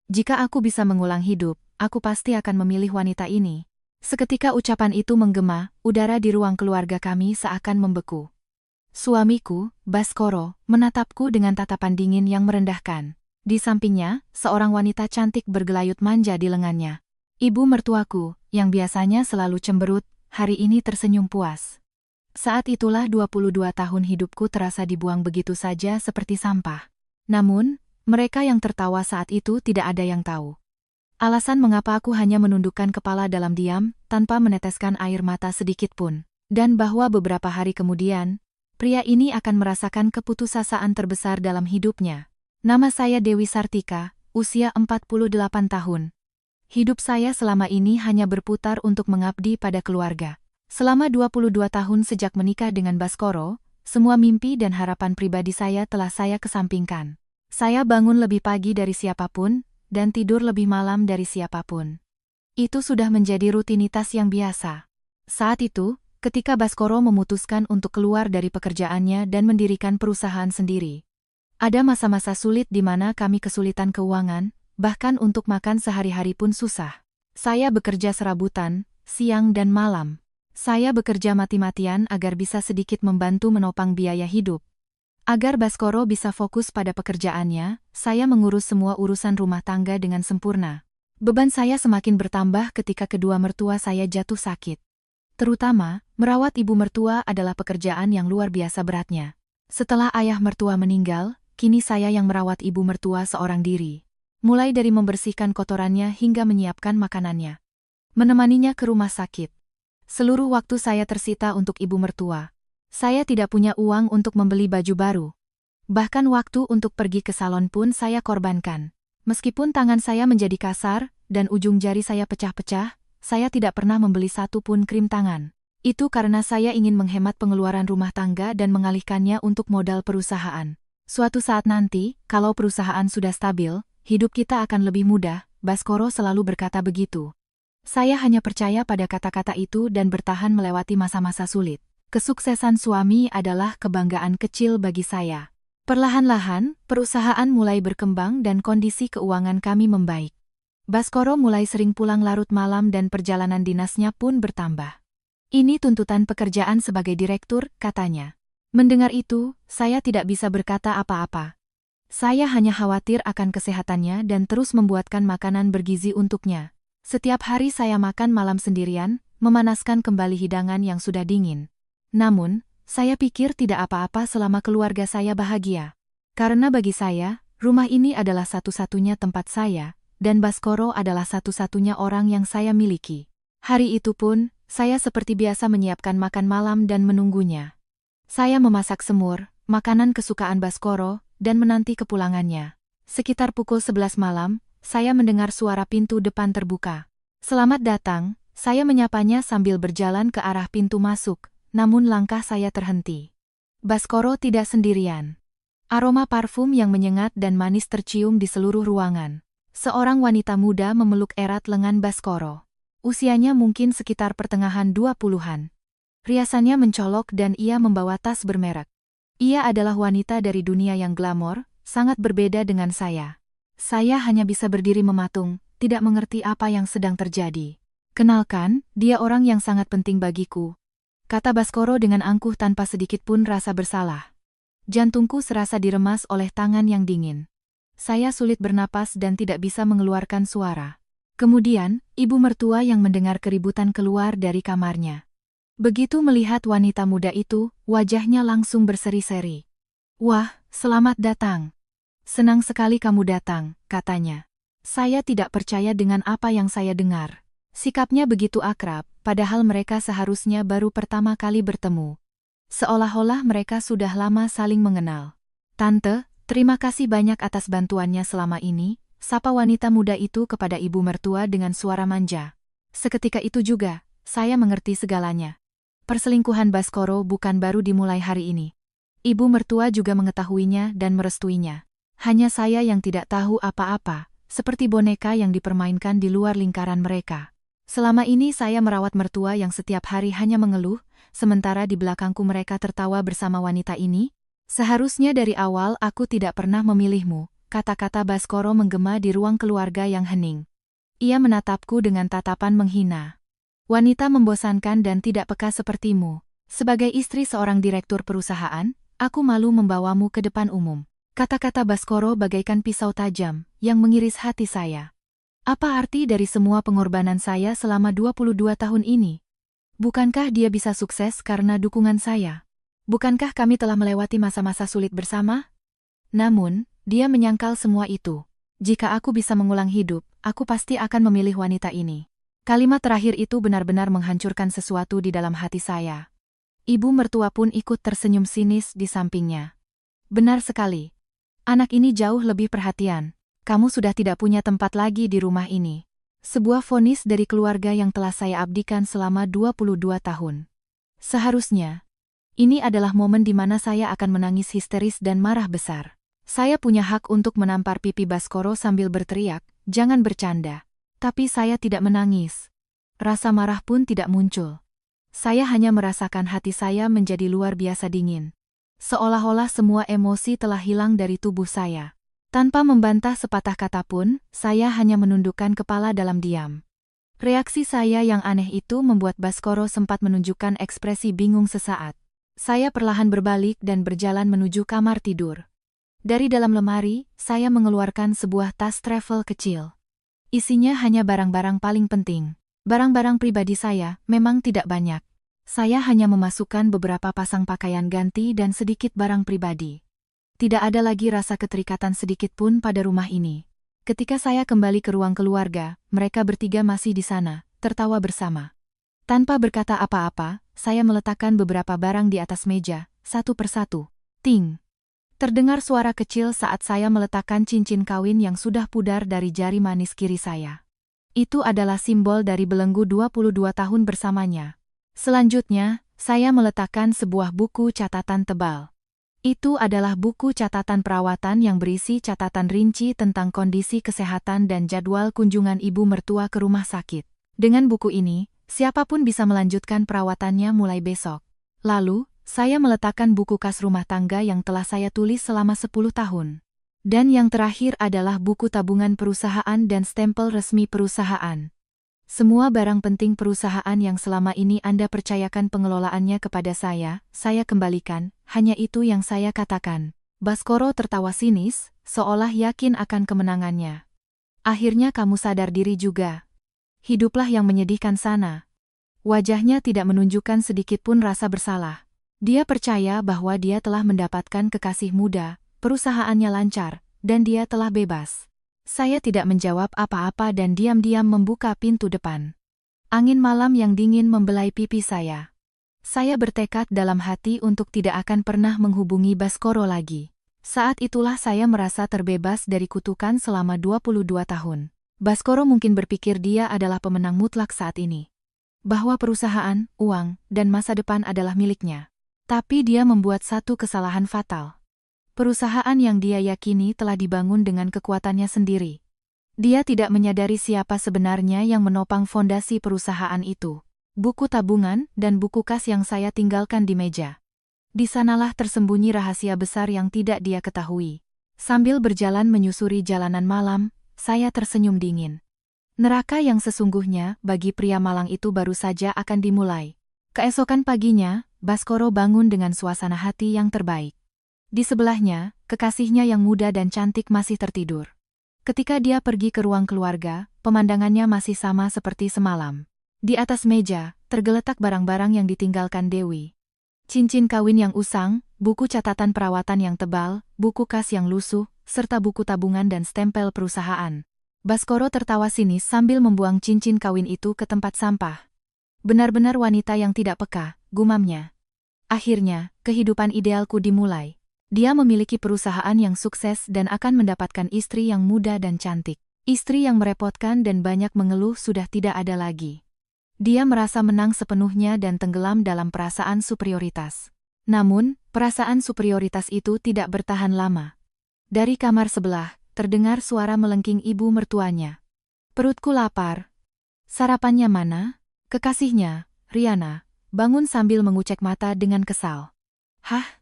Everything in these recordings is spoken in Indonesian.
Jika aku bisa mengulang hidup, aku pasti akan memilih wanita ini. Seketika ucapan itu menggema, udara di ruang keluarga kami seakan membeku. Suamiku, Baskoro, menatapku dengan tatapan dingin yang merendahkan. Di sampingnya, seorang wanita cantik bergelayut manja di lengannya. Ibu mertuaku, yang biasanya selalu cemberut, hari ini tersenyum puas. Saat itulah 22 tahun hidupku terasa dibuang begitu saja seperti sampah. Namun, mereka yang tertawa saat itu tidak ada yang tahu alasan mengapa aku hanya menundukkan kepala dalam diam, tanpa meneteskan air mata sedikit pun. Dan bahwa beberapa hari kemudian, pria ini akan merasakan keputusasaan terbesar dalam hidupnya. Nama saya Dewi Sartika, usia 48 tahun. Hidup saya selama ini hanya berputar untuk mengabdi pada keluarga. Selama 22 tahun sejak menikah dengan Baskoro, semua mimpi dan harapan pribadi saya telah saya kesampingkan. Saya bangun lebih pagi dari siapapun, dan tidur lebih malam dari siapapun. Itu sudah menjadi rutinitas yang biasa. Saat itu, ketika Baskoro memutuskan untuk keluar dari pekerjaannya dan mendirikan perusahaan sendiri. Ada masa-masa sulit di mana kami kesulitan keuangan, bahkan untuk makan sehari-hari pun susah. Saya bekerja serabutan, siang dan malam. Saya bekerja mati-matian agar bisa sedikit membantu menopang biaya hidup. Agar Baskoro bisa fokus pada pekerjaannya, saya mengurus semua urusan rumah tangga dengan sempurna. Beban saya semakin bertambah ketika kedua mertua saya jatuh sakit. Terutama, merawat ibu mertua adalah pekerjaan yang luar biasa beratnya. Setelah ayah mertua meninggal, kini saya yang merawat ibu mertua seorang diri. Mulai dari membersihkan kotorannya hingga menyiapkan makanannya. Menemaninya ke rumah sakit. Seluruh waktu saya tersita untuk ibu mertua. Saya tidak punya uang untuk membeli baju baru. Bahkan waktu untuk pergi ke salon pun saya korbankan. Meskipun tangan saya menjadi kasar, dan ujung jari saya pecah-pecah, saya tidak pernah membeli satu pun krim tangan. Itu karena saya ingin menghemat pengeluaran rumah tangga dan mengalihkannya untuk modal perusahaan. Suatu saat nanti, kalau perusahaan sudah stabil, hidup kita akan lebih mudah, Baskoro selalu berkata begitu. Saya hanya percaya pada kata-kata itu dan bertahan melewati masa-masa sulit. Kesuksesan suami adalah kebanggaan kecil bagi saya. Perlahan-lahan, perusahaan mulai berkembang dan kondisi keuangan kami membaik. Baskoro mulai sering pulang larut malam dan perjalanan dinasnya pun bertambah. Ini tuntutan pekerjaan sebagai direktur, katanya. Mendengar itu, saya tidak bisa berkata apa-apa. Saya hanya khawatir akan kesehatannya dan terus membuatkan makanan bergizi untuknya. Setiap hari saya makan malam sendirian, memanaskan kembali hidangan yang sudah dingin. Namun, saya pikir tidak apa-apa selama keluarga saya bahagia. Karena bagi saya, rumah ini adalah satu-satunya tempat saya, dan Baskoro adalah satu-satunya orang yang saya miliki. Hari itu pun, saya seperti biasa menyiapkan makan malam dan menunggunya. Saya memasak semur, makanan kesukaan Baskoro, dan menanti kepulangannya. Sekitar pukul 11 malam, saya mendengar suara pintu depan terbuka. Selamat datang, saya menyapanya sambil berjalan ke arah pintu masuk, namun langkah saya terhenti. Baskoro tidak sendirian. Aroma parfum yang menyengat dan manis tercium di seluruh ruangan. Seorang wanita muda memeluk erat lengan Baskoro. Usianya mungkin sekitar pertengahan 20-an. Riasannya mencolok dan ia membawa tas bermerek. Ia adalah wanita dari dunia yang glamor, sangat berbeda dengan saya. Saya hanya bisa berdiri mematung, tidak mengerti apa yang sedang terjadi. Kenalkan, dia orang yang sangat penting bagiku, kata Baskoro dengan angkuh tanpa sedikit pun rasa bersalah. Jantungku serasa diremas oleh tangan yang dingin. Saya sulit bernapas dan tidak bisa mengeluarkan suara. Kemudian, ibu mertua yang mendengar keributan keluar dari kamarnya. Begitu melihat wanita muda itu, wajahnya langsung berseri-seri. "Wah, selamat datang. Senang sekali kamu datang," katanya. Saya tidak percaya dengan apa yang saya dengar. Sikapnya begitu akrab, padahal mereka seharusnya baru pertama kali bertemu. Seolah-olah mereka sudah lama saling mengenal. "Tante, terima kasih banyak atas bantuannya selama ini," sapa wanita muda itu kepada ibu mertua dengan suara manja. Seketika itu juga, saya mengerti segalanya. Perselingkuhan Baskoro bukan baru dimulai hari ini. Ibu mertua juga mengetahuinya dan merestuinya. Hanya saya yang tidak tahu apa-apa, seperti boneka yang dipermainkan di luar lingkaran mereka. Selama ini saya merawat mertua yang setiap hari hanya mengeluh, sementara di belakangku mereka tertawa bersama wanita ini. "Seharusnya dari awal aku tidak pernah memilihmu," kata-kata Baskoro menggema di ruang keluarga yang hening. Ia menatapku dengan tatapan menghina. Wanita membosankan dan tidak peka sepertimu. Sebagai istri seorang direktur perusahaan, aku malu membawamu ke depan umum. Kata-kata Baskoro bagaikan pisau tajam, yang mengiris hati saya. Apa arti dari semua pengorbanan saya selama 22 tahun ini? Bukankah dia bisa sukses karena dukungan saya? Bukankah kami telah melewati masa-masa sulit bersama? Namun, dia menyangkal semua itu. Jika aku bisa mengulang hidup, aku pasti akan memilih wanita ini. Kalimat terakhir itu benar-benar menghancurkan sesuatu di dalam hati saya. Ibu mertua pun ikut tersenyum sinis di sampingnya. Benar sekali. Anak ini jauh lebih perhatian. Kamu sudah tidak punya tempat lagi di rumah ini. Sebuah vonis dari keluarga yang telah saya abdikan selama 22 tahun. Seharusnya, ini adalah momen di mana saya akan menangis histeris dan marah besar. Saya punya hak untuk menampar pipi Baskoro sambil berteriak, "Jangan bercanda." Tapi saya tidak menangis. Rasa marah pun tidak muncul. Saya hanya merasakan hati saya menjadi luar biasa dingin. Seolah-olah semua emosi telah hilang dari tubuh saya. Tanpa membantah sepatah kata pun, saya hanya menundukkan kepala dalam diam. Reaksi saya yang aneh itu membuat Baskoro sempat menunjukkan ekspresi bingung sesaat. Saya perlahan berbalik dan berjalan menuju kamar tidur. Dari dalam lemari, saya mengeluarkan sebuah tas travel kecil. Isinya hanya barang-barang paling penting. Barang-barang pribadi saya memang tidak banyak. Saya hanya memasukkan beberapa pasang pakaian ganti dan sedikit barang pribadi. Tidak ada lagi rasa keterikatan sedikit pun pada rumah ini. Ketika saya kembali ke ruang keluarga, mereka bertiga masih di sana, tertawa bersama. Tanpa berkata apa-apa, saya meletakkan beberapa barang di atas meja, satu persatu. Ting! Terdengar suara kecil saat saya meletakkan cincin kawin yang sudah pudar dari jari manis kiri saya. Itu adalah simbol dari belenggu 22 tahun bersamanya. Selanjutnya, saya meletakkan sebuah buku catatan tebal. Itu adalah buku catatan perawatan yang berisi catatan rinci tentang kondisi kesehatan dan jadwal kunjungan ibu mertua ke rumah sakit. Dengan buku ini, siapapun bisa melanjutkan perawatannya mulai besok. Lalu, saya meletakkan buku kas rumah tangga yang telah saya tulis selama 10 tahun. Dan yang terakhir adalah buku tabungan perusahaan dan stempel resmi perusahaan. Semua barang penting perusahaan yang selama ini Anda percayakan pengelolaannya kepada saya kembalikan, hanya itu yang saya katakan. Baskoro tertawa sinis, seolah yakin akan kemenangannya. Akhirnya kamu sadar diri juga. Hiduplah yang menyedihkan sana. Wajahnya tidak menunjukkan sedikit pun rasa bersalah. Dia percaya bahwa dia telah mendapatkan kekasih muda, perusahaannya lancar, dan dia telah bebas. Saya tidak menjawab apa-apa dan diam-diam membuka pintu depan. Angin malam yang dingin membelai pipi saya. Saya bertekad dalam hati untuk tidak akan pernah menghubungi Baskoro lagi. Saat itulah saya merasa terbebas dari kutukan selama 22 tahun. Baskoro mungkin berpikir dia adalah pemenang mutlak saat ini. Bahwa perusahaan, uang, dan masa depan adalah miliknya. Tapi dia membuat satu kesalahan fatal. Perusahaan yang dia yakini telah dibangun dengan kekuatannya sendiri. Dia tidak menyadari siapa sebenarnya yang menopang fondasi perusahaan itu. Buku tabungan dan buku kas yang saya tinggalkan di meja. Di sanalah tersembunyi rahasia besar yang tidak dia ketahui. Sambil berjalan menyusuri jalanan malam, saya tersenyum dingin. Neraka yang sesungguhnya bagi pria malang itu baru saja akan dimulai. Keesokan paginya, Baskoro bangun dengan suasana hati yang terbaik. Di sebelahnya, kekasihnya yang muda dan cantik masih tertidur. Ketika dia pergi ke ruang keluarga, pemandangannya masih sama seperti semalam. Di atas meja, tergeletak barang-barang yang ditinggalkan Dewi. Cincin kawin yang usang, buku catatan perawatan yang tebal, buku kas yang lusuh, serta buku tabungan dan stempel perusahaan. Baskoro tertawa sinis sambil membuang cincin kawin itu ke tempat sampah. Benar-benar wanita yang tidak peka, gumamnya. Akhirnya, kehidupan idealku dimulai. Dia memiliki perusahaan yang sukses dan akan mendapatkan istri yang muda dan cantik. Istri yang merepotkan dan banyak mengeluh sudah tidak ada lagi. Dia merasa menang sepenuhnya dan tenggelam dalam perasaan superioritas. Namun, perasaan superioritas itu tidak bertahan lama. Dari kamar sebelah, terdengar suara melengking ibu mertuanya. Perutku lapar. Sarapannya mana? Kekasihnya, Riana, bangun sambil mengucek mata dengan kesal. Hah?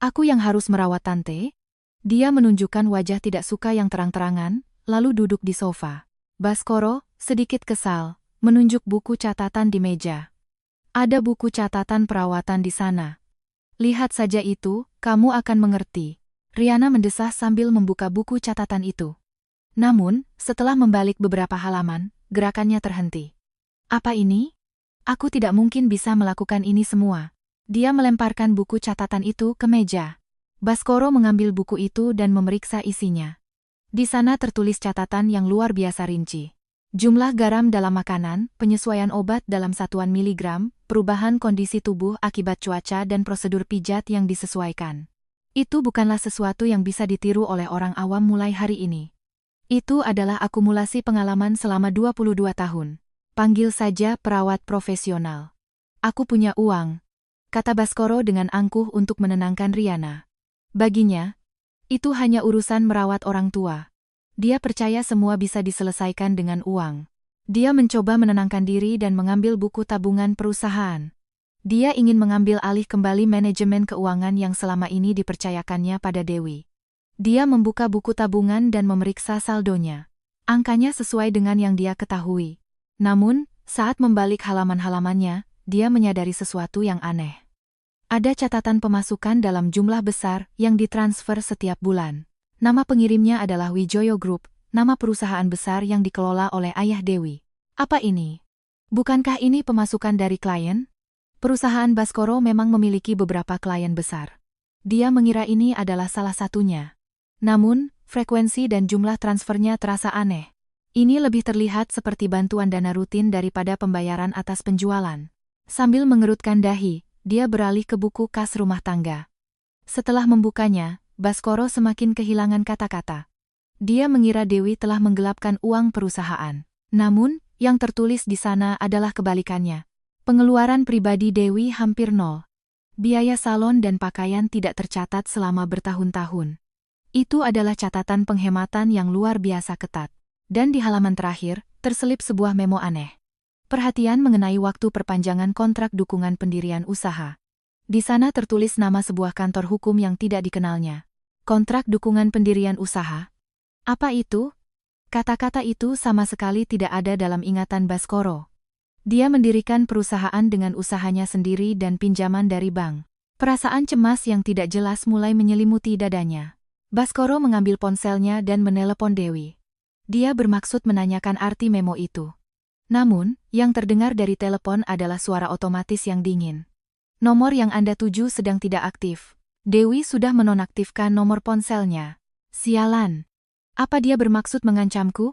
Aku yang harus merawat tante? Dia menunjukkan wajah tidak suka yang terang-terangan, lalu duduk di sofa. Baskoro, sedikit kesal, menunjuk buku catatan di meja. Ada buku catatan perawatan di sana. Lihat saja itu, kamu akan mengerti. Riana mendesah sambil membuka buku catatan itu. Namun, setelah membalik beberapa halaman, gerakannya terhenti. Apa ini? Aku tidak mungkin bisa melakukan ini semua. Dia melemparkan buku catatan itu ke meja. Baskoro mengambil buku itu dan memeriksa isinya. Di sana tertulis catatan yang luar biasa rinci. Jumlah garam dalam makanan, penyesuaian obat dalam satuan miligram, perubahan kondisi tubuh akibat cuaca dan prosedur pijat yang disesuaikan. Itu bukanlah sesuatu yang bisa ditiru oleh orang awam mulai hari ini. Itu adalah akumulasi pengalaman selama 22 tahun. Panggil saja perawat profesional. Aku punya uang, kata Baskoro dengan angkuh untuk menenangkan Riana. Baginya, itu hanya urusan merawat orang tua. Dia percaya semua bisa diselesaikan dengan uang. Dia mencoba menenangkan diri dan mengambil buku tabungan perusahaan. Dia ingin mengambil alih kembali manajemen keuangan yang selama ini dipercayakannya pada Dewi. Dia membuka buku tabungan dan memeriksa saldonya. Angkanya sesuai dengan yang dia ketahui. Namun, saat membalik halaman-halamannya, dia menyadari sesuatu yang aneh. Ada catatan pemasukan dalam jumlah besar yang ditransfer setiap bulan. Nama pengirimnya adalah Wijoyo Group, nama perusahaan besar yang dikelola oleh ayah Dewi. Apa ini? Bukankah ini pemasukan dari klien? Perusahaan Baskoro memang memiliki beberapa klien besar. Dia mengira ini adalah salah satunya. Namun, frekuensi dan jumlah transfernya terasa aneh. Ini lebih terlihat seperti bantuan dana rutin daripada pembayaran atas penjualan. Sambil mengerutkan dahi, dia beralih ke buku kas rumah tangga. Setelah membukanya, Baskoro semakin kehilangan kata-kata. Dia mengira Dewi telah menggelapkan uang perusahaan. Namun, yang tertulis di sana adalah kebalikannya. Pengeluaran pribadi Dewi hampir nol. Biaya salon dan pakaian tidak tercatat selama bertahun-tahun. Itu adalah catatan penghematan yang luar biasa ketat. Dan di halaman terakhir, terselip sebuah memo aneh. Perhatian mengenai waktu perpanjangan kontrak dukungan pendirian usaha. Di sana tertulis nama sebuah kantor hukum yang tidak dikenalnya. Kontrak dukungan pendirian usaha. Apa itu? Kata-kata itu sama sekali tidak ada dalam ingatan Baskoro. Dia mendirikan perusahaan dengan usahanya sendiri dan pinjaman dari bank. Perasaan cemas yang tidak jelas mulai menyelimuti dadanya. Baskoro mengambil ponselnya dan menelepon Dewi. Dia bermaksud menanyakan arti memo itu. Namun, yang terdengar dari telepon adalah suara otomatis yang dingin. Nomor yang Anda tuju sedang tidak aktif. Dewi sudah menonaktifkan nomor ponselnya. Sialan. Apa dia bermaksud mengancamku?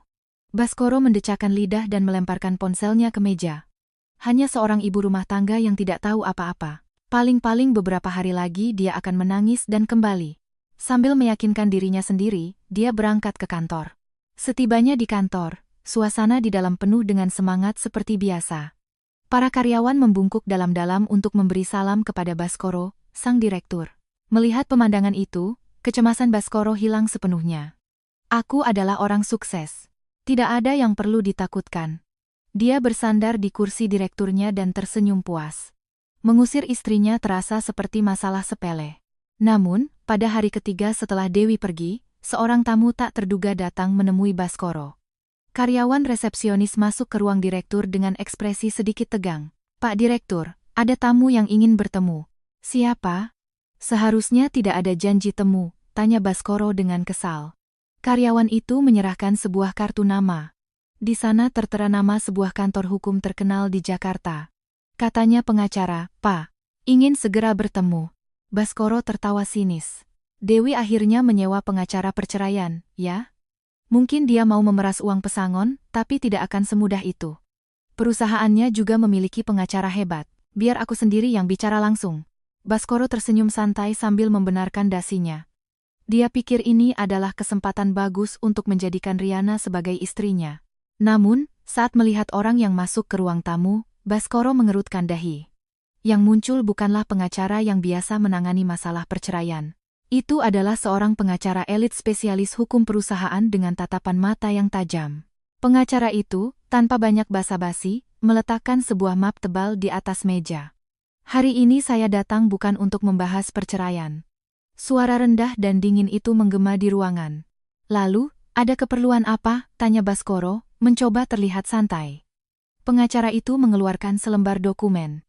Baskoro mendecakkan lidah dan melemparkan ponselnya ke meja. Hanya seorang ibu rumah tangga yang tidak tahu apa-apa. Paling-paling beberapa hari lagi dia akan menangis dan kembali. Sambil meyakinkan dirinya sendiri, dia berangkat ke kantor. Setibanya di kantor, suasana di dalam penuh dengan semangat seperti biasa. Para karyawan membungkuk dalam-dalam untuk memberi salam kepada Baskoro, sang direktur. Melihat pemandangan itu, kecemasan Baskoro hilang sepenuhnya. Aku adalah orang sukses. Tidak ada yang perlu ditakutkan. Dia bersandar di kursi direkturnya dan tersenyum puas. Mengusir istrinya terasa seperti masalah sepele. Namun, pada hari ketiga setelah Dewi pergi, seorang tamu tak terduga datang menemui Baskoro. Karyawan resepsionis masuk ke ruang direktur dengan ekspresi sedikit tegang. Pak Direktur, ada tamu yang ingin bertemu. Siapa? Seharusnya tidak ada janji temu, tanya Baskoro dengan kesal. Karyawan itu menyerahkan sebuah kartu nama. Di sana tertera nama sebuah kantor hukum terkenal di Jakarta. Katanya pengacara, Pak, ingin segera bertemu. Baskoro tertawa sinis. Dewi akhirnya menyewa pengacara perceraian, ya? Mungkin dia mau memeras uang pesangon, tapi tidak akan semudah itu. Perusahaannya juga memiliki pengacara hebat. Biar aku sendiri yang bicara langsung. Baskoro tersenyum santai sambil membenarkan dasinya. Dia pikir ini adalah kesempatan bagus untuk menjadikan Riana sebagai istrinya. Namun, saat melihat orang yang masuk ke ruang tamu, Baskoro mengerutkan dahi. Yang muncul bukanlah pengacara yang biasa menangani masalah perceraian. Itu adalah seorang pengacara elit spesialis hukum perusahaan dengan tatapan mata yang tajam. Pengacara itu, tanpa banyak basa-basi, meletakkan sebuah map tebal di atas meja. Hari ini saya datang bukan untuk membahas perceraian. Suara rendah dan dingin itu menggema di ruangan. Lalu, ada keperluan apa? Tanya Baskoro, mencoba terlihat santai. Pengacara itu mengeluarkan selembar dokumen.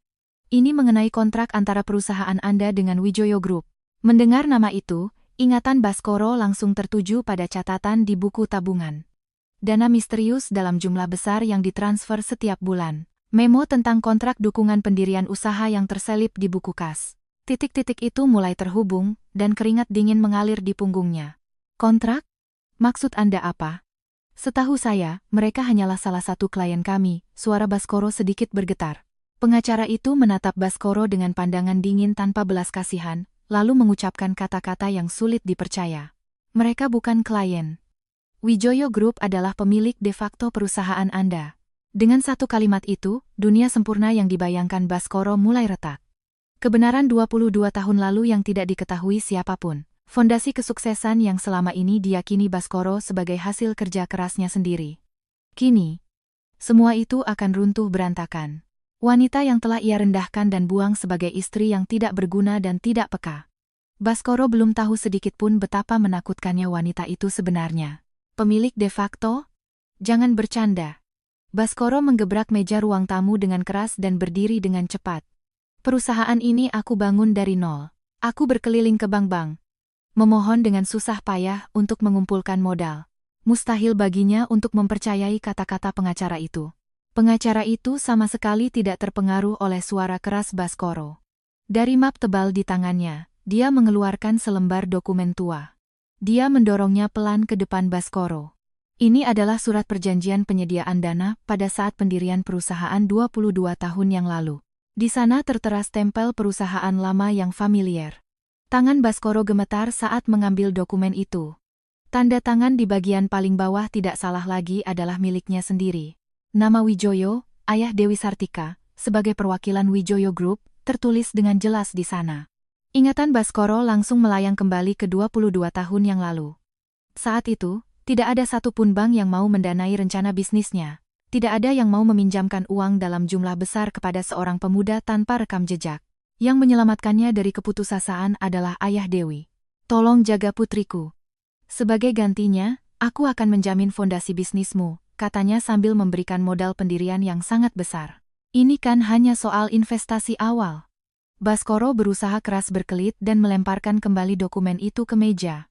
Ini mengenai kontrak antara perusahaan Anda dengan Wijoyo Group. Mendengar nama itu, ingatan Baskoro langsung tertuju pada catatan di buku tabungan. Dana misterius dalam jumlah besar yang ditransfer setiap bulan. Memo tentang kontrak dukungan pendirian usaha yang terselip di buku kas. Titik-titik itu mulai terhubung, dan keringat dingin mengalir di punggungnya. Kontrak? Maksud Anda apa? Setahu saya, mereka hanyalah salah satu klien kami. Suara Baskoro sedikit bergetar. Pengacara itu menatap Baskoro dengan pandangan dingin tanpa belas kasihan, lalu mengucapkan kata-kata yang sulit dipercaya. Mereka bukan klien. Wijoyo Group adalah pemilik de facto perusahaan Anda. Dengan satu kalimat itu, dunia sempurna yang dibayangkan Baskoro mulai retak. Kebenaran 22 tahun lalu yang tidak diketahui siapapun. Fondasi kesuksesan yang selama ini diyakini Baskoro sebagai hasil kerja kerasnya sendiri. Kini, semua itu akan runtuh berantakan. Wanita yang telah ia rendahkan dan buang sebagai istri yang tidak berguna dan tidak peka. Baskoro belum tahu sedikitpun betapa menakutkannya wanita itu sebenarnya. Pemilik de facto? Jangan bercanda. Baskoro menggebrak meja ruang tamu dengan keras dan berdiri dengan cepat. Perusahaan ini aku bangun dari nol. Aku berkeliling ke bank-bank. Memohon dengan susah payah untuk mengumpulkan modal. Mustahil baginya untuk mempercayai kata-kata pengacara itu. Pengacara itu sama sekali tidak terpengaruh oleh suara keras Baskoro. Dari map tebal di tangannya, dia mengeluarkan selembar dokumen tua. Dia mendorongnya pelan ke depan Baskoro. Ini adalah surat perjanjian penyediaan dana pada saat pendirian perusahaan 22 tahun yang lalu. Di sana tertera stempel perusahaan lama yang familiar. Tangan Baskoro gemetar saat mengambil dokumen itu. Tanda tangan di bagian paling bawah tidak salah lagi adalah miliknya sendiri. Nama Wijoyo, ayah Dewi Sartika, sebagai perwakilan Wijoyo Group, tertulis dengan jelas di sana. Ingatan Baskoro langsung melayang kembali ke 22 tahun yang lalu. Saat itu, tidak ada satupun bank yang mau mendanai rencana bisnisnya. Tidak ada yang mau meminjamkan uang dalam jumlah besar kepada seorang pemuda tanpa rekam jejak. Yang menyelamatkannya dari keputusasaan adalah ayah Dewi. Tolong jaga putriku. Sebagai gantinya, aku akan menjamin fondasi bisnismu, katanya sambil memberikan modal pendirian yang sangat besar. Ini kan hanya soal investasi awal. Baskoro berusaha keras berkelit dan melemparkan kembali dokumen itu ke meja.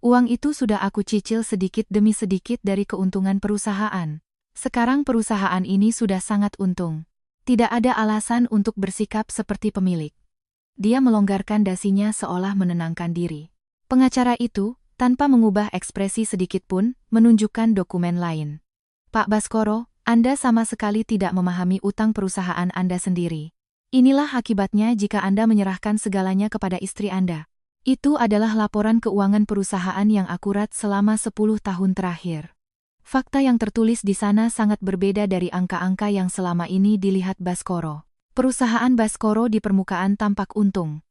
Uang itu sudah aku cicil sedikit demi sedikit dari keuntungan perusahaan. Sekarang perusahaan ini sudah sangat untung. Tidak ada alasan untuk bersikap seperti pemilik. Dia melonggarkan dasinya seolah menenangkan diri. Pengacara itu, tanpa mengubah ekspresi sedikitpun, menunjukkan dokumen lain. Pak Baskoro, Anda sama sekali tidak memahami utang perusahaan Anda sendiri. Inilah akibatnya jika Anda menyerahkan segalanya kepada istri Anda. Itu adalah laporan keuangan perusahaan yang akurat selama 10 tahun terakhir. Fakta yang tertulis di sana sangat berbeda dari angka-angka yang selama ini dilihat Baskoro. Perusahaan Baskoro di permukaan tampak untung.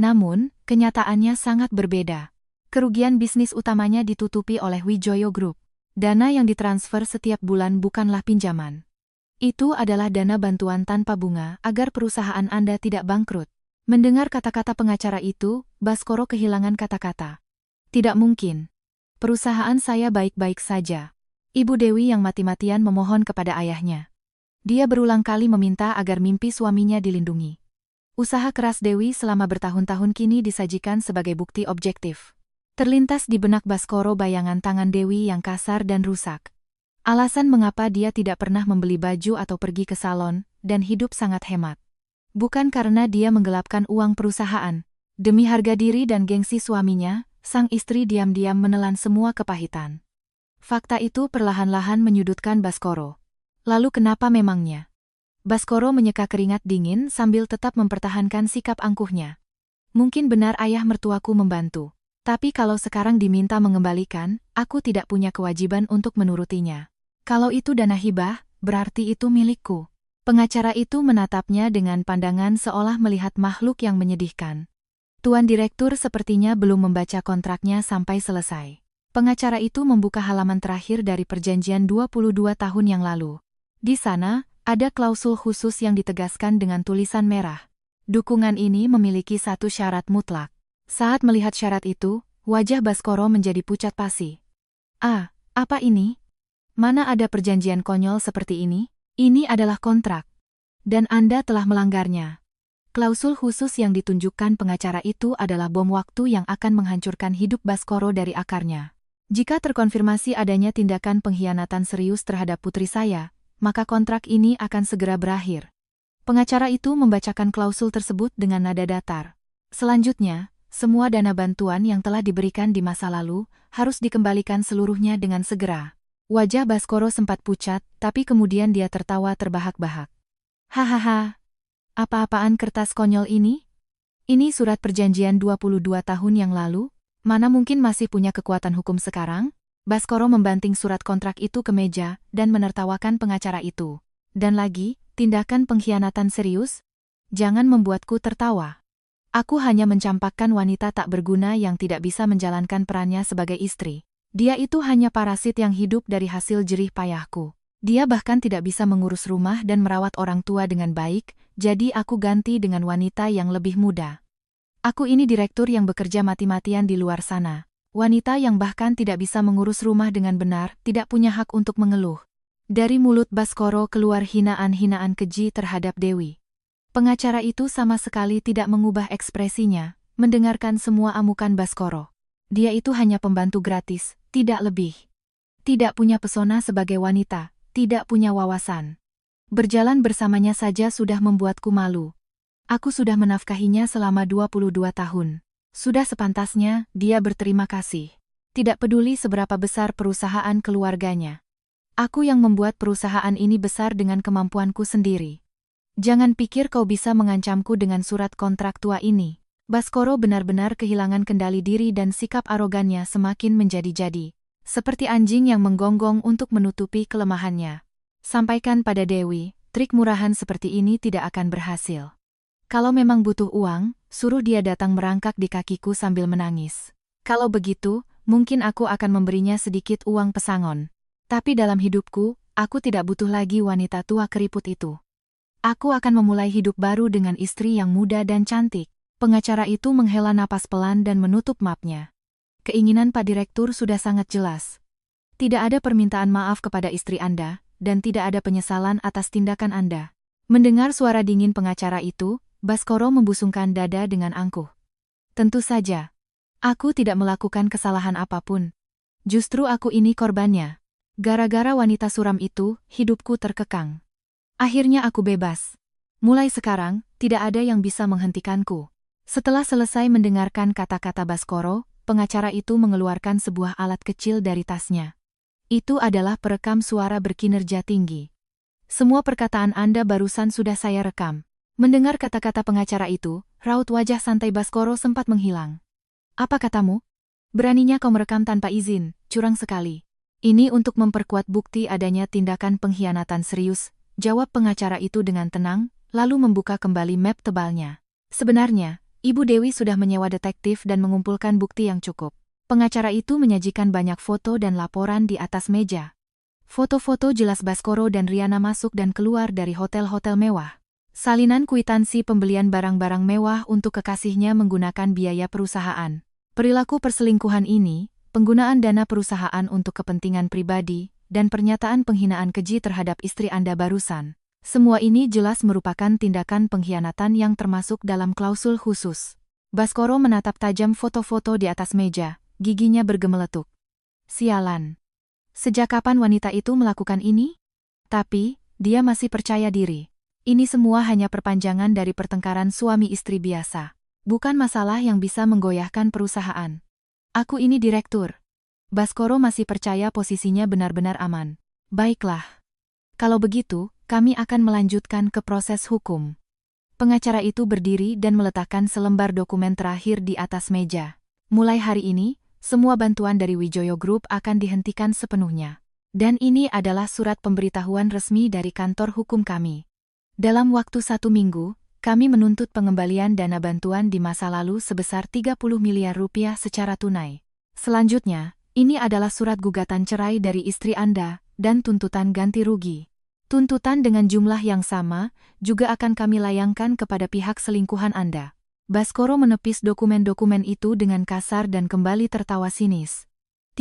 Namun, kenyataannya sangat berbeda. Kerugian bisnis utamanya ditutupi oleh Wijoyo Group. Dana yang ditransfer setiap bulan bukanlah pinjaman. Itu adalah dana bantuan tanpa bunga agar perusahaan Anda tidak bangkrut. Mendengar kata-kata pengacara itu, Baskoro kehilangan kata-kata. Tidak mungkin. Perusahaan saya baik-baik saja. Ibu Dewi yang mati-matian memohon kepada ayahnya. Dia berulang kali meminta agar mimpi suaminya dilindungi. Usaha keras Dewi selama bertahun-tahun kini disajikan sebagai bukti objektif. Terlintas di benak Baskoro bayangan tangan Dewi yang kasar dan rusak. Alasan mengapa dia tidak pernah membeli baju atau pergi ke salon, dan hidup sangat hemat. Bukan karena dia menggelapkan uang perusahaan. Demi harga diri dan gengsi suaminya, sang istri diam-diam menelan semua kepahitan. Fakta itu perlahan-lahan menyudutkan Baskoro. Lalu kenapa memangnya? Baskoro menyeka keringat dingin sambil tetap mempertahankan sikap angkuhnya. Mungkin benar ayah mertuaku membantu. Tapi kalau sekarang diminta mengembalikan, aku tidak punya kewajiban untuk menurutinya. Kalau itu dana hibah, berarti itu milikku. Pengacara itu menatapnya dengan pandangan seolah melihat makhluk yang menyedihkan. Tuan Direktur sepertinya belum membaca kontraknya sampai selesai. Pengacara itu membuka halaman terakhir dari perjanjian 22 tahun yang lalu. Di sana, ada klausul khusus yang ditegaskan dengan tulisan merah. Dukungan ini memiliki satu syarat mutlak. Saat melihat syarat itu, wajah Baskoro menjadi pucat pasi. Ah, apa ini? Mana ada perjanjian konyol seperti ini? Ini adalah kontrak. Dan Anda telah melanggarnya. Klausul khusus yang ditunjukkan pengacara itu adalah bom waktu yang akan menghancurkan hidup Baskoro dari akarnya. Jika terkonfirmasi adanya tindakan pengkhianatan serius terhadap putri saya, maka kontrak ini akan segera berakhir. Pengacara itu membacakan klausul tersebut dengan nada datar. Selanjutnya, semua dana bantuan yang telah diberikan di masa lalu harus dikembalikan seluruhnya dengan segera. Wajah Baskoro sempat pucat, tapi kemudian dia tertawa terbahak-bahak. Hahaha. Apa-apaan kertas konyol ini? Ini surat perjanjian 22 tahun yang lalu? Mana mungkin masih punya kekuatan hukum sekarang? Baskoro membanting surat kontrak itu ke meja dan menertawakan pengacara itu. Dan lagi, tindakan pengkhianatan serius? Jangan membuatku tertawa. Aku hanya mencampakkan wanita tak berguna yang tidak bisa menjalankan perannya sebagai istri. Dia itu hanya parasit yang hidup dari hasil jerih payahku. Dia bahkan tidak bisa mengurus rumah dan merawat orang tua dengan baik, jadi aku ganti dengan wanita yang lebih muda. Aku ini direktur yang bekerja mati-matian di luar sana. Wanita yang bahkan tidak bisa mengurus rumah dengan benar, tidak punya hak untuk mengeluh. Dari mulut Baskoro keluar hinaan-hinaan keji terhadap Dewi. Pengacara itu sama sekali tidak mengubah ekspresinya, mendengarkan semua amukan Baskoro. Dia itu hanya pembantu gratis, tidak lebih. Tidak punya pesona sebagai wanita. Tidak punya wawasan. Berjalan bersamanya saja sudah membuatku malu. Aku sudah menafkahinya selama 22 tahun. Sudah sepantasnya dia berterima kasih. Tidak peduli seberapa besar perusahaan keluarganya. Aku yang membuat perusahaan ini besar dengan kemampuanku sendiri. Jangan pikir kau bisa mengancamku dengan surat kontrak tua ini. Baskoro benar-benar kehilangan kendali diri dan sikap arogannya semakin menjadi-jadi. Seperti anjing yang menggonggong untuk menutupi kelemahannya. Sampaikan pada Dewi, trik murahan seperti ini tidak akan berhasil. Kalau memang butuh uang, suruh dia datang merangkak di kakiku sambil menangis. Kalau begitu, mungkin aku akan memberinya sedikit uang pesangon. Tapi dalam hidupku, aku tidak butuh lagi wanita tua keriput itu. Aku akan memulai hidup baru dengan istri yang muda dan cantik. Pengacara itu menghela napas pelan dan menutup mapnya. Keinginan Pak Direktur sudah sangat jelas. Tidak ada permintaan maaf kepada istri Anda, dan tidak ada penyesalan atas tindakan Anda. Mendengar suara dingin pengacara itu, Baskoro membusungkan dada dengan angkuh. Tentu saja. Aku tidak melakukan kesalahan apapun. Justru aku ini korbannya. Gara-gara wanita suram itu, hidupku terkekang. Akhirnya aku bebas. Mulai sekarang, tidak ada yang bisa menghentikanku. Setelah selesai mendengarkan kata-kata Baskoro, pengacara itu mengeluarkan sebuah alat kecil dari tasnya. Itu adalah perekam suara berkinerja tinggi. Semua perkataan Anda barusan sudah saya rekam. Mendengar kata-kata pengacara itu, raut wajah santai Baskoro sempat menghilang. Apa katamu? Beraninya kau merekam tanpa izin, curang sekali. Ini untuk memperkuat bukti adanya tindakan pengkhianatan serius, jawab pengacara itu dengan tenang, lalu membuka kembali map tebalnya. Sebenarnya, Ibu Dewi sudah menyewa detektif dan mengumpulkan bukti yang cukup. Pengacara itu menyajikan banyak foto dan laporan di atas meja. Foto-foto jelas Baskoro dan Riana masuk dan keluar dari hotel-hotel mewah. Salinan kwitansi pembelian barang-barang mewah untuk kekasihnya menggunakan biaya perusahaan. Perilaku perselingkuhan ini, penggunaan dana perusahaan untuk kepentingan pribadi, dan pernyataan penghinaan keji terhadap istri Anda barusan. Semua ini jelas merupakan tindakan pengkhianatan yang termasuk dalam klausul khusus. Baskoro menatap tajam foto-foto di atas meja, giginya bergemeletuk. Sialan. Sejak kapan wanita itu melakukan ini? Tapi, dia masih percaya diri. Ini semua hanya perpanjangan dari pertengkaran suami istri biasa. Bukan masalah yang bisa menggoyahkan perusahaan. Aku ini direktur. Baskoro masih percaya posisinya benar-benar aman. Baiklah. Kalau begitu, kami akan melanjutkan ke proses hukum. Pengacara itu berdiri dan meletakkan selembar dokumen terakhir di atas meja. Mulai hari ini, semua bantuan dari Wijoyo Group akan dihentikan sepenuhnya. Dan ini adalah surat pemberitahuan resmi dari kantor hukum kami. Dalam waktu 1 minggu, kami menuntut pengembalian dana bantuan di masa lalu sebesar 30 miliar rupiah secara tunai. Selanjutnya, ini adalah surat gugatan cerai dari istri Anda, dan tuntutan ganti rugi. Tuntutan dengan jumlah yang sama, juga akan kami layangkan kepada pihak selingkuhan Anda. Baskoro menepis dokumen-dokumen itu dengan kasar dan kembali tertawa sinis.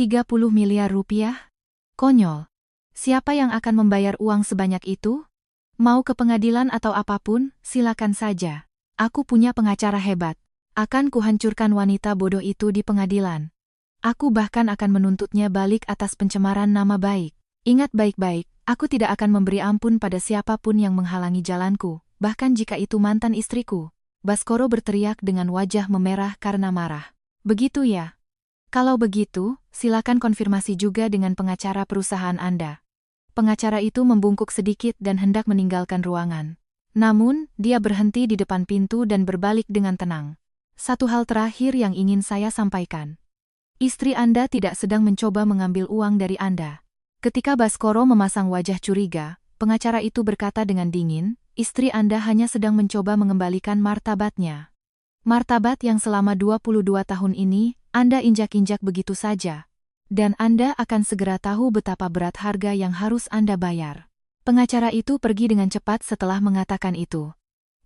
30 miliar rupiah? Konyol. Siapa yang akan membayar uang sebanyak itu? Mau ke pengadilan atau apapun, silakan saja. Aku punya pengacara hebat. Akan kuhancurkan wanita bodoh itu di pengadilan. Aku bahkan akan menuntutnya balik atas pencemaran nama baik. Ingat baik-baik, aku tidak akan memberi ampun pada siapapun yang menghalangi jalanku, bahkan jika itu mantan istriku. Baskoro berteriak dengan wajah memerah karena marah. Begitu ya? Kalau begitu, silakan konfirmasi juga dengan pengacara perusahaan Anda. Pengacara itu membungkuk sedikit dan hendak meninggalkan ruangan. Namun, dia berhenti di depan pintu dan berbalik dengan tenang. Satu hal terakhir yang ingin saya sampaikan. Istri Anda tidak sedang mencoba mengambil uang dari Anda. Ketika Baskoro memasang wajah curiga, pengacara itu berkata dengan dingin, istri Anda hanya sedang mencoba mengembalikan martabatnya. Martabat yang selama 22 tahun ini, Anda injak-injak begitu saja. Dan Anda akan segera tahu betapa berat harga yang harus Anda bayar. Pengacara itu pergi dengan cepat setelah mengatakan itu.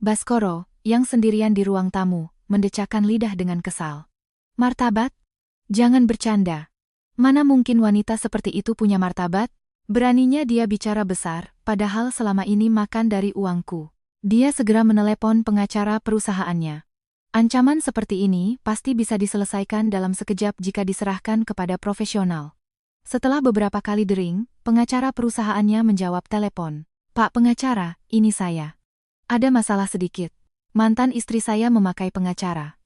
Baskoro, yang sendirian di ruang tamu, mendecakkan lidah dengan kesal. Martabat? Jangan bercanda. Mana mungkin wanita seperti itu punya martabat? Beraninya dia bicara besar, padahal selama ini makan dari uangku. Dia segera menelepon pengacara perusahaannya. Ancaman seperti ini pasti bisa diselesaikan dalam sekejap jika diserahkan kepada profesional. Setelah beberapa kali dering, pengacara perusahaannya menjawab telepon. Pak pengacara, ini saya. Ada masalah sedikit. Mantan istri saya memakai pengacara.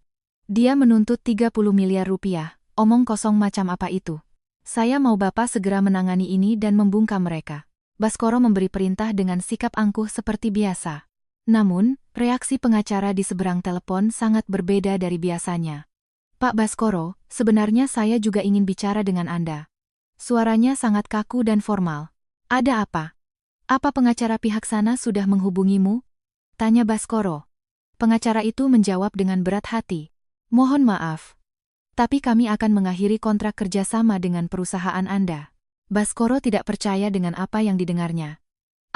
Dia menuntut 30 miliar rupiah, omong kosong macam apa itu? Saya mau Bapak segera menangani ini dan membungkam mereka. Baskoro memberi perintah dengan sikap angkuh seperti biasa. Namun, reaksi pengacara di seberang telepon sangat berbeda dari biasanya. Pak Baskoro, sebenarnya saya juga ingin bicara dengan Anda. Suaranya sangat kaku dan formal. Ada apa? Apa pengacara pihak sana sudah menghubungimu? Tanya Baskoro. Pengacara itu menjawab dengan berat hati. Mohon maaf. Tapi kami akan mengakhiri kontrak kerjasama dengan perusahaan Anda. Baskoro tidak percaya dengan apa yang didengarnya.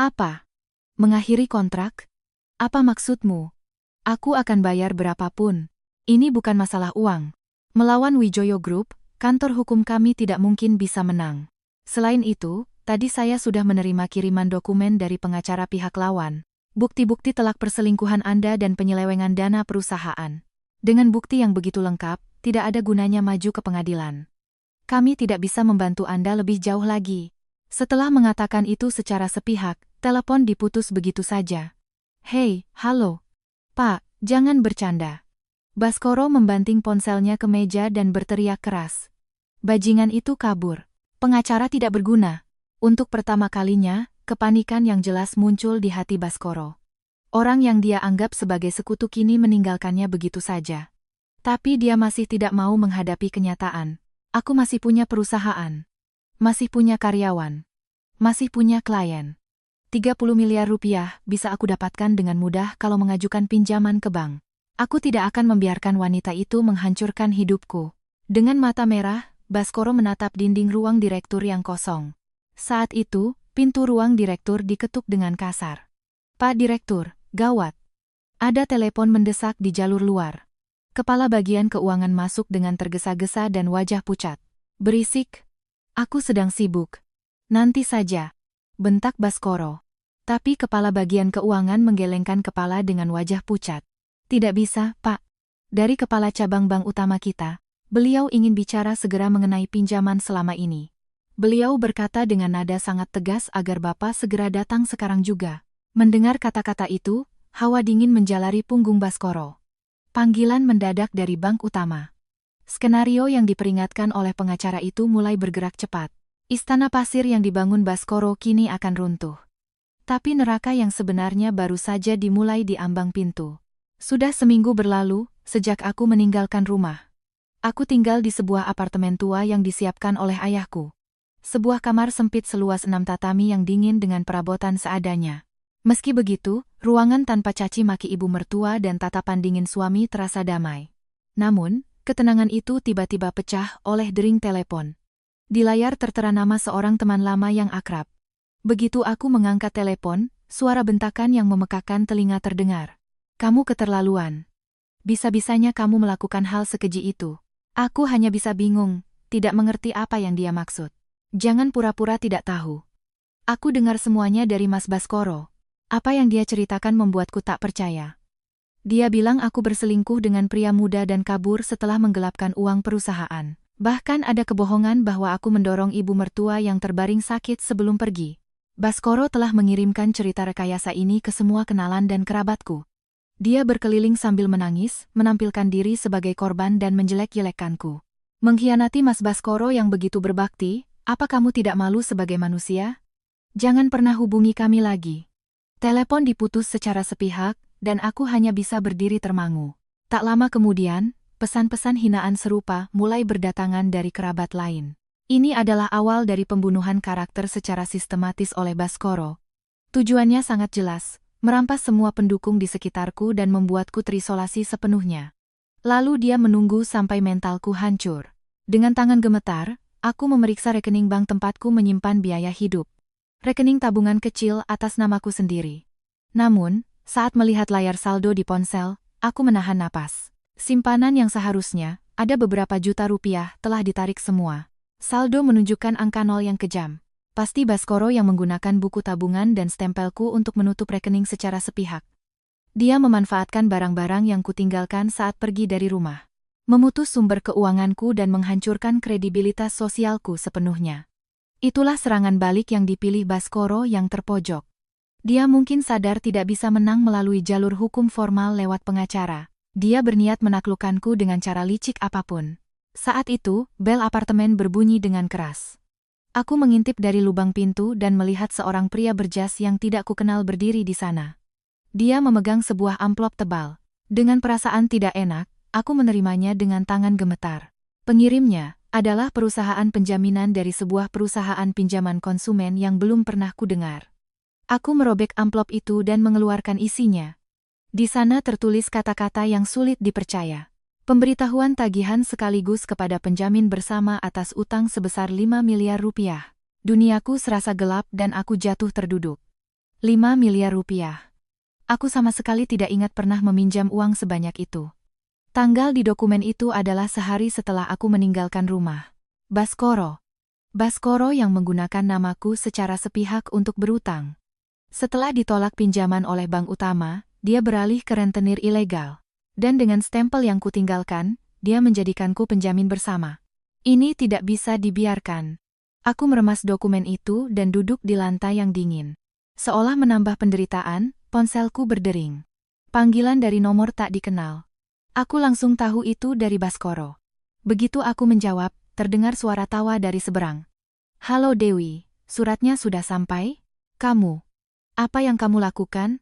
Apa? Mengakhiri kontrak? Apa maksudmu? Aku akan bayar berapapun. Ini bukan masalah uang. Melawan Wijoyo Group, kantor hukum kami tidak mungkin bisa menang. Selain itu, tadi saya sudah menerima kiriman dokumen dari pengacara pihak lawan. Bukti-bukti telak perselingkuhan Anda dan penyelewengan dana perusahaan. Dengan bukti yang begitu lengkap, tidak ada gunanya maju ke pengadilan. Kami tidak bisa membantu Anda lebih jauh lagi. Setelah mengatakan itu secara sepihak, telepon diputus begitu saja. Hei, halo. Pak, jangan bercanda. Baskoro membanting ponselnya ke meja dan berteriak keras. Bajingan itu kabur. Pengacara tidak berguna. Untuk pertama kalinya, kepanikan yang jelas muncul di hati Baskoro. Orang yang dia anggap sebagai sekutu kini meninggalkannya begitu saja. Tapi dia masih tidak mau menghadapi kenyataan. Aku masih punya perusahaan. Masih punya karyawan. Masih punya klien. 30 miliar rupiah bisa aku dapatkan dengan mudah kalau mengajukan pinjaman ke bank. Aku tidak akan membiarkan wanita itu menghancurkan hidupku. Dengan mata merah, Baskoro menatap dinding ruang direktur yang kosong. Saat itu, pintu ruang direktur diketuk dengan kasar. Pak Direktur, gawat. Ada telepon mendesak di jalur luar. Kepala bagian keuangan masuk dengan tergesa-gesa dan wajah pucat. Berisik. Aku sedang sibuk. Nanti saja. Bentak Baskoro. Tapi kepala bagian keuangan menggelengkan kepala dengan wajah pucat. Tidak bisa, Pak. Dari kepala cabang bank utama kita, beliau ingin bicara segera mengenai pinjaman selama ini. Beliau berkata dengan nada sangat tegas agar Bapak segera datang sekarang juga. Mendengar kata-kata itu, hawa dingin menjalari punggung Baskoro. Panggilan mendadak dari bank utama. Skenario yang diperingatkan oleh pengacara itu mulai bergerak cepat. Istana pasir yang dibangun Baskoro kini akan runtuh. Tapi neraka yang sebenarnya baru saja dimulai di ambang pintu. Sudah seminggu berlalu, sejak aku meninggalkan rumah. Aku tinggal di sebuah apartemen tua yang disiapkan oleh ayahku. Sebuah kamar sempit seluas 6 tatami yang dingin dengan perabotan seadanya. Meski begitu, ruangan tanpa caci maki ibu mertua dan tatapan dingin suami terasa damai. Namun, ketenangan itu tiba-tiba pecah oleh dering telepon. Di layar tertera nama seorang teman lama yang akrab. Begitu aku mengangkat telepon, suara bentakan yang memekakan telinga terdengar. Kamu keterlaluan. Bisa-bisanya kamu melakukan hal sekeji itu. Aku hanya bisa bingung, tidak mengerti apa yang dia maksud. Jangan pura-pura tidak tahu. Aku dengar semuanya dari Mas Baskoro. Apa yang dia ceritakan membuatku tak percaya. Dia bilang aku berselingkuh dengan pria muda dan kabur setelah menggelapkan uang perusahaan. Bahkan ada kebohongan bahwa aku mendorong ibu mertua yang terbaring sakit sebelum pergi. Baskoro telah mengirimkan cerita rekayasa ini ke semua kenalan dan kerabatku. Dia berkeliling sambil menangis, menampilkan diri sebagai korban dan menjelek-jelekkanku. Mengkhianati Mas Baskoro yang begitu berbakti, apa kamu tidak malu sebagai manusia? Jangan pernah hubungi kami lagi. Telepon diputus secara sepihak, dan aku hanya bisa berdiri termangu. Tak lama kemudian, pesan-pesan hinaan serupa mulai berdatangan dari kerabat lain. Ini adalah awal dari pembunuhan karakter secara sistematis oleh Baskoro. Tujuannya sangat jelas, merampas semua pendukung di sekitarku dan membuatku terisolasi sepenuhnya. Lalu dia menunggu sampai mentalku hancur. Dengan tangan gemetar, aku memeriksa rekening bank tempatku menyimpan biaya hidup. Rekening tabungan kecil atas namaku sendiri. Namun, saat melihat layar saldo di ponsel, aku menahan napas. Simpanan yang seharusnya ada beberapa juta rupiah telah ditarik semua. Saldo menunjukkan angka nol yang kejam. Pasti Baskoro yang menggunakan buku tabungan dan stempelku untuk menutup rekening secara sepihak. Dia memanfaatkan barang-barang yang kutinggalkan saat pergi dari rumah. Memutus sumber keuanganku dan menghancurkan kredibilitas sosialku sepenuhnya. Itulah serangan balik yang dipilih Baskoro yang terpojok. Dia mungkin sadar tidak bisa menang melalui jalur hukum formal lewat pengacara. Dia berniat menaklukkanku dengan cara licik apapun. Saat itu, bel apartemen berbunyi dengan keras. Aku mengintip dari lubang pintu dan melihat seorang pria berjas yang tidak kukenal berdiri di sana. Dia memegang sebuah amplop tebal. Dengan perasaan tidak enak, aku menerimanya dengan tangan gemetar. Pengirimnya adalah perusahaan penjaminan dari sebuah perusahaan pinjaman konsumen yang belum pernah kudengar. Aku merobek amplop itu dan mengeluarkan isinya. Di sana tertulis kata-kata yang sulit dipercaya. Pemberitahuan tagihan sekaligus kepada penjamin bersama atas utang sebesar 5 miliar rupiah. Duniaku serasa gelap dan aku jatuh terduduk. 5 miliar rupiah. Aku sama sekali tidak ingat pernah meminjam uang sebanyak itu. Tanggal di dokumen itu adalah sehari setelah aku meninggalkan rumah. Baskoro. Baskoro yang menggunakan namaku secara sepihak untuk berutang. Setelah ditolak pinjaman oleh bank utama, dia beralih ke rentenir ilegal. Dan dengan stempel yang kutinggalkan, dia menjadikanku penjamin bersama. Ini tidak bisa dibiarkan. Aku meremas dokumen itu dan duduk di lantai yang dingin. Seolah menambah penderitaan, ponselku berdering. Panggilan dari nomor tak dikenal. Aku langsung tahu itu dari Baskoro. Begitu aku menjawab, terdengar suara tawa dari seberang. Halo Dewi, suratnya sudah sampai? Kamu. Apa yang kamu lakukan?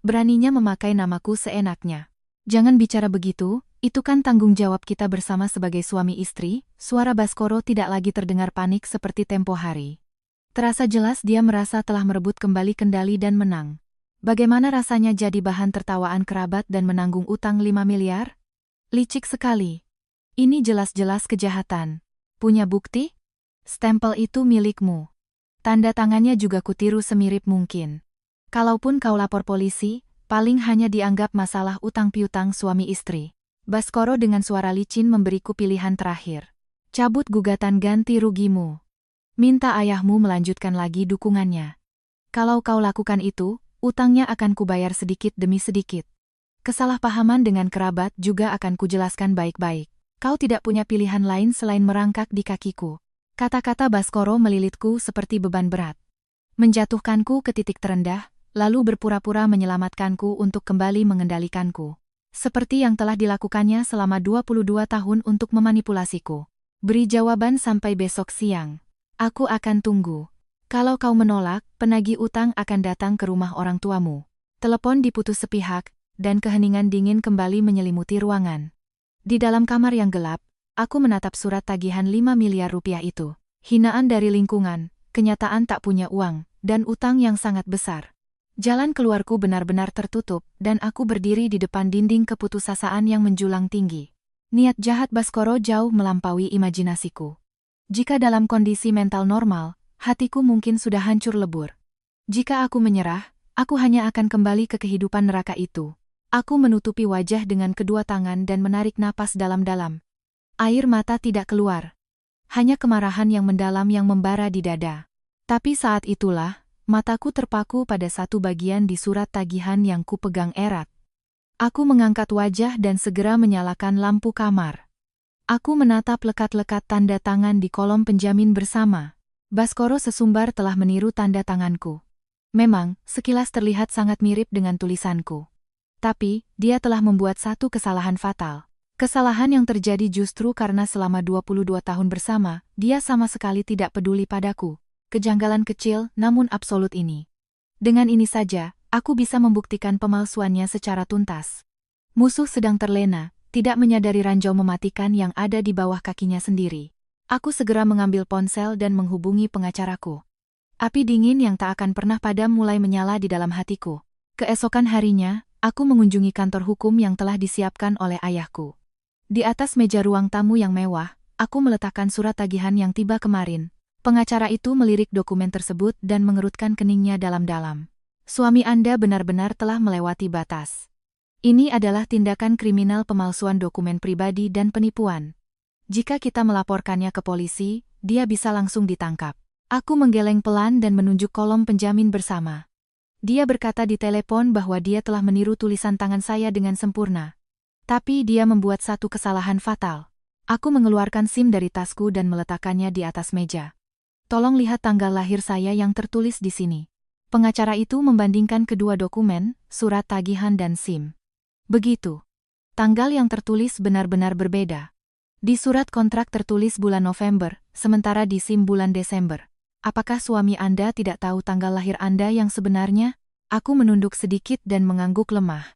Beraninya memakai namaku seenaknya. Jangan bicara begitu, itu kan tanggung jawab kita bersama sebagai suami istri. Suara Baskoro tidak lagi terdengar panik seperti tempo hari. Terasa jelas dia merasa telah merebut kembali kendali dan menang. Bagaimana rasanya jadi bahan tertawaan kerabat dan menanggung utang 5 miliar? Licik sekali. Ini jelas-jelas kejahatan. Punya bukti? Stempel itu milikmu. Tanda tangannya juga kutiru semirip mungkin. Kalaupun kau lapor polisi, paling hanya dianggap masalah utang piutang suami istri. Baskoro dengan suara licin memberiku pilihan terakhir. Cabut gugatan ganti rugimu. Minta ayahmu melanjutkan lagi dukungannya. Kalau kau lakukan itu, utangnya akan kubayar sedikit demi sedikit. Kesalahpahaman dengan kerabat juga akan kujelaskan baik-baik. Kau tidak punya pilihan lain selain merangkak di kakiku. Kata-kata Baskoro melilitku seperti beban berat. Menjatuhkanku ke titik terendah, lalu berpura-pura menyelamatkanku untuk kembali mengendalikanku. Seperti yang telah dilakukannya selama 22 tahun untuk memanipulasiku. Beri jawaban sampai besok siang. Aku akan tunggu. Kalau kau menolak, penagih utang akan datang ke rumah orang tuamu. Telepon diputus sepihak, dan keheningan dingin kembali menyelimuti ruangan. Di dalam kamar yang gelap, aku menatap surat tagihan 5 miliar rupiah itu. Hinaan dari lingkungan, kenyataan tak punya uang, dan utang yang sangat besar. Jalan keluarku benar-benar tertutup, dan aku berdiri di depan dinding keputusasaan yang menjulang tinggi. Niat jahat Baskoro jauh melampaui imajinasiku. Jika dalam kondisi mental normal, hatiku mungkin sudah hancur lebur. Jika aku menyerah, aku hanya akan kembali ke kehidupan neraka itu. Aku menutupi wajah dengan kedua tangan dan menarik napas dalam-dalam. Air mata tidak keluar. Hanya kemarahan yang mendalam yang membara di dada. Tapi saat itulah, mataku terpaku pada satu bagian di surat tagihan yang kupegang erat. Aku mengangkat wajah dan segera menyalakan lampu kamar. Aku menatap lekat-lekat tanda tangan di kolom penjamin bersama. Baskoro sesumbar telah meniru tanda tanganku. Memang, sekilas terlihat sangat mirip dengan tulisanku. Tapi, dia telah membuat satu kesalahan fatal. Kesalahan yang terjadi justru karena selama 22 tahun bersama, dia sama sekali tidak peduli padaku. Kejanggalan kecil, namun absolut ini. Dengan ini saja, aku bisa membuktikan pemalsuannya secara tuntas. Musuh sedang terlena, tidak menyadari ranjau mematikan yang ada di bawah kakinya sendiri. Aku segera mengambil ponsel dan menghubungi pengacaraku. Api dingin yang tak akan pernah padam mulai menyala di dalam hatiku. Keesokan harinya, aku mengunjungi kantor hukum yang telah disiapkan oleh ayahku. Di atas meja ruang tamu yang mewah, aku meletakkan surat tagihan yang tiba kemarin. Pengacara itu melirik dokumen tersebut dan mengerutkan keningnya dalam-dalam. Suami Anda benar-benar telah melewati batas. Ini adalah tindakan kriminal pemalsuan dokumen pribadi dan penipuan. Jika kita melaporkannya ke polisi, dia bisa langsung ditangkap. Aku menggeleng pelan dan menunjuk kolom penjamin bersama. Dia berkata di telepon bahwa dia telah meniru tulisan tangan saya dengan sempurna. Tapi dia membuat satu kesalahan fatal. Aku mengeluarkan SIM dari tasku dan meletakkannya di atas meja. Tolong lihat tanggal lahir saya yang tertulis di sini. Pengacara itu membandingkan kedua dokumen, surat tagihan dan SIM. Begitu. Tanggal yang tertulis benar-benar berbeda. Di surat kontrak tertulis bulan November, sementara di SIM bulan Desember. Apakah suami Anda tidak tahu tanggal lahir Anda yang sebenarnya? Aku menunduk sedikit dan mengangguk lemah.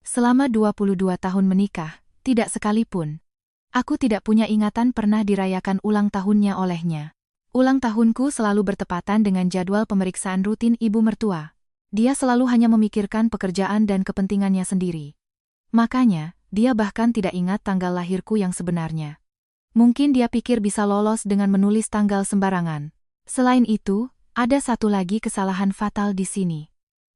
Selama 22 tahun menikah, tidak sekalipun. Aku tidak punya ingatan pernah dirayakan ulang tahunnya olehnya. Ulang tahunku selalu bertepatan dengan jadwal pemeriksaan rutin ibu mertua. Dia selalu hanya memikirkan pekerjaan dan kepentingannya sendiri. Makanya, dia bahkan tidak ingat tanggal lahirku yang sebenarnya. Mungkin dia pikir bisa lolos dengan menulis tanggal sembarangan. Selain itu, ada satu lagi kesalahan fatal di sini.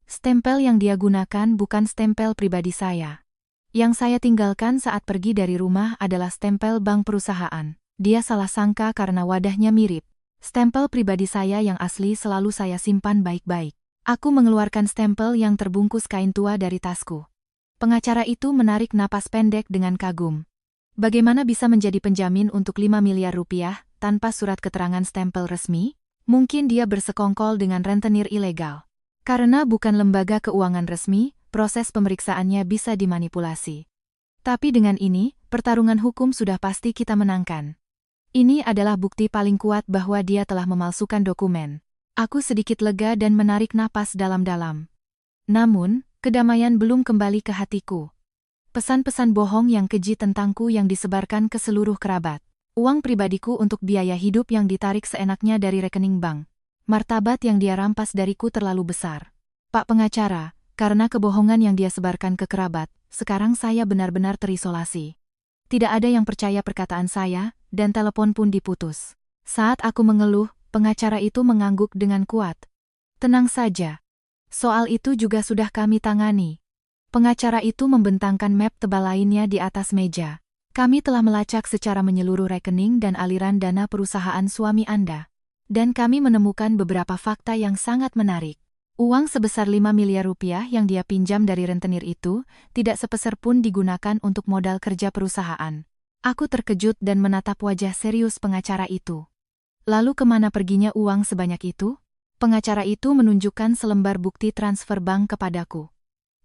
Stempel yang dia gunakan bukan stempel pribadi saya. Yang saya tinggalkan saat pergi dari rumah adalah stempel bank perusahaan. Dia salah sangka karena wadahnya mirip. Stempel pribadi saya yang asli selalu saya simpan baik-baik. Aku mengeluarkan stempel yang terbungkus kain tua dari tasku. Pengacara itu menarik napas pendek dengan kagum. Bagaimana bisa menjadi penjamin untuk 5 miliar rupiah tanpa surat keterangan stempel resmi? Mungkin dia bersekongkol dengan rentenir ilegal. Karena bukan lembaga keuangan resmi, proses pemeriksaannya bisa dimanipulasi. Tapi dengan ini, pertarungan hukum sudah pasti kita menangkan. Ini adalah bukti paling kuat bahwa dia telah memalsukan dokumen. Aku sedikit lega dan menarik napas dalam-dalam. Namun, kedamaian belum kembali ke hatiku. Pesan-pesan bohong yang keji tentangku yang disebarkan ke seluruh kerabat. Uang pribadiku untuk biaya hidup yang ditarik seenaknya dari rekening bank. Martabat yang dia rampas dariku terlalu besar. Pak pengacara, karena kebohongan yang dia sebarkan ke kerabat, sekarang saya benar-benar terisolasi. Tidak ada yang percaya perkataan saya, dan telepon pun diputus. Saat aku mengeluh, pengacara itu mengangguk dengan kuat. Tenang saja. Soal itu juga sudah kami tangani. Pengacara itu membentangkan map tebal lainnya di atas meja. Kami telah melacak secara menyeluruh rekening dan aliran dana perusahaan suami Anda. Dan kami menemukan beberapa fakta yang sangat menarik. Uang sebesar 5 miliar rupiah yang dia pinjam dari rentenir itu, tidak sepeser pun digunakan untuk modal kerja perusahaan. Aku terkejut dan menatap wajah serius pengacara itu. Lalu kemana perginya uang sebanyak itu? Pengacara itu menunjukkan selembar bukti transfer bank kepadaku.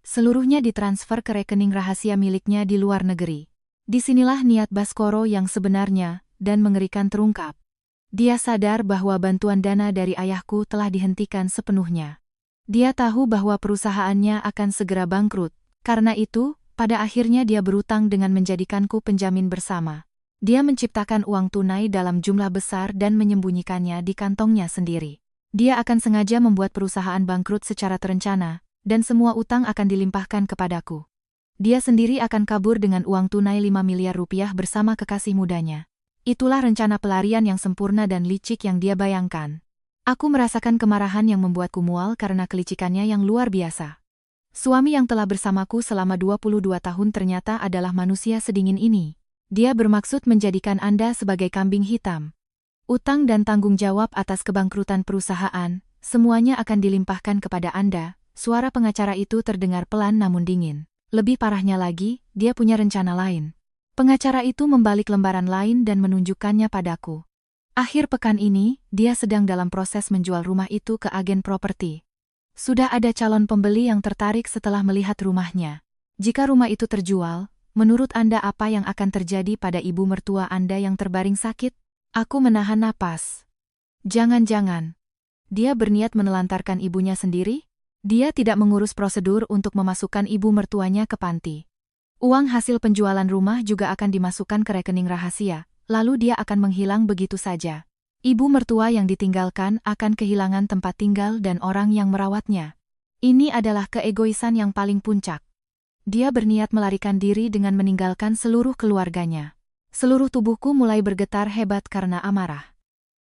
Seluruhnya ditransfer ke rekening rahasia miliknya di luar negeri. Disinilah niat Baskoro yang sebenarnya, dan mengerikan terungkap. Dia sadar bahwa bantuan dana dari ayahku telah dihentikan sepenuhnya. Dia tahu bahwa perusahaannya akan segera bangkrut. Karena itu, pada akhirnya dia berutang dengan menjadikanku penjamin bersama. Dia menciptakan uang tunai dalam jumlah besar dan menyembunyikannya di kantongnya sendiri. Dia akan sengaja membuat perusahaan bangkrut secara terencana, dan semua utang akan dilimpahkan kepadaku. Dia sendiri akan kabur dengan uang tunai 5 miliar rupiah bersama kekasih mudanya. Itulah rencana pelarian yang sempurna dan licik yang dia bayangkan. Aku merasakan kemarahan yang membuatku mual karena kelicikannya yang luar biasa. Suami yang telah bersamaku selama 22 tahun ternyata adalah manusia sedingin ini. Dia bermaksud menjadikan Anda sebagai kambing hitam. Utang dan tanggung jawab atas kebangkrutan perusahaan, semuanya akan dilimpahkan kepada Anda. Suara pengacara itu terdengar pelan namun dingin. Lebih parahnya lagi, dia punya rencana lain. Pengacara itu membalik lembaran lain dan menunjukkannya padaku. Akhir pekan ini, dia sedang dalam proses menjual rumah itu ke agen properti. Sudah ada calon pembeli yang tertarik setelah melihat rumahnya. Jika rumah itu terjual, menurut Anda apa yang akan terjadi pada ibu mertua Anda yang terbaring sakit? Aku menahan napas. Jangan-jangan. Dia berniat menelantarkan ibunya sendiri? Dia tidak mengurus prosedur untuk memasukkan ibu mertuanya ke panti. Uang hasil penjualan rumah juga akan dimasukkan ke rekening rahasia, lalu dia akan menghilang begitu saja. Ibu mertua yang ditinggalkan akan kehilangan tempat tinggal dan orang yang merawatnya. Ini adalah keegoisan yang paling puncak. Dia berniat melarikan diri dengan meninggalkan seluruh keluarganya. Seluruh tubuhku mulai bergetar hebat karena amarah.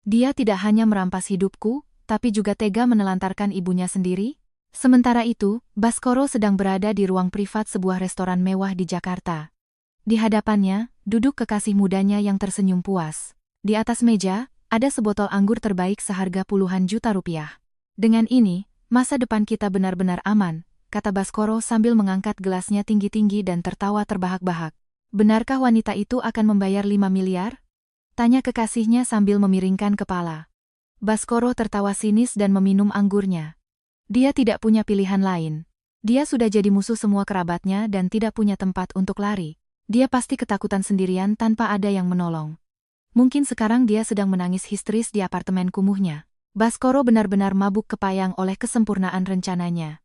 Dia tidak hanya merampas hidupku, tapi juga tega menelantarkan ibunya sendiri. Sementara itu, Baskoro sedang berada di ruang privat sebuah restoran mewah di Jakarta. Di hadapannya, duduk kekasih mudanya yang tersenyum puas. Di atas meja, ada sebotol anggur terbaik seharga puluhan juta rupiah. Dengan ini, masa depan kita benar-benar aman, kata Baskoro sambil mengangkat gelasnya tinggi-tinggi dan tertawa terbahak-bahak. Benarkah wanita itu akan membayar 5 miliar? Tanya kekasihnya sambil memiringkan kepala. Baskoro tertawa sinis dan meminum anggurnya. Dia tidak punya pilihan lain. Dia sudah jadi musuh semua kerabatnya dan tidak punya tempat untuk lari. Dia pasti ketakutan sendirian tanpa ada yang menolong. Mungkin sekarang dia sedang menangis histeris di apartemen kumuhnya. Baskoro benar-benar mabuk kepayang oleh kesempurnaan rencananya.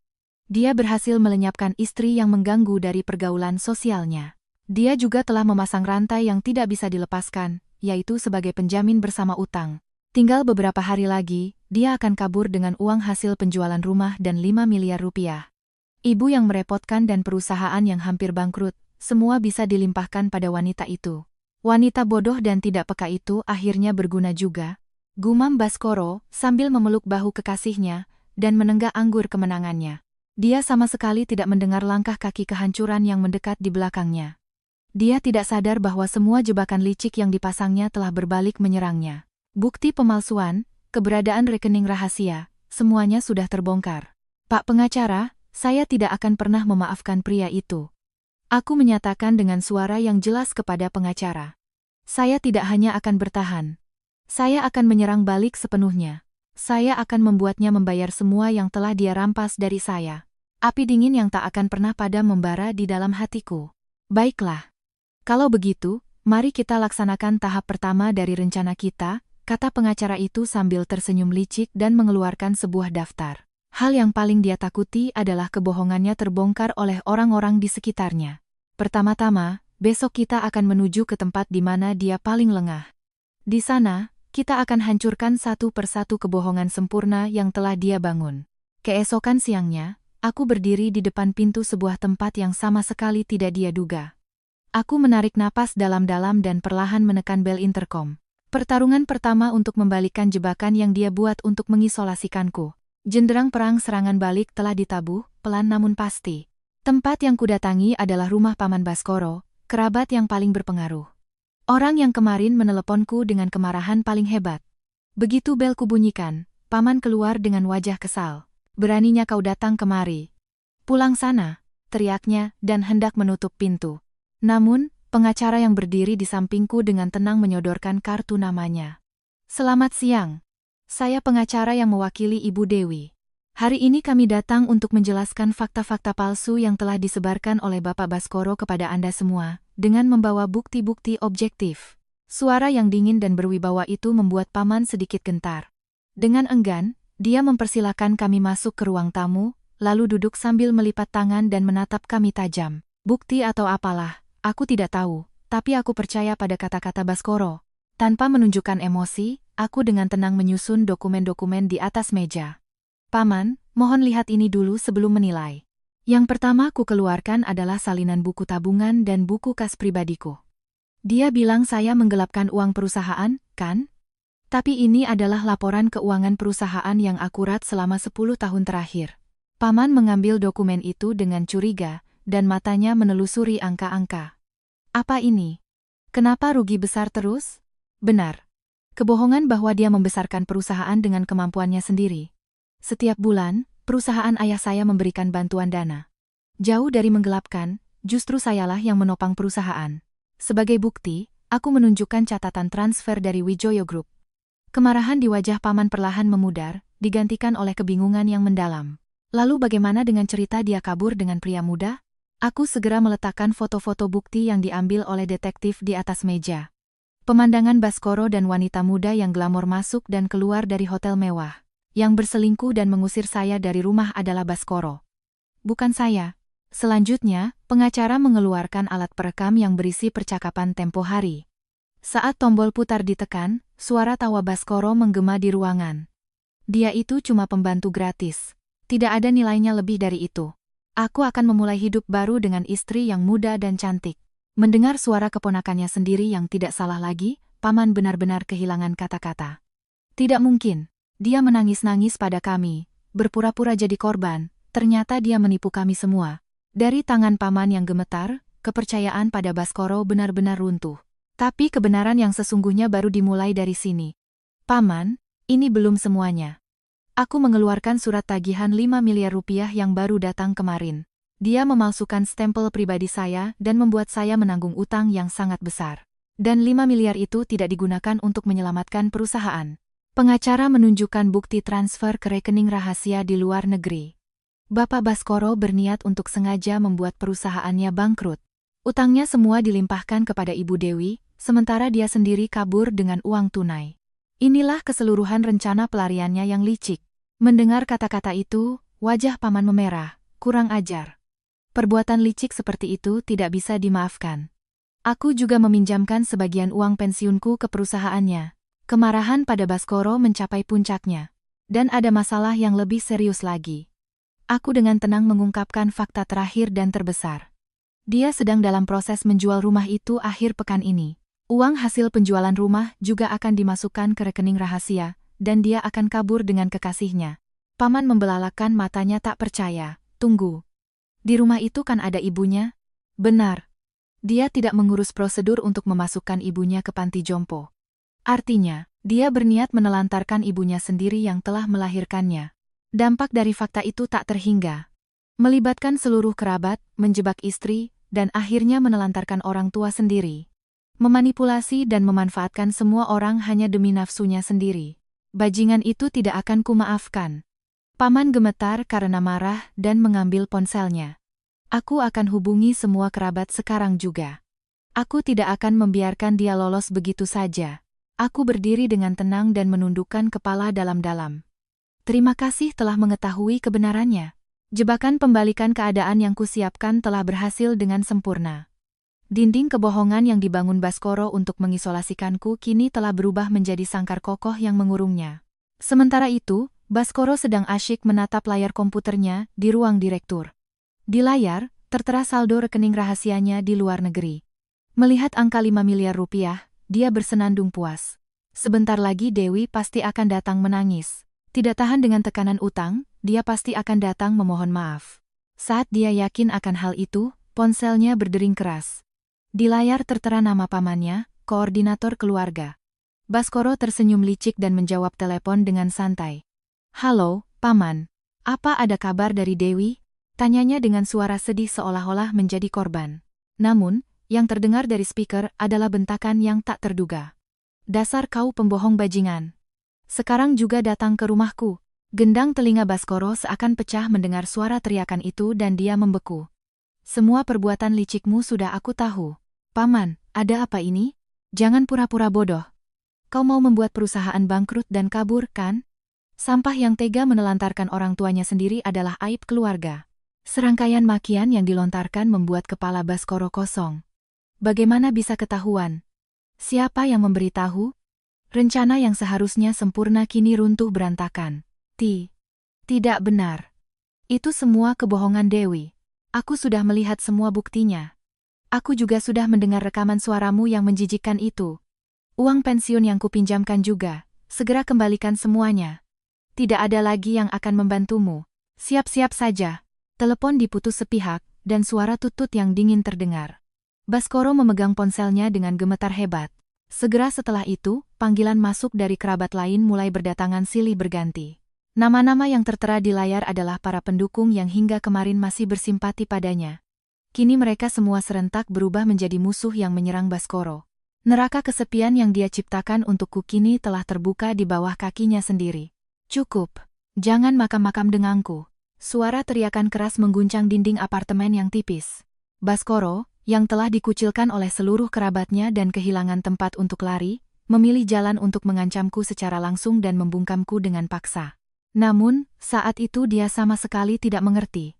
Dia berhasil melenyapkan istri yang mengganggu dari pergaulan sosialnya. Dia juga telah memasang rantai yang tidak bisa dilepaskan, yaitu sebagai penjamin bersama utang. Tinggal beberapa hari lagi, dia akan kabur dengan uang hasil penjualan rumah dan 5 miliar rupiah. Ibu yang merepotkan dan perusahaan yang hampir bangkrut, semua bisa dilimpahkan pada wanita itu. Wanita bodoh dan tidak peka itu akhirnya berguna juga, gumam Baskoro sambil memeluk bahu kekasihnya dan menenggak anggur kemenangannya. Dia sama sekali tidak mendengar langkah kaki kehancuran yang mendekat di belakangnya. Dia tidak sadar bahwa semua jebakan licik yang dipasangnya telah berbalik menyerangnya. Bukti pemalsuan, keberadaan rekening rahasia, semuanya sudah terbongkar. Pak pengacara, saya tidak akan pernah memaafkan pria itu. Aku menyatakan dengan suara yang jelas kepada pengacara. Saya tidak hanya akan bertahan. Saya akan menyerang balik sepenuhnya. Saya akan membuatnya membayar semua yang telah dia rampas dari saya. Api dingin yang tak akan pernah padam membara di dalam hatiku. Baiklah. Kalau begitu, mari kita laksanakan tahap pertama dari rencana kita, kata pengacara itu sambil tersenyum licik dan mengeluarkan sebuah daftar. Hal yang paling dia takuti adalah kebohongannya terbongkar oleh orang-orang di sekitarnya. Pertama-tama, besok kita akan menuju ke tempat di mana dia paling lengah. Di sana, kita akan hancurkan satu persatu kebohongan sempurna yang telah dia bangun. Keesokan siangnya, aku berdiri di depan pintu sebuah tempat yang sama sekali tidak dia duga. Aku menarik napas dalam-dalam dan perlahan menekan bel intercom. Pertarungan pertama untuk membalikkan jebakan yang dia buat untuk mengisolasikanku. Jenderang perang serangan balik telah ditabuh, pelan namun pasti. Tempat yang kudatangi adalah rumah Paman Baskoro, kerabat yang paling berpengaruh. Orang yang kemarin meneleponku dengan kemarahan paling hebat. Begitu bel kubunyikan, Paman keluar dengan wajah kesal. Beraninya kau datang kemari. Pulang sana, teriaknya dan hendak menutup pintu. Namun, pengacara yang berdiri di sampingku dengan tenang menyodorkan kartu namanya. Selamat siang. Saya pengacara yang mewakili Ibu Dewi. Hari ini kami datang untuk menjelaskan fakta-fakta palsu yang telah disebarkan oleh Bapak Baskoro kepada Anda semua, dengan membawa bukti-bukti objektif. Suara yang dingin dan berwibawa itu membuat Paman sedikit gentar. Dengan enggan, dia mempersilakan kami masuk ke ruang tamu, lalu duduk sambil melipat tangan dan menatap kami tajam. Bukti atau apalah, aku tidak tahu, tapi aku percaya pada kata-kata Baskoro. Tanpa menunjukkan emosi, aku dengan tenang menyusun dokumen-dokumen di atas meja. Paman, mohon lihat ini dulu sebelum menilai. Yang pertama ku keluarkan adalah salinan buku tabungan dan buku kas pribadiku. Dia bilang saya menggelapkan uang perusahaan, kan? Tapi ini adalah laporan keuangan perusahaan yang akurat selama 10 tahun terakhir. Paman mengambil dokumen itu dengan curiga, dan matanya menelusuri angka-angka. Apa ini? Kenapa rugi besar terus? Benar. Kebohongan bahwa dia membesarkan perusahaan dengan kemampuannya sendiri. Setiap bulan, perusahaan ayah saya memberikan bantuan dana. Jauh dari menggelapkan, justru sayalah yang menopang perusahaan. Sebagai bukti, aku menunjukkan catatan transfer dari Wijoyo Group. Kemarahan di wajah paman perlahan memudar, digantikan oleh kebingungan yang mendalam. Lalu bagaimana dengan cerita dia kabur dengan pria muda? Aku segera meletakkan foto-foto bukti yang diambil oleh detektif di atas meja. Pemandangan Baskoro dan wanita muda yang glamor masuk dan keluar dari hotel mewah. Yang berselingkuh dan mengusir saya dari rumah adalah Baskoro. Bukan saya. Selanjutnya, pengacara mengeluarkan alat perekam yang berisi percakapan tempo hari. Saat tombol putar ditekan, suara tawa Baskoro menggema di ruangan. Dia itu cuma pembantu gratis. Tidak ada nilainya lebih dari itu. Aku akan memulai hidup baru dengan istri yang muda dan cantik. Mendengar suara keponakannya sendiri yang tidak salah lagi, paman benar-benar kehilangan kata-kata. Tidak mungkin. Dia menangis-nangis pada kami, berpura-pura jadi korban, ternyata dia menipu kami semua. Dari tangan paman yang gemetar, kepercayaan pada Baskoro benar-benar runtuh. Tapi kebenaran yang sesungguhnya baru dimulai dari sini. Paman, ini belum semuanya. Aku mengeluarkan surat tagihan 5 miliar rupiah yang baru datang kemarin. Dia memalsukan stempel pribadi saya dan membuat saya menanggung utang yang sangat besar. Dan 5 miliar itu tidak digunakan untuk menyelamatkan perusahaan. Pengacara menunjukkan bukti transfer ke rekening rahasia di luar negeri. Bapak Baskoro berniat untuk sengaja membuat perusahaannya bangkrut. Utangnya semua dilimpahkan kepada Ibu Dewi, sementara dia sendiri kabur dengan uang tunai. Inilah keseluruhan rencana pelariannya yang licik. Mendengar kata-kata itu, wajah paman memerah, kurang ajar. Perbuatan licik seperti itu tidak bisa dimaafkan. Aku juga meminjamkan sebagian uang pensiunku ke perusahaannya. Kemarahan pada Baskoro mencapai puncaknya. Dan ada masalah yang lebih serius lagi. Aku dengan tenang mengungkapkan fakta terakhir dan terbesar. Dia sedang dalam proses menjual rumah itu akhir pekan ini. Uang hasil penjualan rumah juga akan dimasukkan ke rekening rahasia, dan dia akan kabur dengan kekasihnya. Paman membelalakan matanya tak percaya. Tunggu. Di rumah itu kan ada ibunya? Benar. Dia tidak mengurus prosedur untuk memasukkan ibunya ke panti jompo. Artinya, dia berniat menelantarkan ibunya sendiri yang telah melahirkannya. Dampak dari fakta itu tak terhingga. Melibatkan seluruh kerabat, menjebak istri, dan akhirnya menelantarkan orang tua sendiri. Memanipulasi dan memanfaatkan semua orang hanya demi nafsunya sendiri. Bajingan itu tidak akan kumaafkan. Paman gemetar karena marah dan mengambil ponselnya. Aku akan hubungi semua kerabat sekarang juga. Aku tidak akan membiarkan dia lolos begitu saja. Aku berdiri dengan tenang dan menundukkan kepala dalam-dalam. Terima kasih telah mengetahui kebenarannya. Jebakan pembalikan keadaan yang kusiapkan telah berhasil dengan sempurna. Dinding kebohongan yang dibangun Baskoro untuk mengisolasikanku kini telah berubah menjadi sangkar kokoh yang mengurungnya. Sementara itu, Baskoro sedang asyik menatap layar komputernya di ruang direktur. Di layar, tertera saldo rekening rahasianya di luar negeri. Melihat angka 5 miliar rupiah, dia bersenandung puas. Sebentar lagi Dewi pasti akan datang menangis. Tidak tahan dengan tekanan utang, dia pasti akan datang memohon maaf. Saat dia yakin akan hal itu, ponselnya berdering keras. Di layar tertera nama pamannya, koordinator keluarga. Baskoro tersenyum licik dan menjawab telepon dengan santai. Halo, Paman. Apa ada kabar dari Dewi? Tanyanya dengan suara sedih seolah-olah menjadi korban. Namun, yang terdengar dari speaker adalah bentakan yang tak terduga. Dasar kau pembohong bajingan. Sekarang juga datang ke rumahku. Gendang telinga Baskoro seakan pecah mendengar suara teriakan itu dan dia membeku. Semua perbuatan licikmu sudah aku tahu. Paman, ada apa ini? Jangan pura-pura bodoh. Kau mau membuat perusahaan bangkrut dan kabur, kan? Sampah yang tega menelantarkan orang tuanya sendiri adalah aib keluarga. Serangkaian makian yang dilontarkan membuat kepala Baskoro kosong. Bagaimana bisa ketahuan? Siapa yang memberitahu? Rencana yang seharusnya sempurna kini runtuh berantakan. Tidak benar. Itu semua kebohongan Dewi. Aku sudah melihat semua buktinya. Aku juga sudah mendengar rekaman suaramu yang menjijikkan itu. Uang pensiun yang kupinjamkan juga. Segera kembalikan semuanya. Tidak ada lagi yang akan membantumu. Siap-siap saja. Telepon diputus sepihak, dan suara tutut yang dingin terdengar. Baskoro memegang ponselnya dengan gemetar hebat. Segera setelah itu, panggilan masuk dari kerabat lain mulai berdatangan silih berganti. Nama-nama yang tertera di layar adalah para pendukung yang hingga kemarin masih bersimpati padanya. Kini mereka semua serentak berubah menjadi musuh yang menyerang Baskoro. Neraka kesepian yang dia ciptakan untukku kini telah terbuka di bawah kakinya sendiri. Cukup. Jangan makam-makam denganku. Suara teriakan keras mengguncang dinding apartemen yang tipis. Baskoro, yang telah dikucilkan oleh seluruh kerabatnya dan kehilangan tempat untuk lari, memilih jalan untuk mengancamku secara langsung dan membungkamku dengan paksa. Namun, saat itu dia sama sekali tidak mengerti.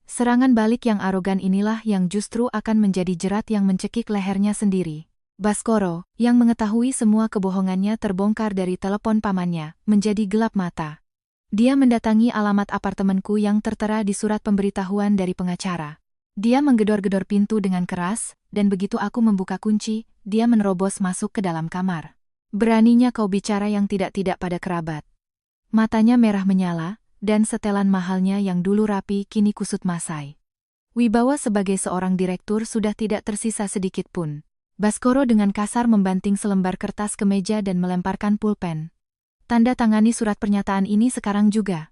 Serangan balik yang arogan inilah yang justru akan menjadi jerat yang mencekik lehernya sendiri. Baskoro, yang mengetahui semua kebohongannya terbongkar dari telepon pamannya, menjadi gelap mata. Dia mendatangi alamat apartemenku yang tertera di surat pemberitahuan dari pengacara. Dia menggedor-gedor pintu dengan keras, dan begitu aku membuka kunci, dia menerobos masuk ke dalam kamar. Beraninya kau bicara yang tidak-tidak pada kerabat. Matanya merah menyala, dan setelan mahalnya yang dulu rapi kini kusut masai. Wibawa sebagai seorang direktur sudah tidak tersisa sedikit pun. Baskoro dengan kasar membanting selembar kertas ke meja dan melemparkan pulpen. Tanda tangani surat pernyataan ini sekarang juga.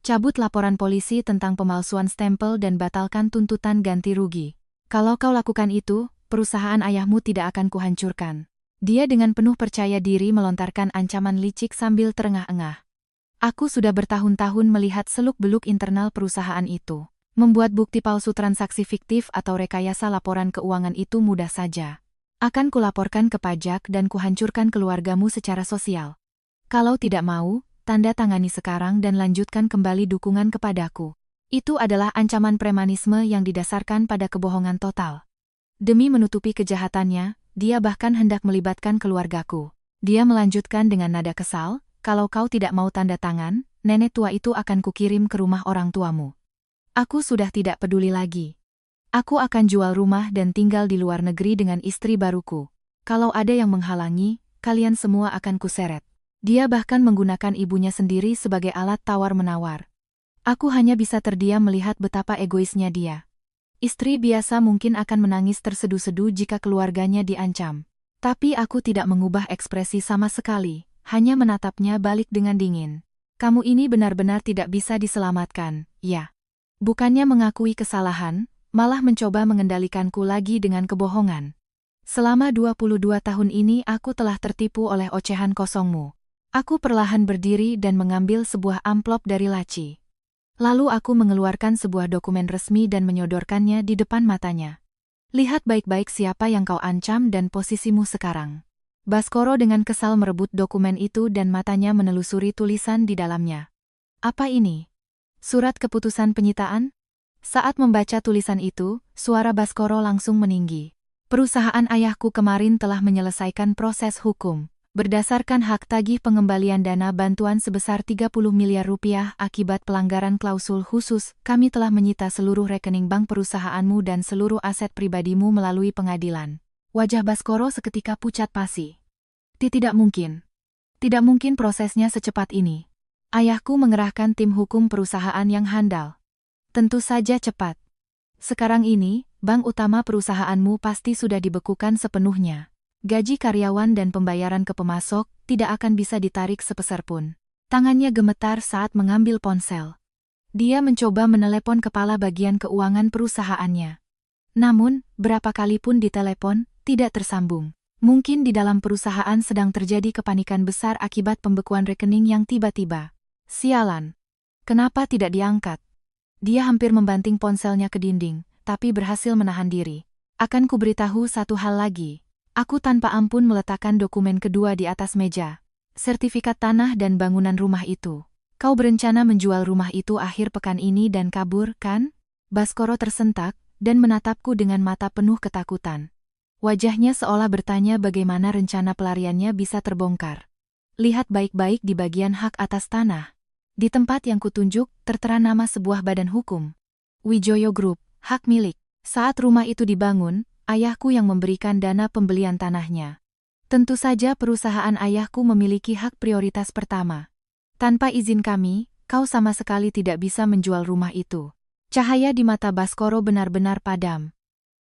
Cabut laporan polisi tentang pemalsuan stempel dan batalkan tuntutan ganti rugi. Kalau kau lakukan itu, perusahaan ayahmu tidak akan kuhancurkan. Dia dengan penuh percaya diri melontarkan ancaman licik sambil terengah-engah. Aku sudah bertahun-tahun melihat seluk-beluk internal perusahaan itu. Membuat bukti palsu transaksi fiktif atau rekayasa laporan keuangan itu mudah saja. Akan kulaporkan ke pajak dan kuhancurkan keluargamu secara sosial. Kalau tidak mau, tanda tangani sekarang dan lanjutkan kembali dukungan kepadaku. Itu adalah ancaman premanisme yang didasarkan pada kebohongan total. Demi menutupi kejahatannya, dia bahkan hendak melibatkan keluargaku. Dia melanjutkan dengan nada kesal, kalau kau tidak mau tanda tangan, nenek tua itu akan kukirim ke rumah orang tuamu. Aku sudah tidak peduli lagi. Aku akan jual rumah dan tinggal di luar negeri dengan istri baruku. Kalau ada yang menghalangi, kalian semua akan kuseret. Dia bahkan menggunakan ibunya sendiri sebagai alat tawar-menawar. Aku hanya bisa terdiam melihat betapa egoisnya dia. Istri biasa mungkin akan menangis tersedu-sedu jika keluarganya diancam. Tapi aku tidak mengubah ekspresi sama sekali, hanya menatapnya balik dengan dingin. Kamu ini benar-benar tidak bisa diselamatkan, ya. Bukannya mengakui kesalahan, malah mencoba mengendalikanku lagi dengan kebohongan. Selama 22 tahun ini aku telah tertipu oleh ocehan kosongmu. Aku perlahan berdiri dan mengambil sebuah amplop dari laci. Lalu aku mengeluarkan sebuah dokumen resmi dan menyodorkannya di depan matanya. Lihat baik-baik siapa yang kau ancam dan posisimu sekarang. Baskoro dengan kesal merebut dokumen itu dan matanya menelusuri tulisan di dalamnya. Apa ini? Surat keputusan penyitaan? Saat membaca tulisan itu, suara Baskoro langsung meninggi. Perusahaan ayahku kemarin telah menyelesaikan proses hukum. Berdasarkan hak tagih pengembalian dana bantuan sebesar 30 miliar rupiah akibat pelanggaran klausul khusus, kami telah menyita seluruh rekening bank perusahaanmu dan seluruh aset pribadimu melalui pengadilan. Wajah Baskoro seketika pucat pasi. Tidak mungkin. Tidak mungkin prosesnya secepat ini. Ayahku mengerahkan tim hukum perusahaan yang handal. Tentu saja cepat. Sekarang ini, bank utama perusahaanmu pasti sudah dibekukan sepenuhnya. Gaji karyawan dan pembayaran ke pemasok tidak akan bisa ditarik sepeser pun. Tangannya gemetar saat mengambil ponsel. Dia mencoba menelepon kepala bagian keuangan perusahaannya. Namun, berapa kali pun ditelepon, tidak tersambung. Mungkin di dalam perusahaan sedang terjadi kepanikan besar akibat pembekuan rekening yang tiba-tiba. Sialan. Kenapa tidak diangkat? Dia hampir membanting ponselnya ke dinding, tapi berhasil menahan diri. Akan kuberitahu satu hal lagi. Aku tanpa ampun meletakkan dokumen kedua di atas meja. Sertifikat tanah dan bangunan rumah itu. Kau berencana menjual rumah itu akhir pekan ini dan kabur, kan? Baskoro tersentak, dan menatapku dengan mata penuh ketakutan. Wajahnya seolah bertanya bagaimana rencana pelariannya bisa terbongkar. Lihat baik-baik di bagian hak atas tanah. Di tempat yang kutunjuk, tertera nama sebuah badan hukum. Wijoyo Group, hak milik. Saat rumah itu dibangun, ayahku yang memberikan dana pembelian tanahnya. Tentu saja perusahaan ayahku memiliki hak prioritas pertama. Tanpa izin kami kau sama sekali tidak bisa menjual rumah itu. Cahaya di mata Baskoro benar-benar padam.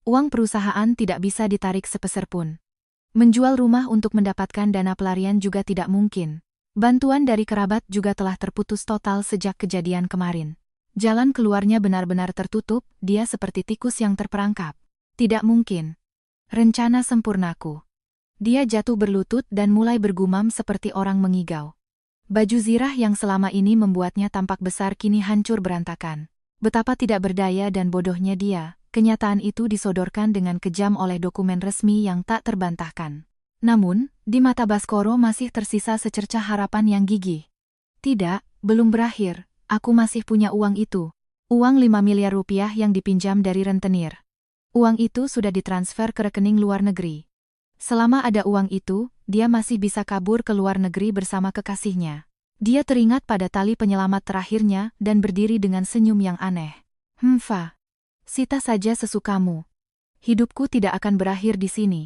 Uang perusahaan tidak bisa ditarik sepeser pun. Menjual rumah untuk mendapatkan dana pelarian juga tidak mungkin. Bantuan dari kerabat juga telah terputus total sejak kejadian kemarin. Jalan keluarnya benar-benar tertutup, dia seperti tikus yang terperangkap. Tidak mungkin. Rencana sempurnaku. Dia jatuh berlutut dan mulai bergumam seperti orang mengigau. Baju zirah yang selama ini membuatnya tampak besar kini hancur berantakan. Betapa tidak berdaya dan bodohnya dia, kenyataan itu disodorkan dengan kejam oleh dokumen resmi yang tak terbantahkan. Namun, di mata Baskoro masih tersisa secercah harapan yang gigih. Tidak, belum berakhir, aku masih punya uang itu. Uang 5 miliar rupiah yang dipinjam dari rentenir. Uang itu sudah ditransfer ke rekening luar negeri. Selama ada uang itu, dia masih bisa kabur ke luar negeri bersama kekasihnya. Dia teringat pada tali penyelamat terakhirnya dan berdiri dengan senyum yang aneh. Fa, sita saja sesukamu. Hidupku tidak akan berakhir di sini.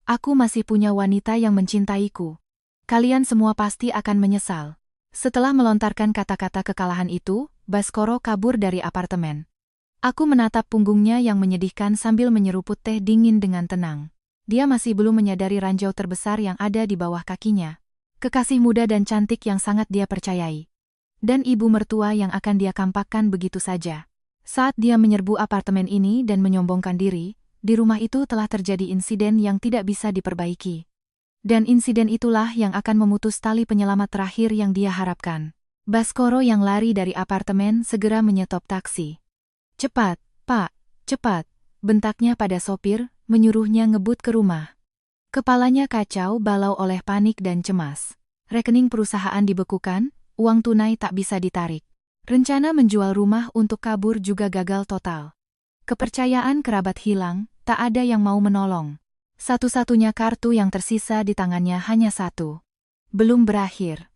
Aku masih punya wanita yang mencintaiku. Kalian semua pasti akan menyesal. Setelah melontarkan kata-kata kekalahan itu, Baskoro kabur dari apartemen. Aku menatap punggungnya yang menyedihkan sambil menyeruput teh dingin dengan tenang. Dia masih belum menyadari ranjau terbesar yang ada di bawah kakinya. Kekasih muda dan cantik yang sangat dia percayai. Dan ibu mertua yang akan dia kampakkan begitu saja. Saat dia menyerbu apartemen ini dan menyombongkan diri, di rumah itu telah terjadi insiden yang tidak bisa diperbaiki. Dan insiden itulah yang akan memutus tali penyelamat terakhir yang dia harapkan. Baskoro yang lari dari apartemen segera menyetop taksi. Cepat, Pak, cepat, bentaknya pada sopir, menyuruhnya ngebut ke rumah. Kepalanya kacau balau oleh panik dan cemas. Rekening perusahaan dibekukan, uang tunai tak bisa ditarik. Rencana menjual rumah untuk kabur juga gagal total. Kepercayaan kerabat hilang, tak ada yang mau menolong. Satu-satunya kartu yang tersisa di tangannya hanya satu. Belum berakhir.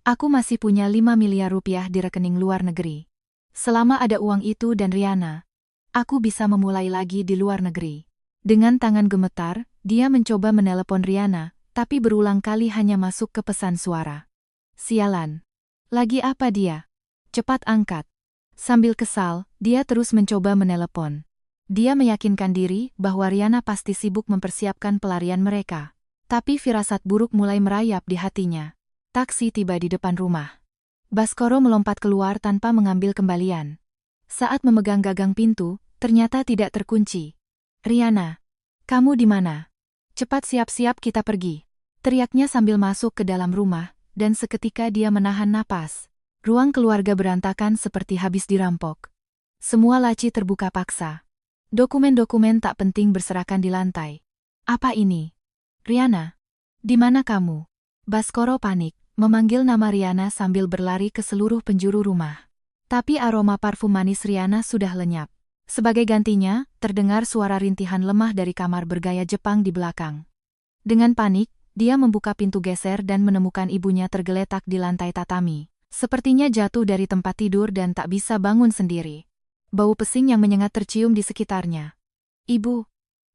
Aku masih punya 5 miliar rupiah di rekening luar negeri. Selama ada uang itu dan Riana, aku bisa memulai lagi di luar negeri. Dengan tangan gemetar, dia mencoba menelepon Riana, tapi berulang kali hanya masuk ke pesan suara. Sialan. Lagi apa dia? Cepat angkat. Sambil kesal, dia terus mencoba menelepon. Dia meyakinkan diri bahwa Riana pasti sibuk mempersiapkan pelarian mereka. Tapi firasat buruk mulai merayap di hatinya. Taksi tiba di depan rumah. Baskoro melompat keluar tanpa mengambil kembalian. Saat memegang gagang pintu, ternyata tidak terkunci. Riana, kamu di mana? Cepat siap-siap kita pergi. Teriaknya sambil masuk ke dalam rumah, dan seketika dia menahan napas. Ruang keluarga berantakan seperti habis dirampok. Semua laci terbuka paksa. Dokumen-dokumen tak penting berserakan di lantai. Apa ini? Riana, di mana kamu? Baskoro panik, memanggil nama Riana sambil berlari ke seluruh penjuru rumah. Tapi aroma parfum manis Riana sudah lenyap. Sebagai gantinya, terdengar suara rintihan lemah dari kamar bergaya Jepang di belakang. Dengan panik, dia membuka pintu geser dan menemukan ibunya tergeletak di lantai tatami. Sepertinya jatuh dari tempat tidur dan tak bisa bangun sendiri. Bau pesing yang menyengat tercium di sekitarnya. Ibu,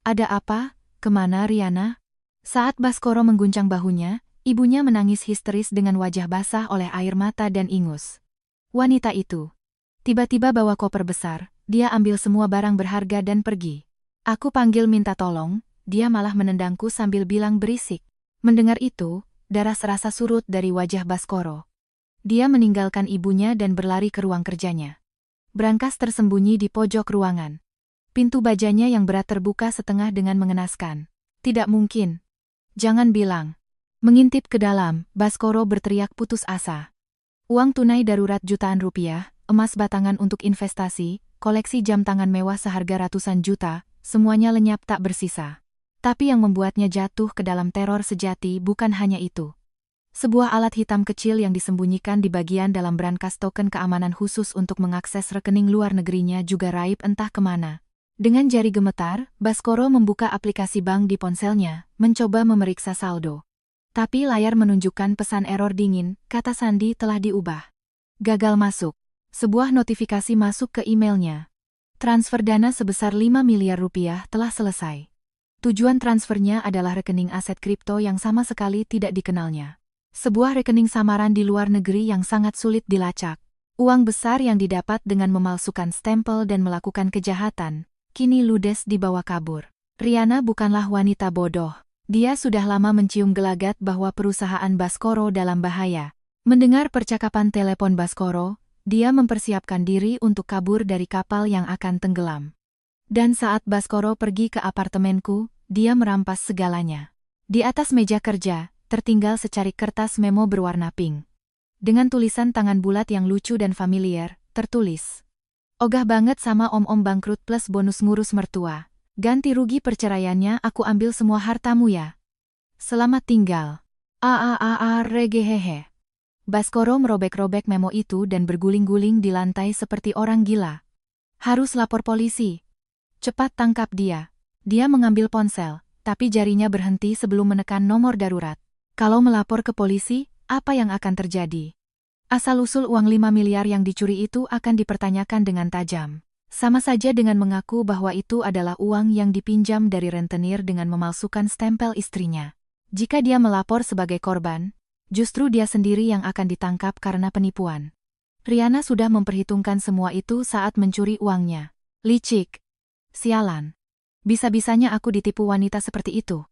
ada apa? Kemana Riana? Saat Baskoro mengguncang bahunya, ibunya menangis histeris dengan wajah basah oleh air mata dan ingus. Wanita itu tiba-tiba bawa koper besar, dia ambil semua barang berharga dan pergi. Aku panggil minta tolong, dia malah menendangku sambil bilang berisik. Mendengar itu, darah serasa surut dari wajah Baskoro. Dia meninggalkan ibunya dan berlari ke ruang kerjanya. Brankas tersembunyi di pojok ruangan. Pintu bajanya yang berat terbuka setengah dengan mengenaskan. Tidak mungkin. Jangan bilang. Mengintip ke dalam, Baskoro berteriak putus asa. Uang tunai darurat jutaan rupiah, emas batangan untuk investasi, koleksi jam tangan mewah seharga ratusan juta, semuanya lenyap tak bersisa. Tapi yang membuatnya jatuh ke dalam teror sejati bukan hanya itu. Sebuah alat hitam kecil yang disembunyikan di bagian dalam brankas token keamanan khusus untuk mengakses rekening luar negerinya juga raib entah kemana. Dengan jari gemetar, Baskoro membuka aplikasi bank di ponselnya, mencoba memeriksa saldo. Tapi layar menunjukkan pesan error dingin, kata sandi telah diubah. Gagal masuk. Sebuah notifikasi masuk ke emailnya. Transfer dana sebesar 5 miliar rupiah telah selesai. Tujuan transfernya adalah rekening aset kripto yang sama sekali tidak dikenalnya. Sebuah rekening samaran di luar negeri yang sangat sulit dilacak. Uang besar yang didapat dengan memalsukan stempel dan melakukan kejahatan, kini ludes dibawa kabur. Riana bukanlah wanita bodoh. Dia sudah lama mencium gelagat bahwa perusahaan Baskoro dalam bahaya. Mendengar percakapan telepon Baskoro, dia mempersiapkan diri untuk kabur dari kapal yang akan tenggelam. Dan saat Baskoro pergi ke apartemenku, dia merampas segalanya. Di atas meja kerja, tertinggal secarik kertas memo berwarna pink. Dengan tulisan tangan bulat yang lucu dan familiar, tertulis, "Ogah banget sama om-om bangkrut plus bonus ngurus mertua. Ganti rugi perceraiannya aku ambil semua hartamu ya. Selamat tinggal. Regehehe." Baskoro merobek-robek memo itu dan berguling-guling di lantai seperti orang gila. "Harus lapor polisi. Cepat tangkap dia." Dia mengambil ponsel, tapi jarinya berhenti sebelum menekan nomor darurat. Kalau melapor ke polisi, apa yang akan terjadi? Asal-usul uang 5 miliar yang dicuri itu akan dipertanyakan dengan tajam. Sama saja dengan mengaku bahwa itu adalah uang yang dipinjam dari rentenir dengan memalsukan stempel istrinya. Jika dia melapor sebagai korban, justru dia sendiri yang akan ditangkap karena penipuan. Riana sudah memperhitungkan semua itu saat mencuri uangnya. Licik. Sialan. Bisa-bisanya aku ditipu wanita seperti itu.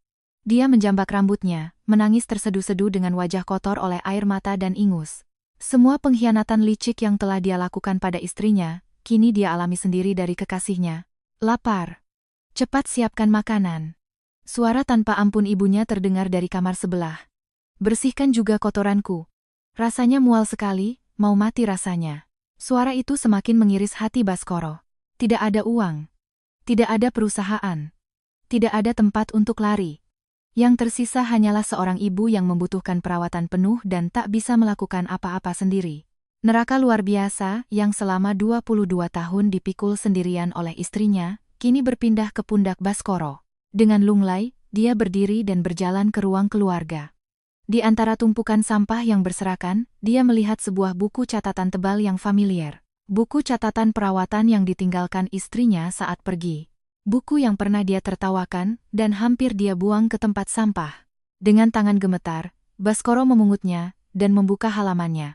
Dia menjambak rambutnya, menangis terseduh-seduh dengan wajah kotor oleh air mata dan ingus. Semua pengkhianatan licik yang telah dia lakukan pada istrinya, kini dia alami sendiri dari kekasihnya. Lapar. Cepat siapkan makanan. Suara tanpa ampun ibunya terdengar dari kamar sebelah. Bersihkan juga kotoranku. Rasanya mual sekali, mau mati rasanya. Suara itu semakin mengiris hati Baskoro. Tidak ada uang. Tidak ada perusahaan. Tidak ada tempat untuk lari. Yang tersisa hanyalah seorang ibu yang membutuhkan perawatan penuh dan tak bisa melakukan apa-apa sendiri. Neraka luar biasa yang selama 22 tahun dipikul sendirian oleh istrinya, kini berpindah ke pundak Baskoro. Dengan lunglai, dia berdiri dan berjalan ke ruang keluarga. Di antara tumpukan sampah yang berserakan, dia melihat sebuah buku catatan tebal yang familiar. Buku catatan perawatan yang ditinggalkan istrinya saat pergi. Buku yang pernah dia tertawakan dan hampir dia buang ke tempat sampah. Dengan tangan gemetar, Baskoro memungutnya dan membuka halamannya.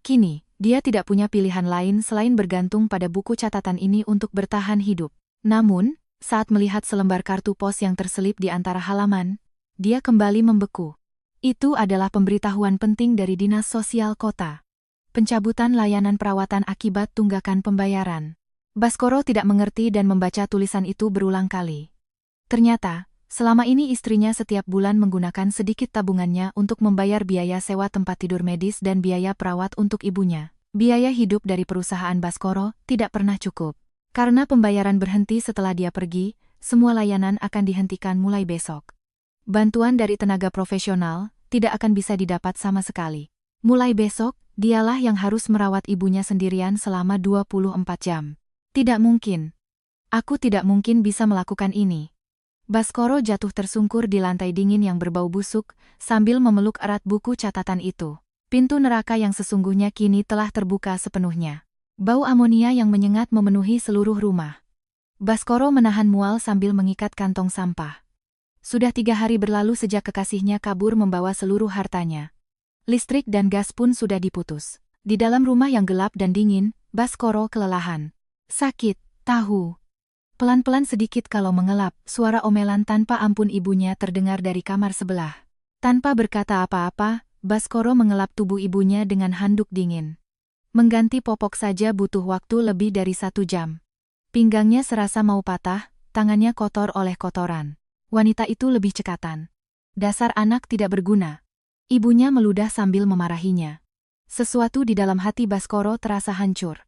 Kini, dia tidak punya pilihan lain selain bergantung pada buku catatan ini untuk bertahan hidup. Namun, saat melihat selembar kartu pos yang terselip di antara halaman, dia kembali membeku. Itu adalah pemberitahuan penting dari Dinas Sosial Kota. Pencabutan layanan perawatan akibat tunggakan pembayaran. Baskoro tidak mengerti dan membaca tulisan itu berulang kali. Ternyata, selama ini istrinya setiap bulan menggunakan sedikit tabungannya untuk membayar biaya sewa tempat tidur medis dan biaya perawat untuk ibunya. Biaya hidup dari perusahaan Baskoro tidak pernah cukup. Karena pembayaran berhenti setelah dia pergi, semua layanan akan dihentikan mulai besok. Bantuan dari tenaga profesional tidak akan bisa didapat sama sekali. Mulai besok, dialah yang harus merawat ibunya sendirian selama 24 jam. Tidak mungkin. Aku tidak mungkin bisa melakukan ini. Baskoro jatuh tersungkur di lantai dingin yang berbau busuk, sambil memeluk erat buku catatan itu. Pintu neraka yang sesungguhnya kini telah terbuka sepenuhnya. Bau amonia yang menyengat memenuhi seluruh rumah. Baskoro menahan mual sambil mengikat kantong sampah. Sudah 3 hari berlalu sejak kekasihnya kabur membawa seluruh hartanya. Listrik dan gas pun sudah diputus. Di dalam rumah yang gelap dan dingin, Baskoro kelelahan. Sakit, tahu. Pelan-pelan sedikit kalau mengelap, suara omelan tanpa ampun ibunya terdengar dari kamar sebelah. Tanpa berkata apa-apa, Baskoro mengelap tubuh ibunya dengan handuk dingin. Mengganti popok saja butuh waktu lebih dari 1 jam. Pinggangnya serasa mau patah, tangannya kotor oleh kotoran. Wanita itu lebih cekatan. Dasar anak tidak berguna. Ibunya meludah sambil memarahinya. Sesuatu di dalam hati Baskoro terasa hancur.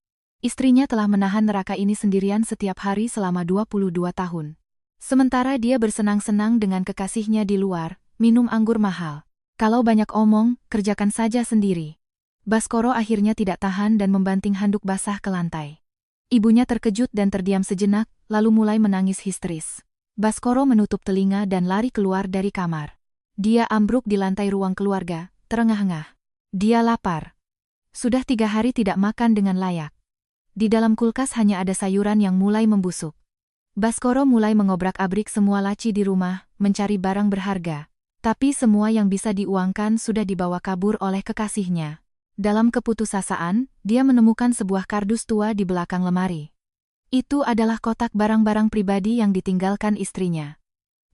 Istrinya telah menahan neraka ini sendirian setiap hari selama 22 tahun. Sementara dia bersenang-senang dengan kekasihnya di luar, minum anggur mahal. Kalau banyak omong, kerjakan saja sendiri. Baskoro akhirnya tidak tahan dan membanting handuk basah ke lantai. Ibunya terkejut dan terdiam sejenak, lalu mulai menangis histeris. Baskoro menutup telinga dan lari keluar dari kamar. Dia ambruk di lantai ruang keluarga, terengah-engah. Dia lapar. Sudah 3 hari tidak makan dengan layak. Di dalam kulkas hanya ada sayuran yang mulai membusuk. Baskoro mulai mengobrak-abrik semua laci di rumah, mencari barang berharga. Tapi semua yang bisa diuangkan sudah dibawa kabur oleh kekasihnya. Dalam keputusasaan, dia menemukan sebuah kardus tua di belakang lemari. Itu adalah kotak barang-barang pribadi yang ditinggalkan istrinya.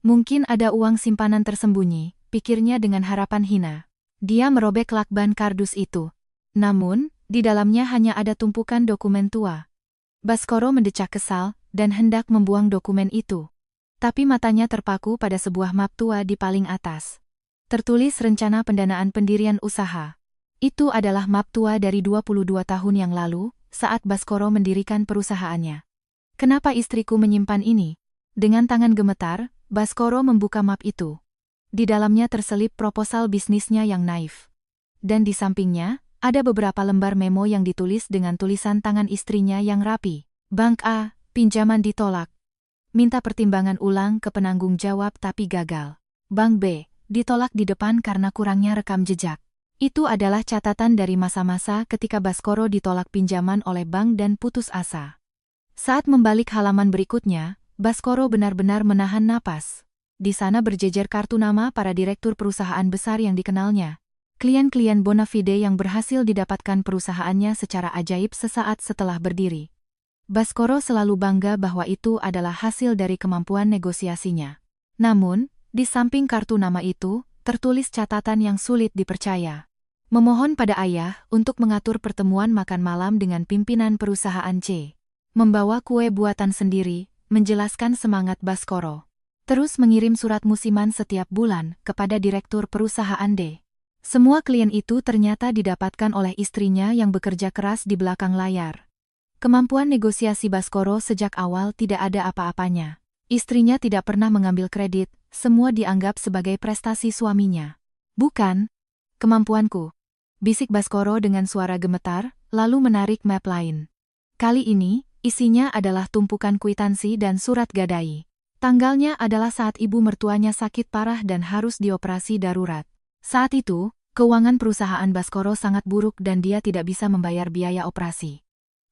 Mungkin ada uang simpanan tersembunyi, pikirnya dengan harapan hina. Dia merobek lakban kardus itu. Namun, di dalamnya hanya ada tumpukan dokumen tua. Baskoro mendecak kesal dan hendak membuang dokumen itu. Tapi matanya terpaku pada sebuah map tua di paling atas. Tertulis rencana pendanaan pendirian usaha. Itu adalah map tua dari 22 tahun yang lalu, saat Baskoro mendirikan perusahaannya. Kenapa istriku menyimpan ini? Dengan tangan gemetar, Baskoro membuka map itu. Di dalamnya terselip proposal bisnisnya yang naif. Dan di sampingnya, ada beberapa lembar memo yang ditulis dengan tulisan tangan istrinya yang rapi. Bank A, pinjaman ditolak. Minta pertimbangan ulang ke penanggung jawab tapi gagal. Bank B, ditolak di depan karena kurangnya rekam jejak. Itu adalah catatan dari masa-masa ketika Baskoro ditolak pinjaman oleh bank dan putus asa. Saat membalik halaman berikutnya, Baskoro benar-benar menahan napas. Di sana berjejer kartu nama para direktur perusahaan besar yang dikenalnya. Klien-klien bona fide yang berhasil didapatkan perusahaannya secara ajaib sesaat setelah berdiri. Baskoro selalu bangga bahwa itu adalah hasil dari kemampuan negosiasinya. Namun, di samping kartu nama itu, tertulis catatan yang sulit dipercaya. Memohon pada ayah untuk mengatur pertemuan makan malam dengan pimpinan perusahaan C. Membawa kue buatan sendiri, menjelaskan semangat Baskoro. Terus mengirim surat musiman setiap bulan kepada direktur perusahaan D. Semua klien itu ternyata didapatkan oleh istrinya yang bekerja keras di belakang layar. Kemampuan negosiasi Baskoro sejak awal tidak ada apa-apanya. Istrinya tidak pernah mengambil kredit, semua dianggap sebagai prestasi suaminya. Bukan kemampuanku, bisik Baskoro dengan suara gemetar, lalu menarik map lain. Kali ini, isinya adalah tumpukan kwitansi dan surat gadai. Tanggalnya adalah saat ibu mertuanya sakit parah dan harus dioperasi darurat. Saat itu, keuangan perusahaan Baskoro sangat buruk dan dia tidak bisa membayar biaya operasi.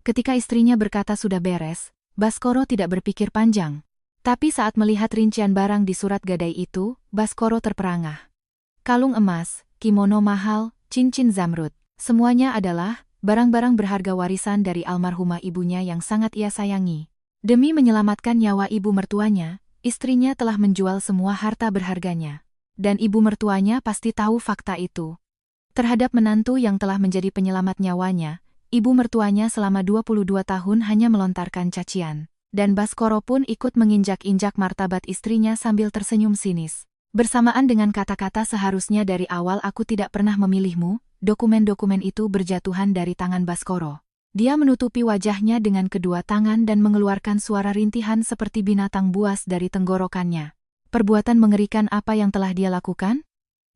Ketika istrinya berkata sudah beres, Baskoro tidak berpikir panjang. Tapi saat melihat rincian barang di surat gadai itu, Baskoro terperangah. Kalung emas, kimono mahal, cincin zamrud, semuanya adalah barang-barang berharga warisan dari almarhumah ibunya yang sangat ia sayangi. Demi menyelamatkan nyawa ibu mertuanya, istrinya telah menjual semua harta berharganya. Dan ibu mertuanya pasti tahu fakta itu. Terhadap menantu yang telah menjadi penyelamat nyawanya, ibu mertuanya selama 22 tahun hanya melontarkan cacian. Dan Baskoro pun ikut menginjak-injak martabat istrinya sambil tersenyum sinis. Bersamaan dengan kata-kata seharusnya dari awal aku tidak pernah memilihmu, dokumen-dokumen itu berjatuhan dari tangan Baskoro. Dia menutupi wajahnya dengan kedua tangan dan mengeluarkan suara rintihan seperti binatang buas dari tenggorokannya. Perbuatan mengerikan apa yang telah dia lakukan?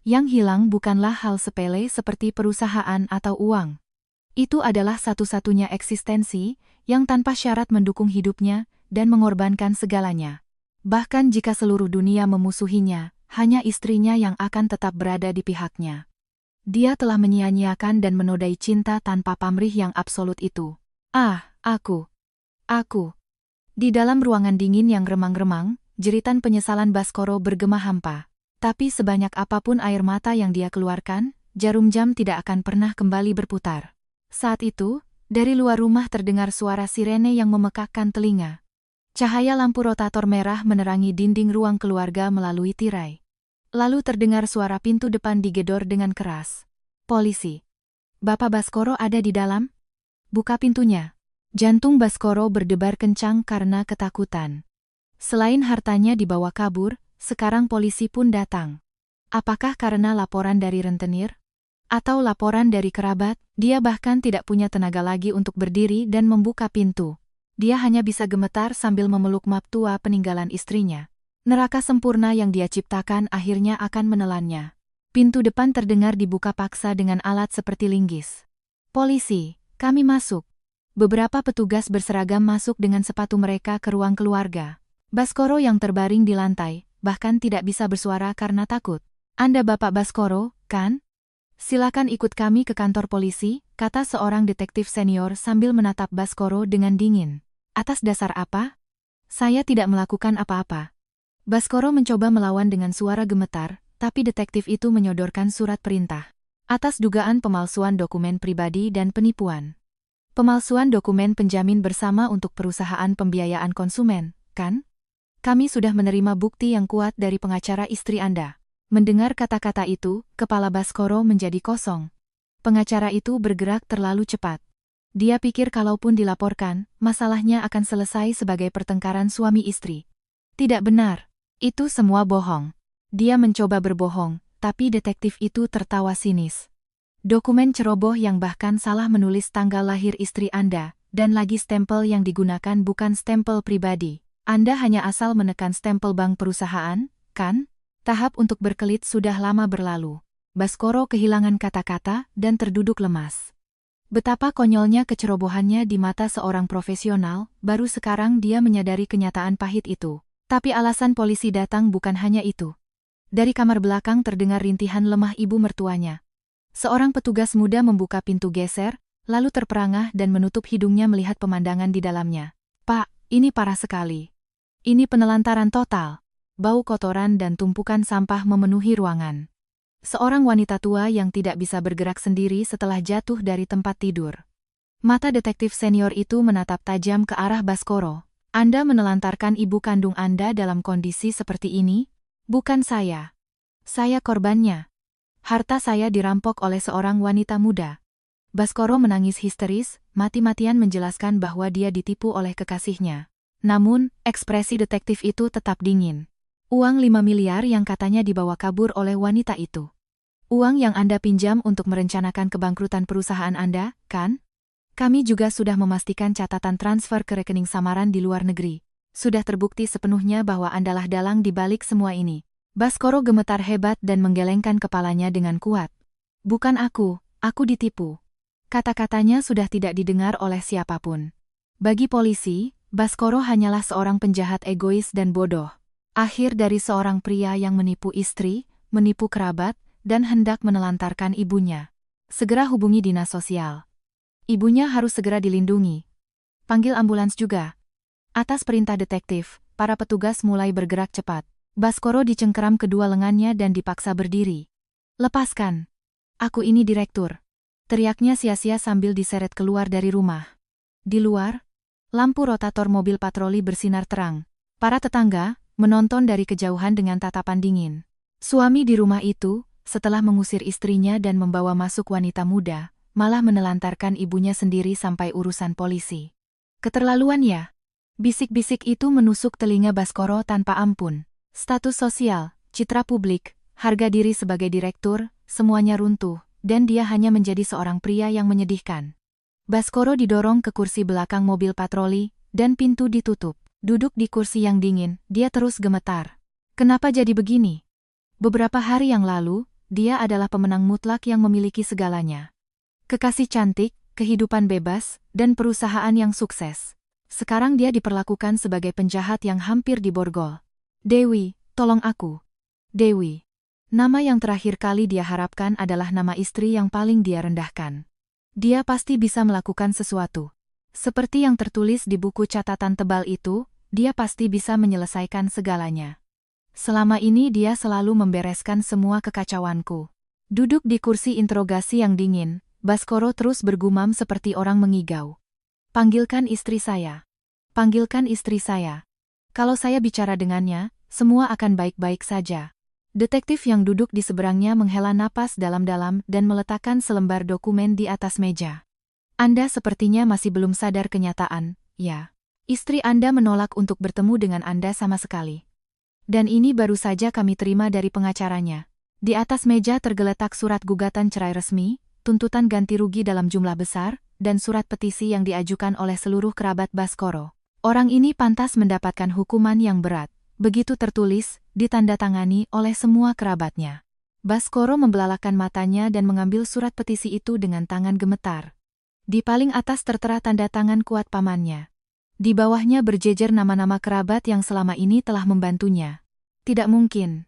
Yang hilang bukanlah hal sepele seperti perusahaan atau uang. Itu adalah satu-satunya eksistensi yang tanpa syarat mendukung hidupnya dan mengorbankan segalanya. Bahkan jika seluruh dunia memusuhinya, hanya istrinya yang akan tetap berada di pihaknya. Dia telah menyia-nyiakan dan menodai cinta tanpa pamrih yang absolut itu. Aku. Di dalam ruangan dingin yang remang-remang, jeritan penyesalan Baskoro bergema hampa. Tapi sebanyak apapun air mata yang dia keluarkan, jarum jam tidak akan pernah kembali berputar. Saat itu, dari luar rumah terdengar suara sirene yang memekakkan telinga. Cahaya lampu rotator merah menerangi dinding ruang keluarga melalui tirai. Lalu terdengar suara pintu depan digedor dengan keras. Polisi. Bapak Baskoro ada di dalam? Buka pintunya. Jantung Baskoro berdebar kencang karena ketakutan. Selain hartanya dibawa kabur, sekarang polisi pun datang. Apakah karena laporan dari rentenir? Atau laporan dari kerabat? Dia bahkan tidak punya tenaga lagi untuk berdiri dan membuka pintu. Dia hanya bisa gemetar sambil memeluk map tua peninggalan istrinya. Neraka sempurna yang dia ciptakan akhirnya akan menelannya. Pintu depan terdengar dibuka paksa dengan alat seperti linggis. Polisi, kami masuk. Beberapa petugas berseragam masuk dengan sepatu mereka ke ruang keluarga. Baskoro yang terbaring di lantai, bahkan tidak bisa bersuara karena takut. Anda Bapak Baskoro, kan? Silakan ikut kami ke kantor polisi, kata seorang detektif senior sambil menatap Baskoro dengan dingin. Atas dasar apa? Saya tidak melakukan apa-apa. Baskoro mencoba melawan dengan suara gemetar, tapi detektif itu menyodorkan surat perintah. atas dugaan pemalsuan dokumen pribadi dan penipuan. Pemalsuan dokumen penjamin bersama untuk perusahaan pembiayaan konsumen, kan? Kami sudah menerima bukti yang kuat dari pengacara istri Anda. Mendengar kata-kata itu, kepala Baskoro menjadi kosong. Pengacara itu bergerak terlalu cepat. Dia pikir kalaupun dilaporkan, masalahnya akan selesai sebagai pertengkaran suami istri. Tidak benar. Itu semua bohong. Dia mencoba berbohong, tapi detektif itu tertawa sinis. Dokumen ceroboh yang bahkan salah menulis tanggal lahir istri Anda, dan lagi stempel yang digunakan bukan stempel pribadi. Anda hanya asal menekan stempel bank perusahaan, kan? Tahap untuk berkelit sudah lama berlalu. Baskoro kehilangan kata-kata dan terduduk lemas. Betapa konyolnya kecerobohannya di mata seorang profesional, baru sekarang dia menyadari kenyataan pahit itu. Tapi alasan polisi datang bukan hanya itu. Dari kamar belakang terdengar rintihan lemah ibu mertuanya. Seorang petugas muda membuka pintu geser, lalu terperangah dan menutup hidungnya melihat pemandangan di dalamnya. Pak, ini parah sekali. Ini penelantaran total. Bau kotoran dan tumpukan sampah memenuhi ruangan. Seorang wanita tua yang tidak bisa bergerak sendiri setelah jatuh dari tempat tidur. Mata detektif senior itu menatap tajam ke arah Baskoro. Anda menelantarkan ibu kandung Anda dalam kondisi seperti ini? Bukan saya. Saya korbannya. Harta saya dirampok oleh seorang wanita muda. Baskoro menangis histeris, mati-matian menjelaskan bahwa dia ditipu oleh kekasihnya. Namun, ekspresi detektif itu tetap dingin. Uang 5 miliar yang katanya dibawa kabur oleh wanita itu. Uang yang Anda pinjam untuk merencanakan kebangkrutan perusahaan Anda, kan? Kami juga sudah memastikan catatan transfer ke rekening samaran di luar negeri. Sudah terbukti sepenuhnya bahwa Andalah dalang di balik semua ini. Baskoro gemetar hebat dan menggelengkan kepalanya dengan kuat. Bukan aku ditipu. Kata-katanya sudah tidak didengar oleh siapapun. Bagi polisi, Baskoro hanyalah seorang penjahat egois dan bodoh. Akhir dari seorang pria yang menipu istri, menipu kerabat, dan hendak menelantarkan ibunya. Segera hubungi dinas sosial. Ibunya harus segera dilindungi. Panggil ambulans juga. Atas perintah detektif, para petugas mulai bergerak cepat. Baskoro dicengkeram kedua lengannya dan dipaksa berdiri. Lepaskan. Aku ini direktur. Teriaknya sia-sia sambil diseret keluar dari rumah. Di luar, lampu rotator mobil patroli bersinar terang. Para tetangga menonton dari kejauhan dengan tatapan dingin. Suami di rumah itu, setelah mengusir istrinya dan membawa masuk wanita muda, malah menelantarkan ibunya sendiri sampai urusan polisi. Keterlaluan ya? Bisik-bisik itu menusuk telinga Baskoro tanpa ampun. Status sosial, citra publik, harga diri sebagai direktur, semuanya runtuh, dan dia hanya menjadi seorang pria yang menyedihkan. Baskoro didorong ke kursi belakang mobil patroli, dan pintu ditutup. Duduk di kursi yang dingin, dia terus gemetar. Kenapa jadi begini? Beberapa hari yang lalu, dia adalah pemenang mutlak yang memiliki segalanya. Kekasih cantik, kehidupan bebas, dan perusahaan yang sukses. Sekarang dia diperlakukan sebagai penjahat yang hampir diborgol. Dewi, tolong aku. Dewi. Nama yang terakhir kali dia harapkan adalah nama istri yang paling dia rendahkan. Dia pasti bisa melakukan sesuatu. Seperti yang tertulis di buku catatan tebal itu, dia pasti bisa menyelesaikan segalanya. Selama ini dia selalu membereskan semua kekacauanku. Duduk di kursi interogasi yang dingin, Baskoro terus bergumam seperti orang mengigau. Panggilkan istri saya. Panggilkan istri saya. Kalau saya bicara dengannya, semua akan baik-baik saja. Detektif yang duduk di seberangnya menghela napas dalam-dalam dan meletakkan selembar dokumen di atas meja. Anda sepertinya masih belum sadar kenyataan, ya. Istri Anda menolak untuk bertemu dengan Anda sama sekali. Dan ini baru saja kami terima dari pengacaranya. Di atas meja tergeletak surat gugatan cerai resmi, tuntutan ganti rugi dalam jumlah besar, dan surat petisi yang diajukan oleh seluruh kerabat Baskoro. Orang ini pantas mendapatkan hukuman yang berat. Begitu tertulis, ditandatangani oleh semua kerabatnya. Baskoro membelalakan matanya dan mengambil surat petisi itu dengan tangan gemetar. Di paling atas tertera tanda tangan kuat pamannya. Di bawahnya berjejer nama-nama kerabat yang selama ini telah membantunya. Tidak mungkin.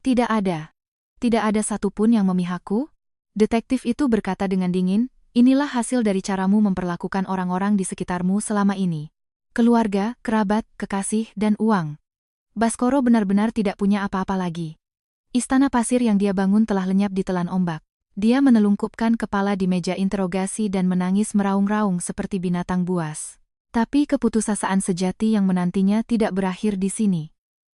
Tidak ada. Tidak ada satupun yang memihakku? Detektif itu berkata dengan dingin, inilah hasil dari caramu memperlakukan orang-orang di sekitarmu selama ini. Keluarga, kerabat, kekasih, dan uang. Baskoro benar-benar tidak punya apa-apa lagi. Istana pasir yang dia bangun telah lenyap ditelan ombak. Dia menelungkupkan kepala di meja interogasi dan menangis meraung-raung seperti binatang buas. Tapi keputusasaan sejati yang menantinya tidak berakhir di sini.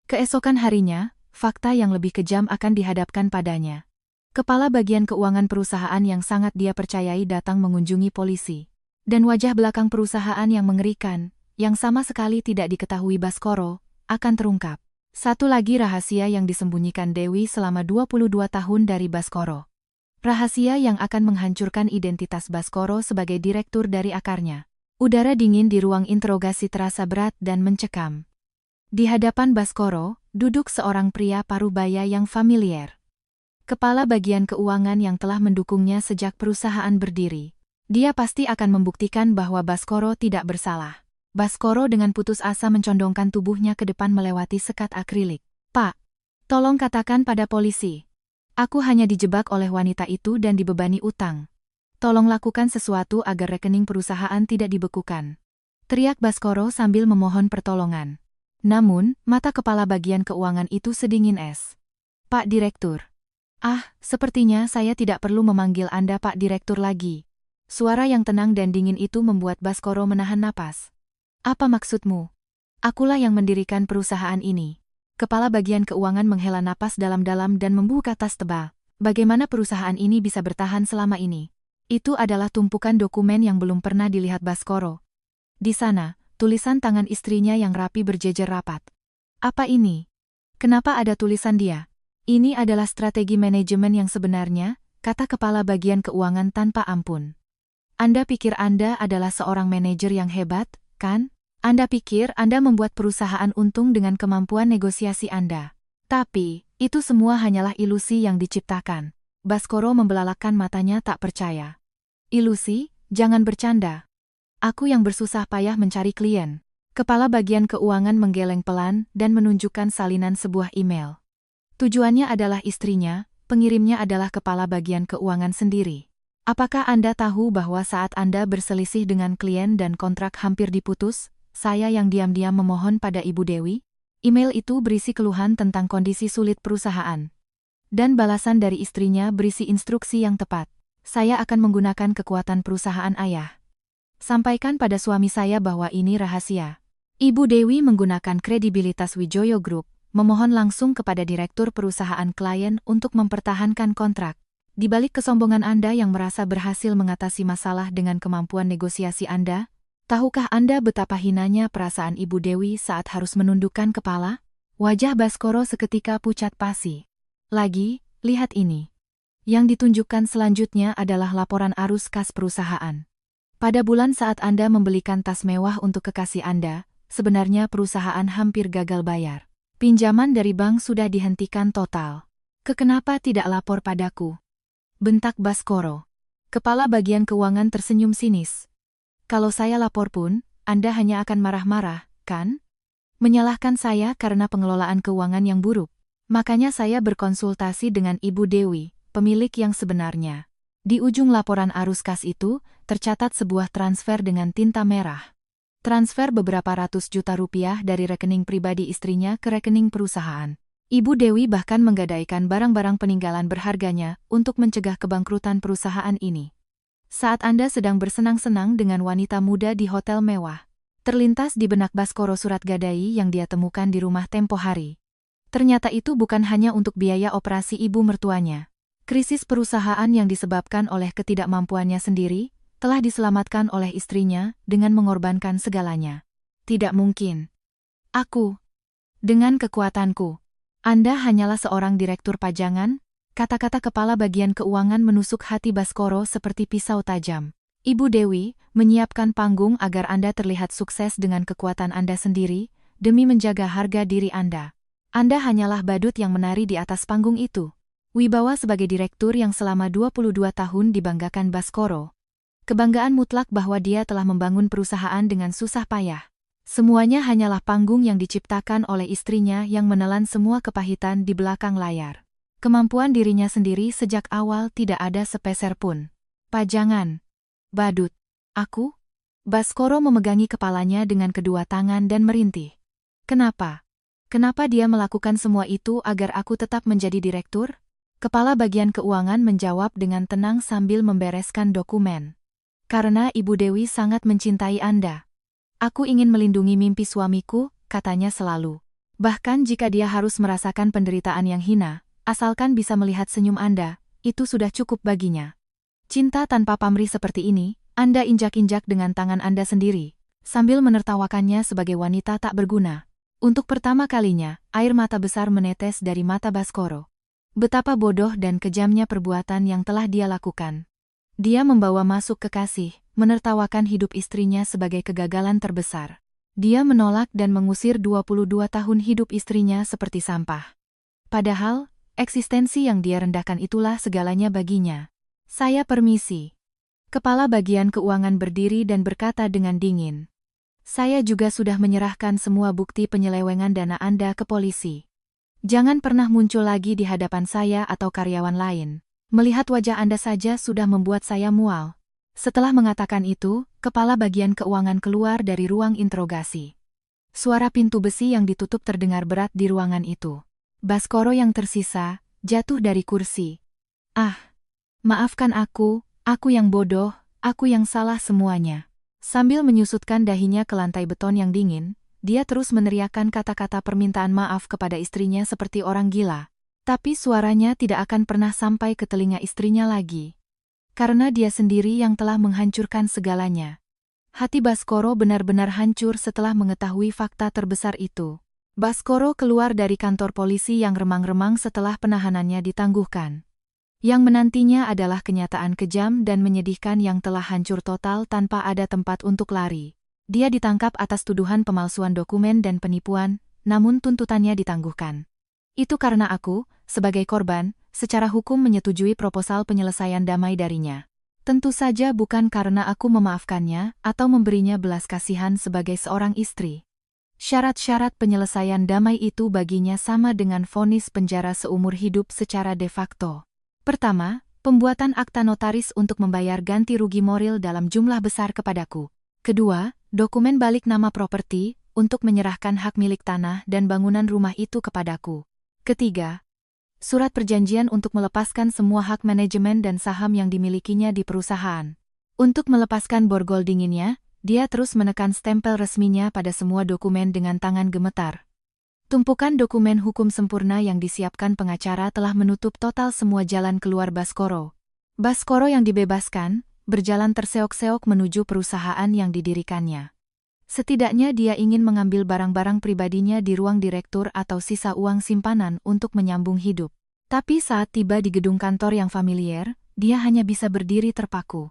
Keesokan harinya, fakta yang lebih kejam akan dihadapkan padanya. Kepala bagian keuangan perusahaan yang sangat dia percayai datang mengunjungi polisi. Dan wajah belakang perusahaan yang mengerikan, yang sama sekali tidak diketahui Baskoro, akan terungkap. Satu lagi rahasia yang disembunyikan Dewi selama 22 tahun dari Baskoro. Rahasia yang akan menghancurkan identitas Baskoro sebagai direktur dari akarnya. Udara dingin di ruang interogasi terasa berat dan mencekam. Di hadapan Baskoro, duduk seorang pria parubaya yang familiar. Kepala bagian keuangan yang telah mendukungnya sejak perusahaan berdiri. Dia pasti akan membuktikan bahwa Baskoro tidak bersalah. Baskoro dengan putus asa mencondongkan tubuhnya ke depan melewati sekat akrilik. "Pak, tolong katakan pada polisi. Aku hanya dijebak oleh wanita itu dan dibebani utang. Tolong lakukan sesuatu agar rekening perusahaan tidak dibekukan," teriak Baskoro sambil memohon pertolongan. Namun, mata kepala bagian keuangan itu sedingin es. "Pak Direktur." Sepertinya saya tidak perlu memanggil Anda Pak Direktur lagi." Suara yang tenang dan dingin itu membuat Baskoro menahan napas. "Apa maksudmu?" "Akulah yang mendirikan perusahaan ini." Kepala bagian keuangan menghela napas dalam-dalam dan membuka tas tebal. Bagaimana perusahaan ini bisa bertahan selama ini? Itu adalah tumpukan dokumen yang belum pernah dilihat Baskoro. Di sana, tulisan tangan istrinya yang rapi berjejer rapat. "Apa ini? Kenapa ada tulisan dia?" "Ini adalah strategi manajemen yang sebenarnya," kata kepala bagian keuangan tanpa ampun. "Anda pikir Anda adalah seorang manajer yang hebat, kan? Anda pikir Anda membuat perusahaan untung dengan kemampuan negosiasi Anda. Tapi, itu semua hanyalah ilusi yang diciptakan." Baskoro membelalakkan matanya tak percaya. "Ilusi? Jangan bercanda. Aku yang bersusah payah mencari klien." Kepala bagian keuangan menggeleng pelan dan menunjukkan salinan sebuah email. Tujuannya adalah istrinya, pengirimnya adalah kepala bagian keuangan sendiri. "Apakah Anda tahu bahwa saat Anda berselisih dengan klien dan kontrak hampir diputus, saya yang diam-diam memohon pada Ibu Dewi?" Email itu berisi keluhan tentang kondisi sulit perusahaan. Dan balasan dari istrinya berisi instruksi yang tepat. "Saya akan menggunakan kekuatan perusahaan ayah. Sampaikan pada suami saya bahwa ini rahasia." Ibu Dewi menggunakan kredibilitas Wijoyo Group, memohon langsung kepada direktur perusahaan klien untuk mempertahankan kontrak. "Di balik kesombongan Anda yang merasa berhasil mengatasi masalah dengan kemampuan negosiasi Anda, tahukah Anda betapa hinanya perasaan Ibu Dewi saat harus menundukkan kepala?" Wajah Baskoro seketika pucat pasi. "Lagi, lihat ini." Yang ditunjukkan selanjutnya adalah laporan arus kas perusahaan. Pada bulan saat Anda membelikan tas mewah untuk kekasih Anda, sebenarnya perusahaan hampir gagal bayar. Pinjaman dari bank sudah dihentikan total. "Kenapa tidak lapor padaku?" bentak Baskoro. Kepala bagian keuangan tersenyum sinis. "Kalau saya lapor pun, Anda hanya akan marah-marah, kan? Menyalahkan saya karena pengelolaan keuangan yang buruk. Makanya saya berkonsultasi dengan Ibu Dewi, pemilik yang sebenarnya." Di ujung laporan arus kas itu, tercatat sebuah transfer dengan tinta merah. Transfer beberapa ratus juta rupiah dari rekening pribadi istrinya ke rekening perusahaan. Ibu Dewi bahkan menggadaikan barang-barang peninggalan berharganya untuk mencegah kebangkrutan perusahaan ini. Saat Anda sedang bersenang-senang dengan wanita muda di hotel mewah, terlintas di benak Baskoro surat gadai yang dia temukan di rumah tempo hari. Ternyata itu bukan hanya untuk biaya operasi ibu mertuanya. Krisis perusahaan yang disebabkan oleh ketidakmampuannya sendiri, telah diselamatkan oleh istrinya dengan mengorbankan segalanya. "Tidak mungkin. Aku. Dengan kekuatanku. Anda hanyalah seorang direktur pajangan?" Kata-kata kepala bagian keuangan menusuk hati Baskoro seperti pisau tajam. "Ibu Dewi, menyiapkan panggung agar Anda terlihat sukses dengan kekuatan Anda sendiri, demi menjaga harga diri Anda. Anda hanyalah badut yang menari di atas panggung itu." Wibawa sebagai direktur yang selama 22 tahun dibanggakan Baskoro. Kebanggaan mutlak bahwa dia telah membangun perusahaan dengan susah payah. Semuanya hanyalah panggung yang diciptakan oleh istrinya yang menelan semua kepahitan di belakang layar. Kemampuan dirinya sendiri sejak awal tidak ada sepeser pun. "Pajangan. Badut. Aku?" Baskoro memegangi kepalanya dengan kedua tangan dan merintih. "Kenapa? Kenapa dia melakukan semua itu agar aku tetap menjadi direktur? Kepala bagian keuangan menjawab dengan tenang sambil membereskan dokumen. Karena Ibu Dewi sangat mencintai Anda. Aku ingin melindungi mimpi suamiku, katanya selalu. Bahkan jika dia harus merasakan penderitaan yang hina, asalkan bisa melihat senyum Anda, itu sudah cukup baginya. Cinta tanpa pamrih seperti ini, Anda injak-injak dengan tangan Anda sendiri, sambil menertawakannya sebagai wanita tak berguna. Untuk pertama kalinya, air mata besar menetes dari mata Baskoro. Betapa bodoh dan kejamnya perbuatan yang telah dia lakukan. Dia membawa masuk kekasih, menertawakan hidup istrinya sebagai kegagalan terbesar. Dia menolak dan mengusir 22 tahun hidup istrinya seperti sampah. Padahal, eksistensi yang dia rendahkan itulah segalanya baginya. Saya permisi. Kepala bagian keuangan berdiri dan berkata dengan dingin. Saya juga sudah menyerahkan semua bukti penyelewengan dana Anda ke polisi. Jangan pernah muncul lagi di hadapan saya atau karyawan lain. Melihat wajah Anda saja sudah membuat saya mual. Setelah mengatakan itu, kepala bagian keuangan keluar dari ruang interogasi. Suara pintu besi yang ditutup terdengar berat di ruangan itu. Baskoro yang tersisa, jatuh dari kursi. Maafkan aku yang bodoh, aku yang salah semuanya. Sambil menyusutkan dahinya ke lantai beton yang dingin, dia terus meneriakkan kata-kata permintaan maaf kepada istrinya seperti orang gila. Tapi suaranya tidak akan pernah sampai ke telinga istrinya lagi. Karena dia sendiri yang telah menghancurkan segalanya. Hati Baskoro benar-benar hancur setelah mengetahui fakta terbesar itu. Baskoro keluar dari kantor polisi yang remang-remang setelah penahanannya ditangguhkan. Yang menantinya adalah kenyataan kejam dan menyedihkan yang telah hancur total tanpa ada tempat untuk lari. Dia ditangkap atas tuduhan pemalsuan dokumen dan penipuan, namun tuntutannya ditangguhkan. Itu karena aku, sebagai korban, secara hukum menyetujui proposal penyelesaian damai darinya. Tentu saja bukan karena aku memaafkannya atau memberinya belas kasihan sebagai seorang istri. Syarat-syarat penyelesaian damai itu baginya sama dengan vonis penjara seumur hidup secara de facto. Pertama, pembuatan akta notaris untuk membayar ganti rugi moral dalam jumlah besar kepadaku. Kedua, dokumen balik nama properti untuk menyerahkan hak milik tanah dan bangunan rumah itu kepadaku. Ketiga, surat perjanjian untuk melepaskan semua hak manajemen dan saham yang dimilikinya di perusahaan. Untuk melepaskan borgol dinginnya, dia terus menekan stempel resminya pada semua dokumen dengan tangan gemetar. Tumpukan dokumen hukum sempurna yang disiapkan pengacara telah menutup total semua jalan keluar Baskoro. Baskoro yang dibebaskan, berjalan terseok-seok menuju perusahaan yang didirikannya. Setidaknya dia ingin mengambil barang-barang pribadinya di ruang direktur atau sisa uang simpanan untuk menyambung hidup. Tapi saat tiba di gedung kantor yang familiar, dia hanya bisa berdiri terpaku.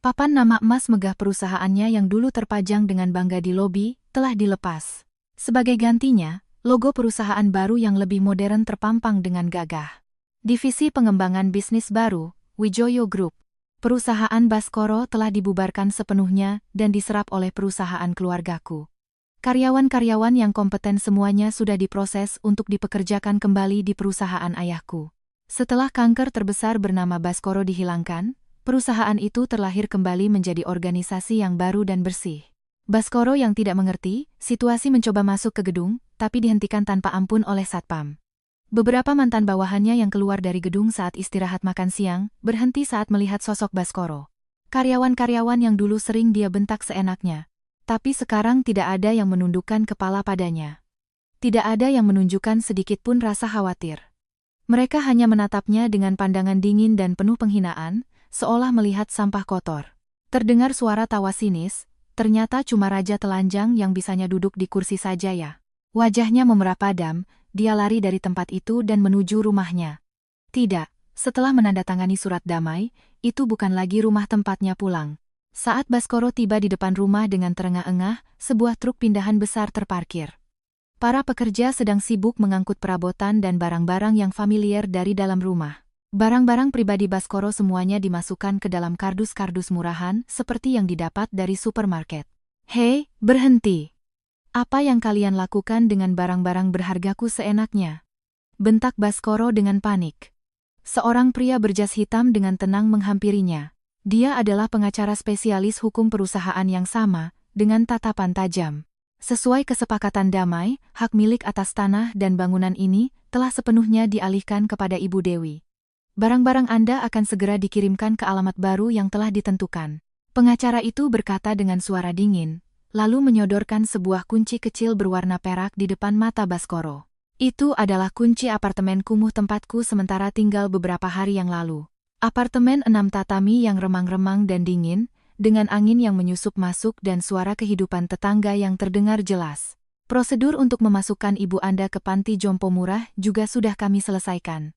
Papan nama emas megah perusahaannya yang dulu terpajang dengan bangga di lobi, telah dilepas. Sebagai gantinya, logo perusahaan baru yang lebih modern terpampang dengan gagah. Divisi pengembangan bisnis baru, Wijoyo Group. Perusahaan Baskoro telah dibubarkan sepenuhnya dan diserap oleh perusahaan keluargaku. Karyawan-karyawan yang kompeten semuanya sudah diproses untuk dipekerjakan kembali di perusahaan ayahku. Setelah kanker terbesar bernama Baskoro dihilangkan, perusahaan itu terlahir kembali menjadi organisasi yang baru dan bersih. Baskoro yang tidak mengerti, situasi mencoba masuk ke gedung, tapi dihentikan tanpa ampun oleh Satpam. Beberapa mantan bawahannya yang keluar dari gedung saat istirahat makan siang, berhenti saat melihat sosok Baskoro. Karyawan-karyawan yang dulu sering dia bentak seenaknya. Tapi sekarang tidak ada yang menundukkan kepala padanya. Tidak ada yang menunjukkan sedikitpun rasa khawatir. Mereka hanya menatapnya dengan pandangan dingin dan penuh penghinaan, seolah melihat sampah kotor. Terdengar suara tawa sinis, ternyata cuma raja telanjang yang bisanya duduk di kursi saja ya. Wajahnya memerah padam, dia lari dari tempat itu dan menuju rumahnya. Tidak, setelah menandatangani surat damai, itu bukan lagi rumah tempatnya pulang. Saat Baskoro tiba di depan rumah dengan terengah-engah, sebuah truk pindahan besar terparkir. Para pekerja sedang sibuk mengangkut perabotan dan barang-barang yang familiar dari dalam rumah. Barang-barang pribadi Baskoro semuanya dimasukkan ke dalam kardus-kardus murahan seperti yang didapat dari supermarket. Hei, berhenti! Apa yang kalian lakukan dengan barang-barang berhargaku seenaknya? Bentak Baskoro dengan panik. Seorang pria berjas hitam dengan tenang menghampirinya. Dia adalah pengacara spesialis hukum perusahaan yang sama, dengan tatapan tajam. Sesuai kesepakatan damai, hak milik atas tanah dan bangunan ini telah sepenuhnya dialihkan kepada Ibu Dewi. Barang-barang Anda akan segera dikirimkan ke alamat baru yang telah ditentukan. Pengacara itu berkata dengan suara dingin, lalu menyodorkan sebuah kunci kecil berwarna perak di depan mata Baskoro. Itu adalah kunci apartemen kumuh tempatku sementara tinggal beberapa hari yang lalu. Apartemen 6 tatami yang remang-remang dan dingin, dengan angin yang menyusup masuk dan suara kehidupan tetangga yang terdengar jelas. Prosedur untuk memasukkan ibu Anda ke panti jompo murah juga sudah kami selesaikan.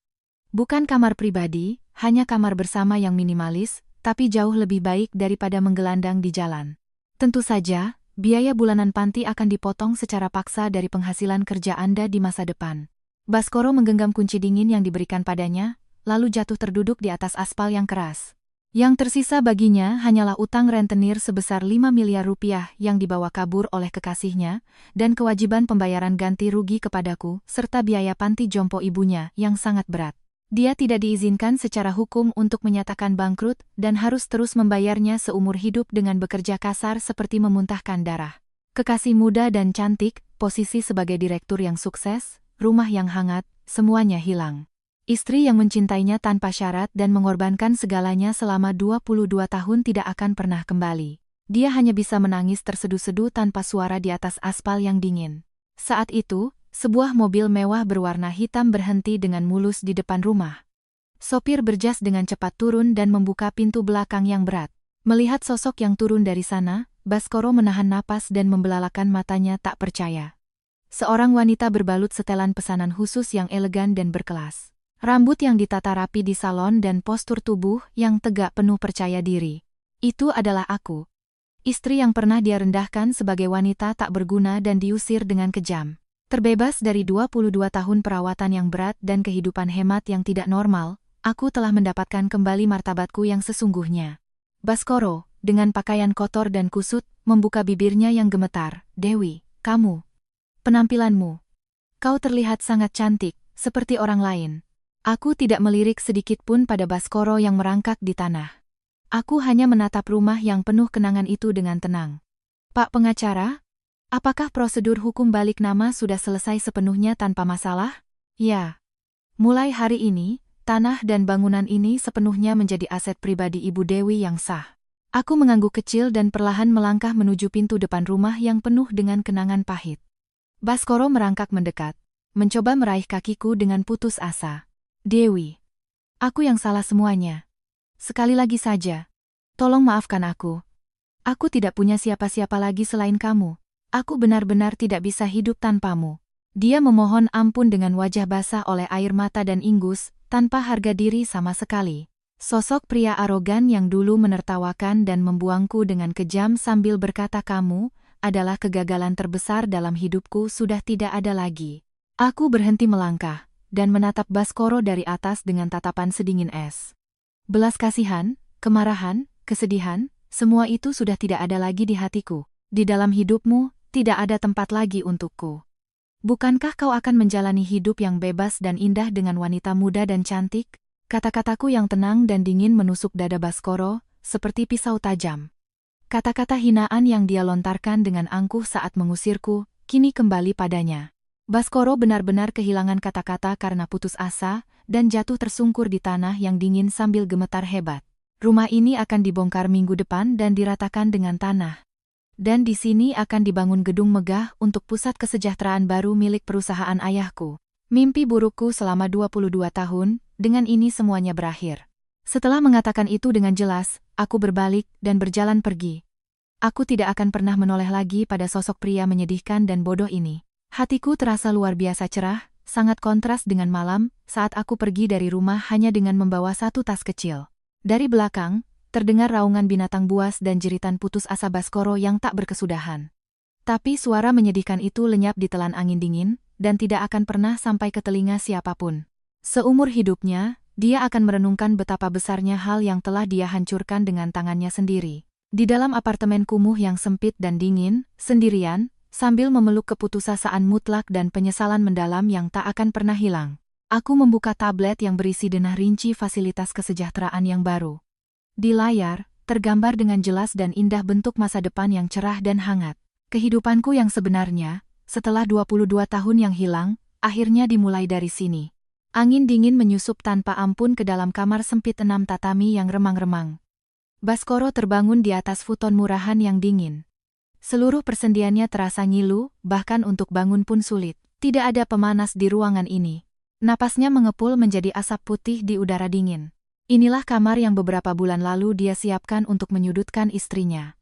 Bukan kamar pribadi, hanya kamar bersama yang minimalis, tapi jauh lebih baik daripada menggelandang di jalan. Tentu saja, biaya bulanan panti akan dipotong secara paksa dari penghasilan kerja Anda di masa depan. Baskoro menggenggam kunci dingin yang diberikan padanya, lalu jatuh terduduk di atas aspal yang keras. Yang tersisa baginya hanyalah utang rentenir sebesar 5 miliar rupiah yang dibawa kabur oleh kekasihnya, dan kewajiban pembayaran ganti rugi kepadaku, serta biaya panti jompo ibunya yang sangat berat. Dia tidak diizinkan secara hukum untuk menyatakan bangkrut dan harus terus membayarnya seumur hidup dengan bekerja kasar seperti memuntahkan darah. Kekasih muda dan cantik, posisi sebagai direktur yang sukses, rumah yang hangat, semuanya hilang. Istri yang mencintainya tanpa syarat dan mengorbankan segalanya selama 22 tahun tidak akan pernah kembali. Dia hanya bisa menangis terseduh-seduh tanpa suara di atas aspal yang dingin. Saat itu, sebuah mobil mewah berwarna hitam berhenti dengan mulus di depan rumah. Sopir berjas dengan cepat turun dan membuka pintu belakang yang berat. Melihat sosok yang turun dari sana, Baskoro menahan napas dan membelalakan matanya tak percaya. Seorang wanita berbalut setelan pesanan khusus yang elegan dan berkelas. Rambut yang ditata rapi di salon dan postur tubuh yang tegak penuh percaya diri. Itu adalah aku. Istri yang pernah dia rendahkan sebagai wanita tak berguna dan diusir dengan kejam. Terbebas dari 22 tahun perawatan yang berat dan kehidupan hemat yang tidak normal, aku telah mendapatkan kembali martabatku yang sesungguhnya. Baskoro, dengan pakaian kotor dan kusut, membuka bibirnya yang gemetar. Dewi, kamu. Penampilanmu. Kau terlihat sangat cantik, seperti orang lain. Aku tidak melirik sedikit pun pada Baskoro yang merangkak di tanah. Aku hanya menatap rumah yang penuh kenangan itu dengan tenang. Pak pengacara? Apakah prosedur hukum balik nama sudah selesai sepenuhnya tanpa masalah? Ya. Mulai hari ini, tanah dan bangunan ini sepenuhnya menjadi aset pribadi Ibu Dewi yang sah. Aku mengangguk kecil dan perlahan melangkah menuju pintu depan rumah yang penuh dengan kenangan pahit. Baskoro merangkak mendekat, mencoba meraih kakiku dengan putus asa. Dewi, aku yang salah semuanya. Sekali lagi saja, tolong maafkan aku. Aku tidak punya siapa-siapa lagi selain kamu. Aku benar-benar tidak bisa hidup tanpamu. Dia memohon ampun dengan wajah basah oleh air mata dan ingus, tanpa harga diri sama sekali. Sosok pria arogan yang dulu menertawakan dan membuangku dengan kejam sambil berkata kamu adalah kegagalan terbesar dalam hidupku sudah tidak ada lagi. Aku berhenti melangkah, dan menatap Baskoro dari atas dengan tatapan sedingin es. Belas kasihan, kemarahan, kesedihan, semua itu sudah tidak ada lagi di hatiku. Di dalam hidupmu, tidak ada tempat lagi untukku. Bukankah kau akan menjalani hidup yang bebas dan indah dengan wanita muda dan cantik? Kata-kataku yang tenang dan dingin menusuk dada Baskoro, seperti pisau tajam. Kata-kata hinaan yang dia lontarkan dengan angkuh saat mengusirku, kini kembali padanya. Baskoro benar-benar kehilangan kata-kata karena putus asa, dan jatuh tersungkur di tanah yang dingin sambil gemetar hebat. Rumah ini akan dibongkar minggu depan dan diratakan dengan tanah. Dan di sini akan dibangun gedung megah untuk pusat kesejahteraan baru milik perusahaan ayahku. Mimpi burukku selama 22 tahun, dengan ini semuanya berakhir. Setelah mengatakan itu dengan jelas, aku berbalik dan berjalan pergi. Aku tidak akan pernah menoleh lagi pada sosok pria menyedihkan dan bodoh ini. Hatiku terasa luar biasa cerah, sangat kontras dengan malam, saat aku pergi dari rumah hanya dengan membawa satu tas kecil. Dari belakang, terdengar raungan binatang buas dan jeritan putus asa Baskoro yang tak berkesudahan. Tapi suara menyedihkan itu lenyap di telan angin dingin, dan tidak akan pernah sampai ke telinga siapapun. Seumur hidupnya, dia akan merenungkan betapa besarnya hal yang telah dia hancurkan dengan tangannya sendiri. Di dalam apartemen kumuh yang sempit dan dingin, sendirian, sambil memeluk keputusasaan mutlak dan penyesalan mendalam yang tak akan pernah hilang. Aku membuka tablet yang berisi denah rinci fasilitas kesejahteraan yang baru. Di layar, tergambar dengan jelas dan indah bentuk masa depan yang cerah dan hangat. Kehidupanku yang sebenarnya, setelah 22 tahun yang hilang, akhirnya dimulai dari sini. Angin dingin menyusup tanpa ampun ke dalam kamar sempit 6 tatami yang remang-remang. Baskoro terbangun di atas futon murahan yang dingin. Seluruh persendiannya terasa ngilu, bahkan untuk bangun pun sulit. Tidak ada pemanas di ruangan ini. Napasnya mengepul menjadi asap putih di udara dingin. Inilah kamar yang beberapa bulan lalu dia siapkan untuk menyudutkan istrinya.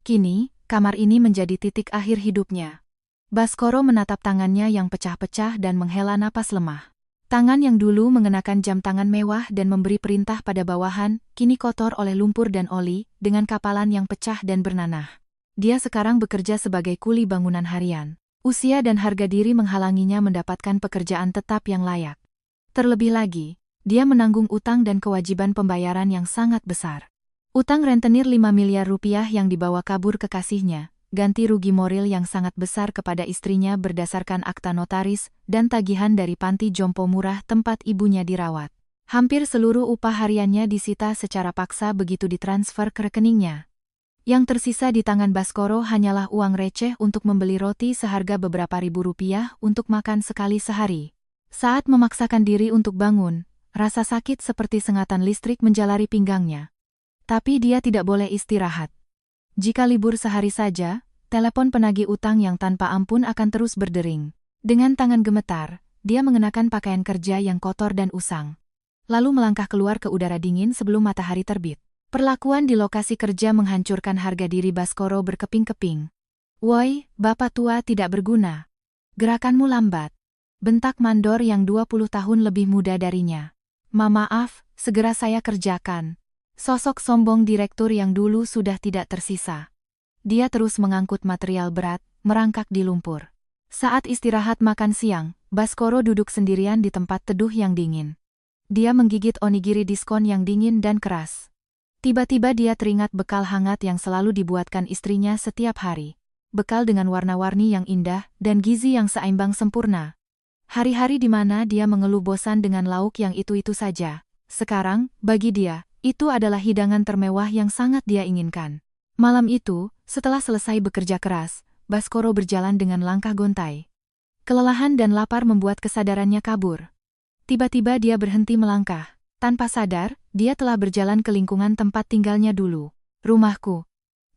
Kini, kamar ini menjadi titik akhir hidupnya. Baskoro menatap tangannya yang pecah-pecah dan menghela napas lemah. Tangan yang dulu mengenakan jam tangan mewah dan memberi perintah pada bawahan, kini kotor oleh lumpur dan oli, dengan kapalan yang pecah dan bernanah. Dia sekarang bekerja sebagai kuli bangunan harian. Usia dan harga diri menghalanginya mendapatkan pekerjaan tetap yang layak. Terlebih lagi, dia menanggung utang dan kewajiban pembayaran yang sangat besar. Utang rentenir 5 miliar rupiah yang dibawa kabur kekasihnya, ganti rugi moral yang sangat besar kepada istrinya berdasarkan akta notaris, dan tagihan dari panti jompo murah tempat ibunya dirawat. Hampir seluruh upah hariannya disita secara paksa begitu ditransfer ke rekeningnya. Yang tersisa di tangan Baskoro hanyalah uang receh untuk membeli roti seharga beberapa ribu rupiah untuk makan sekali sehari. Saat memaksakan diri untuk bangun, rasa sakit seperti sengatan listrik menjalari pinggangnya. Tapi dia tidak boleh istirahat. Jika libur sehari saja, telepon penagih utang yang tanpa ampun akan terus berdering. Dengan tangan gemetar, dia mengenakan pakaian kerja yang kotor dan usang. Lalu melangkah keluar ke udara dingin sebelum matahari terbit. Perlakuan di lokasi kerja menghancurkan harga diri Baskoro berkeping-keping. "Woi, bapak tua tidak berguna. Gerakanmu lambat," bentak mandor yang 20 tahun lebih muda darinya. "Maaf, segera saya kerjakan." Sosok sombong direktur yang dulu sudah tidak tersisa. Dia terus mengangkut material berat, merangkak di lumpur. Saat istirahat makan siang, Baskoro duduk sendirian di tempat teduh yang dingin. Dia menggigit onigiri diskon yang dingin dan keras. Tiba-tiba dia teringat bekal hangat yang selalu dibuatkan istrinya setiap hari. Bekal dengan warna-warni yang indah dan gizi yang seimbang sempurna. Hari-hari di mana dia mengeluh bosan dengan lauk yang itu-itu saja. Sekarang, bagi dia, itu adalah hidangan termewah yang sangat dia inginkan. Malam itu, setelah selesai bekerja keras, Baskoro berjalan dengan langkah gontai. Kelelahan dan lapar membuat kesadarannya kabur. Tiba-tiba dia berhenti melangkah. Tanpa sadar, dia telah berjalan ke lingkungan tempat tinggalnya dulu. Rumahku.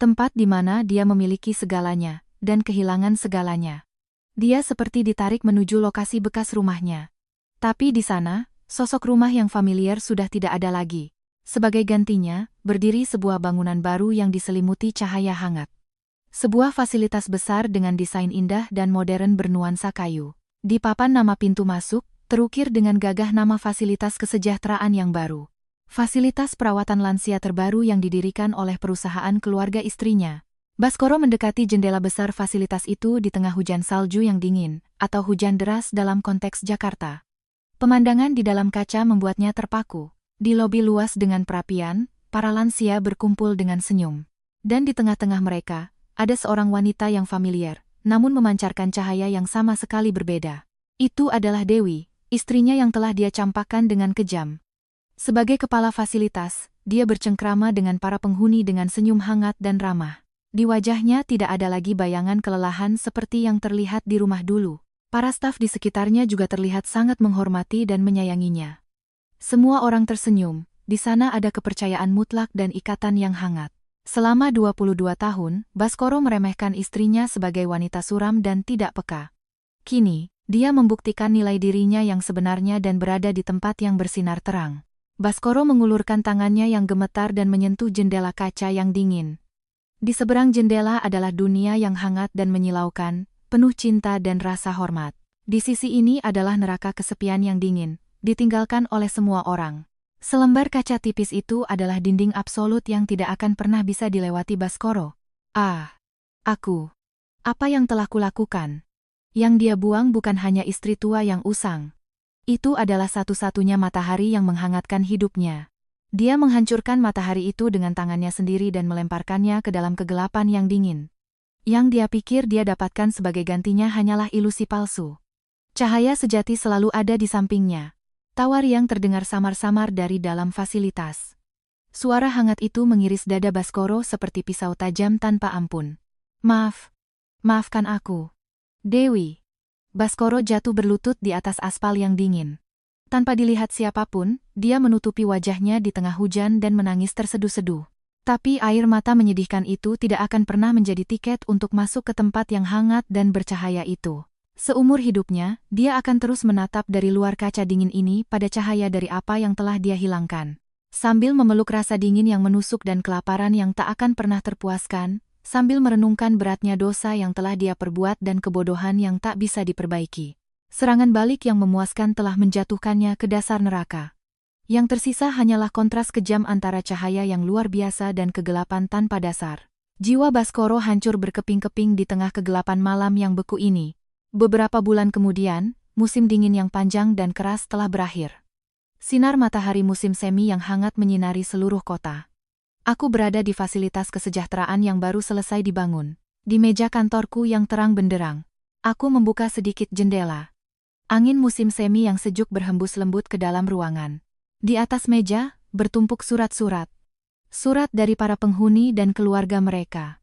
Tempat di mana dia memiliki segalanya, dan kehilangan segalanya. Dia seperti ditarik menuju lokasi bekas rumahnya. Tapi di sana, sosok rumah yang familiar sudah tidak ada lagi. Sebagai gantinya, berdiri sebuah bangunan baru yang diselimuti cahaya hangat. Sebuah fasilitas besar dengan desain indah dan modern bernuansa kayu. Di papan nama pintu masuk, terukir dengan gagah nama fasilitas kesejahteraan yang baru. Fasilitas perawatan lansia terbaru yang didirikan oleh perusahaan keluarga istrinya. Baskoro mendekati jendela besar fasilitas itu di tengah hujan salju yang dingin, atau hujan deras dalam konteks Jakarta. Pemandangan di dalam kaca membuatnya terpaku. Di lobi luas dengan perapian, para lansia berkumpul dengan senyum. Dan di tengah-tengah mereka, ada seorang wanita yang familiar, namun memancarkan cahaya yang sama sekali berbeda. Itu adalah Dewi, istrinya yang telah dia campakkan dengan kejam. Sebagai kepala fasilitas, dia bercengkrama dengan para penghuni dengan senyum hangat dan ramah. Di wajahnya tidak ada lagi bayangan kelelahan seperti yang terlihat di rumah dulu. Para staf di sekitarnya juga terlihat sangat menghormati dan menyayanginya. Semua orang tersenyum, di sana ada kepercayaan mutlak dan ikatan yang hangat. Selama 22 tahun, Baskoro meremehkan istrinya sebagai wanita suram dan tidak peka. Kini, dia membuktikan nilai dirinya yang sebenarnya dan berada di tempat yang bersinar terang. Baskoro mengulurkan tangannya yang gemetar dan menyentuh jendela kaca yang dingin. Di seberang jendela adalah dunia yang hangat dan menyilaukan, penuh cinta dan rasa hormat. Di sisi ini adalah neraka kesepian yang dingin, ditinggalkan oleh semua orang. Selembar kaca tipis itu adalah dinding absolut yang tidak akan pernah bisa dilewati Baskoro. Aku. Apa yang telah kulakukan? Yang dia buang bukan hanya istri tua yang usang. Itu adalah satu-satunya matahari yang menghangatkan hidupnya. Dia menghancurkan matahari itu dengan tangannya sendiri dan melemparkannya ke dalam kegelapan yang dingin. Yang dia pikir dia dapatkan sebagai gantinya hanyalah ilusi palsu. Cahaya sejati selalu ada di sampingnya. Tawar yang terdengar samar-samar dari dalam fasilitas. Suara hangat itu mengiris dada Baskoro seperti pisau tajam tanpa ampun. Maafkan aku. Dewi. Baskoro jatuh berlutut di atas aspal yang dingin. Tanpa dilihat siapapun, dia menutupi wajahnya di tengah hujan dan menangis terseduh-seduh. Tapi air mata menyedihkan itu tidak akan pernah menjadi tiket untuk masuk ke tempat yang hangat dan bercahaya itu. Seumur hidupnya, dia akan terus menatap dari luar kaca dingin ini pada cahaya dari apa yang telah dia hilangkan. Sambil memeluk rasa dingin yang menusuk dan kelaparan yang tak akan pernah terpuaskan, sambil merenungkan beratnya dosa yang telah dia perbuat dan kebodohan yang tak bisa diperbaiki. Serangan balik yang memuaskan telah menjatuhkannya ke dasar neraka. Yang tersisa hanyalah kontras kejam antara cahaya yang luar biasa dan kegelapan tanpa dasar. Jiwa Baskoro hancur berkeping-keping di tengah kegelapan malam yang beku ini. Beberapa bulan kemudian, musim dingin yang panjang dan keras telah berakhir. Sinar matahari musim semi yang hangat menyinari seluruh kota. Aku berada di fasilitas kesejahteraan yang baru selesai dibangun. Di meja kantorku yang terang benderang, aku membuka sedikit jendela. Angin musim semi yang sejuk berhembus lembut ke dalam ruangan. Di atas meja, bertumpuk surat-surat. Surat dari para penghuni dan keluarga mereka.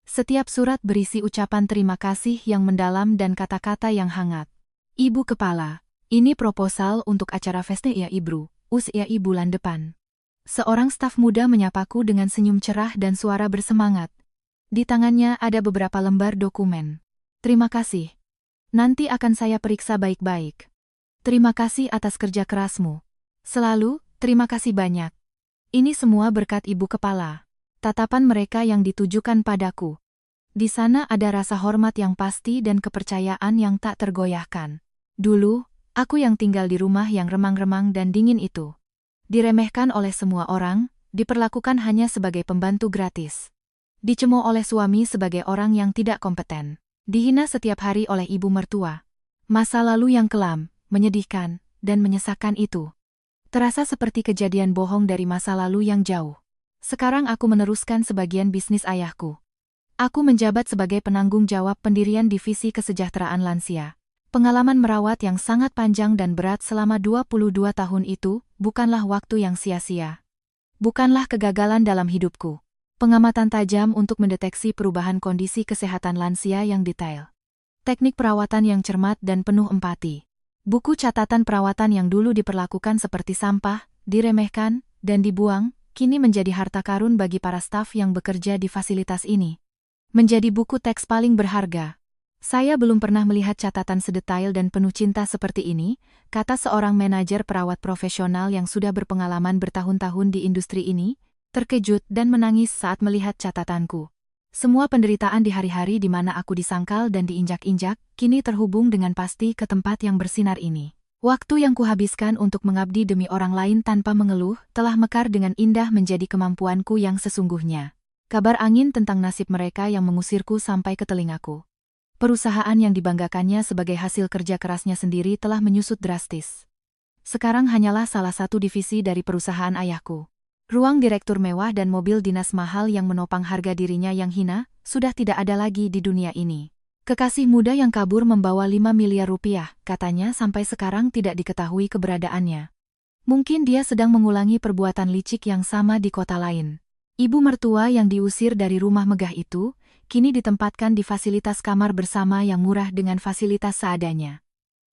Setiap surat berisi ucapan terima kasih yang mendalam dan kata-kata yang hangat. Ibu Kepala, ini proposal untuk acara Feste ya Ibru, USI bulan depan. Seorang staf muda menyapaku dengan senyum cerah dan suara bersemangat. Di tangannya ada beberapa lembar dokumen. Terima kasih. Nanti akan saya periksa baik-baik. Terima kasih atas kerja kerasmu. Selalu, terima kasih banyak. Ini semua berkat Ibu Kepala. Tatapan mereka yang ditujukan padaku. Di sana ada rasa hormat yang pasti dan kepercayaan yang tak tergoyahkan. Dulu, aku yang tinggal di rumah yang remang-remang dan dingin itu. Diremehkan oleh semua orang, diperlakukan hanya sebagai pembantu gratis. Dicemooh oleh suami sebagai orang yang tidak kompeten. Dihina setiap hari oleh ibu mertua. Masa lalu yang kelam, menyedihkan, dan menyesakkan itu. Terasa seperti kejadian bohong dari masa lalu yang jauh. Sekarang aku meneruskan sebagian bisnis ayahku. Aku menjabat sebagai penanggung jawab pendirian divisi kesejahteraan lansia. Pengalaman merawat yang sangat panjang dan berat selama 22 tahun itu, bukanlah waktu yang sia-sia. Bukanlah kegagalan dalam hidupku. Pengamatan tajam untuk mendeteksi perubahan kondisi kesehatan lansia yang detail. Teknik perawatan yang cermat dan penuh empati. Buku catatan perawatan yang dulu diperlakukan seperti sampah, diremehkan, dan dibuang, kini menjadi harta karun bagi para staf yang bekerja di fasilitas ini. Menjadi buku teks paling berharga. Saya belum pernah melihat catatan sedetail dan penuh cinta seperti ini, kata seorang manajer perawat profesional yang sudah berpengalaman bertahun-tahun di industri ini, terkejut dan menangis saat melihat catatanku. Semua penderitaan di hari-hari di mana aku disangkal dan diinjak-injak, kini terhubung dengan pasti ke tempat yang bersinar ini. Waktu yang kuhabiskan untuk mengabdi demi orang lain tanpa mengeluh, telah mekar dengan indah menjadi kemampuanku yang sesungguhnya. Kabar angin tentang nasib mereka yang mengusirku sampai ke telingaku. Perusahaan yang dibanggakannya sebagai hasil kerja kerasnya sendiri telah menyusut drastis. Sekarang hanyalah salah satu divisi dari perusahaan ayahku. Ruang direktur mewah dan mobil dinas mahal yang menopang harga dirinya yang hina, sudah tidak ada lagi di dunia ini. Kekasih muda yang kabur membawa 5 miliar rupiah, katanya sampai sekarang tidak diketahui keberadaannya. Mungkin dia sedang mengulangi perbuatan licik yang sama di kota lain. Ibu mertua yang diusir dari rumah megah itu, kini ditempatkan di fasilitas kamar bersama yang murah dengan fasilitas seadanya.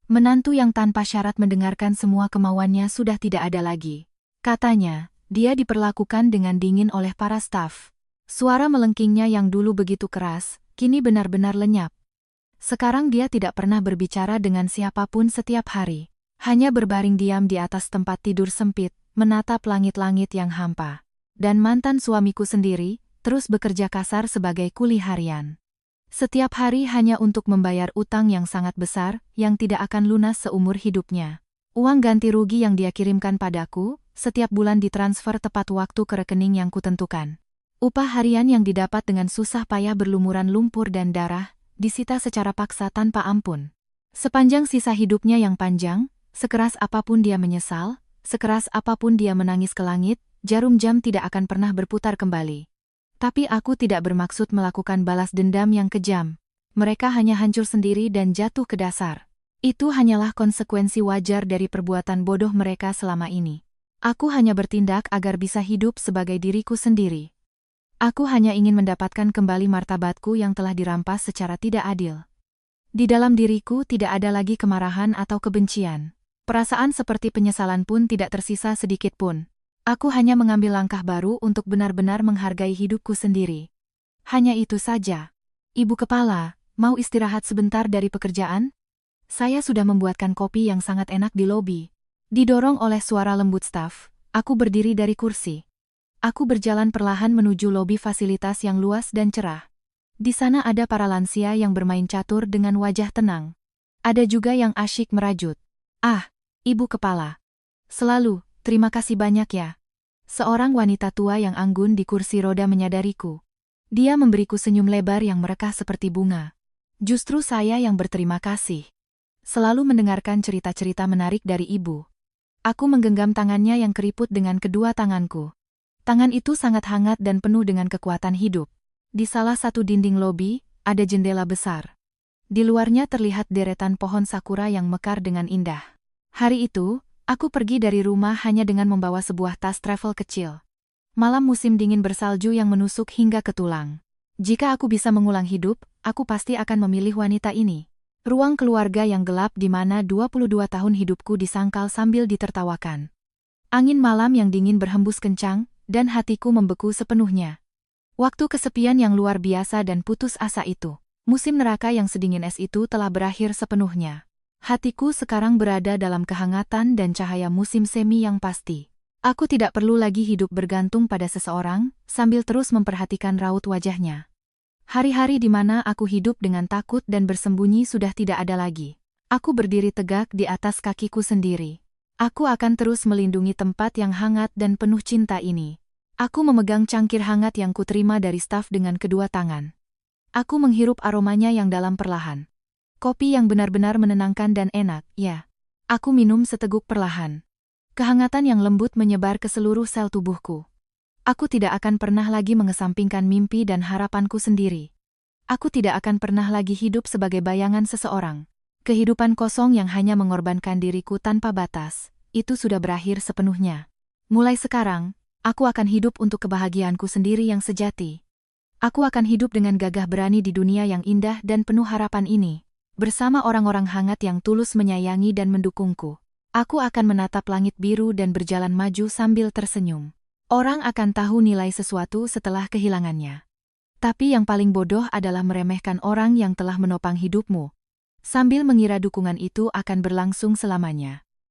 Menantu yang tanpa syarat mendengarkan semua kemauannya sudah tidak ada lagi. Katanya, dia diperlakukan dengan dingin oleh para staf. Suara melengkingnya yang dulu begitu keras, kini benar-benar lenyap. Sekarang dia tidak pernah berbicara dengan siapapun setiap hari. Hanya berbaring diam di atas tempat tidur sempit, menatap langit-langit yang hampa. Dan mantan suamiku sendiri, terus bekerja kasar sebagai kuli harian. Setiap hari hanya untuk membayar utang yang sangat besar, yang tidak akan lunas seumur hidupnya. Uang ganti rugi yang dia kirimkan padaku, setiap bulan ditransfer tepat waktu ke rekening yang kutentukan. Upah harian yang didapat dengan susah payah berlumuran lumpur dan darah, disita secara paksa tanpa ampun. Sepanjang sisa hidupnya yang panjang, sekeras apapun dia menyesal, sekeras apapun dia menangis ke langit, jarum jam tidak akan pernah berputar kembali. Tapi aku tidak bermaksud melakukan balas dendam yang kejam. Mereka hanya hancur sendiri dan jatuh ke dasar. Itu hanyalah konsekuensi wajar dari perbuatan bodoh mereka selama ini. Aku hanya bertindak agar bisa hidup sebagai diriku sendiri. Aku hanya ingin mendapatkan kembali martabatku yang telah dirampas secara tidak adil. Di dalam diriku tidak ada lagi kemarahan atau kebencian. Perasaan seperti penyesalan pun tidak tersisa sedikit pun. Aku hanya mengambil langkah baru untuk benar-benar menghargai hidupku sendiri. Hanya itu saja. Ibu kepala, mau istirahat sebentar dari pekerjaan? Saya sudah membuatkan kopi yang sangat enak di lobi. Didorong oleh suara lembut staf, aku berdiri dari kursi. Aku berjalan perlahan menuju lobi fasilitas yang luas dan cerah. Di sana ada para lansia yang bermain catur dengan wajah tenang. Ada juga yang asyik merajut. Ah, ibu kepala. Selalu, terima kasih banyak ya. Seorang wanita tua yang anggun di kursi roda menyadariku. Dia memberiku senyum lebar yang merekah seperti bunga. Justru saya yang berterima kasih. Selalu mendengarkan cerita-cerita menarik dari ibu. Aku menggenggam tangannya yang keriput dengan kedua tanganku. Tangan itu sangat hangat dan penuh dengan kekuatan hidup. Di salah satu dinding lobi, ada jendela besar. Di luarnya terlihat deretan pohon sakura yang mekar dengan indah. Hari itu, aku pergi dari rumah hanya dengan membawa sebuah tas travel kecil. Malam musim dingin bersalju yang menusuk hingga ke tulang. Jika aku bisa mengulang hidup, aku pasti akan memilih wanita ini. Ruang keluarga yang gelap di mana 22 tahun hidupku disangkal sambil ditertawakan. Angin malam yang dingin berhembus kencang, dan hatiku membeku sepenuhnya. Waktu kesepian yang luar biasa dan putus asa itu. Musim neraka yang sedingin es itu telah berakhir sepenuhnya. Hatiku sekarang berada dalam kehangatan dan cahaya musim semi yang pasti. Aku tidak perlu lagi hidup bergantung pada seseorang, sambil terus memperhatikan raut wajahnya. Hari-hari di mana aku hidup dengan takut dan bersembunyi sudah tidak ada lagi. Aku berdiri tegak di atas kakiku sendiri. Aku akan terus melindungi tempat yang hangat dan penuh cinta ini. Aku memegang cangkir hangat yang kuterima dari staf dengan kedua tangan. Aku menghirup aromanya yang dalam perlahan. Kopi yang benar-benar menenangkan dan enak, ya. Aku minum seteguk perlahan. Kehangatan yang lembut menyebar ke seluruh sel tubuhku. Aku tidak akan pernah lagi mengesampingkan mimpi dan harapanku sendiri. Aku tidak akan pernah lagi hidup sebagai bayangan seseorang. Kehidupan kosong yang hanya mengorbankan diriku tanpa batas, itu sudah berakhir sepenuhnya. Mulai sekarang, aku akan hidup untuk kebahagiaanku sendiri yang sejati. Aku akan hidup dengan gagah berani di dunia yang indah dan penuh harapan ini. Bersama orang-orang hangat yang tulus menyayangi dan mendukungku. Aku akan menatap langit biru dan berjalan maju sambil tersenyum. Orang akan tahu nilai sesuatu setelah kehilangannya. Tapi yang paling bodoh adalah meremehkan orang yang telah menopang hidupmu, sambil mengira dukungan itu akan berlangsung selamanya.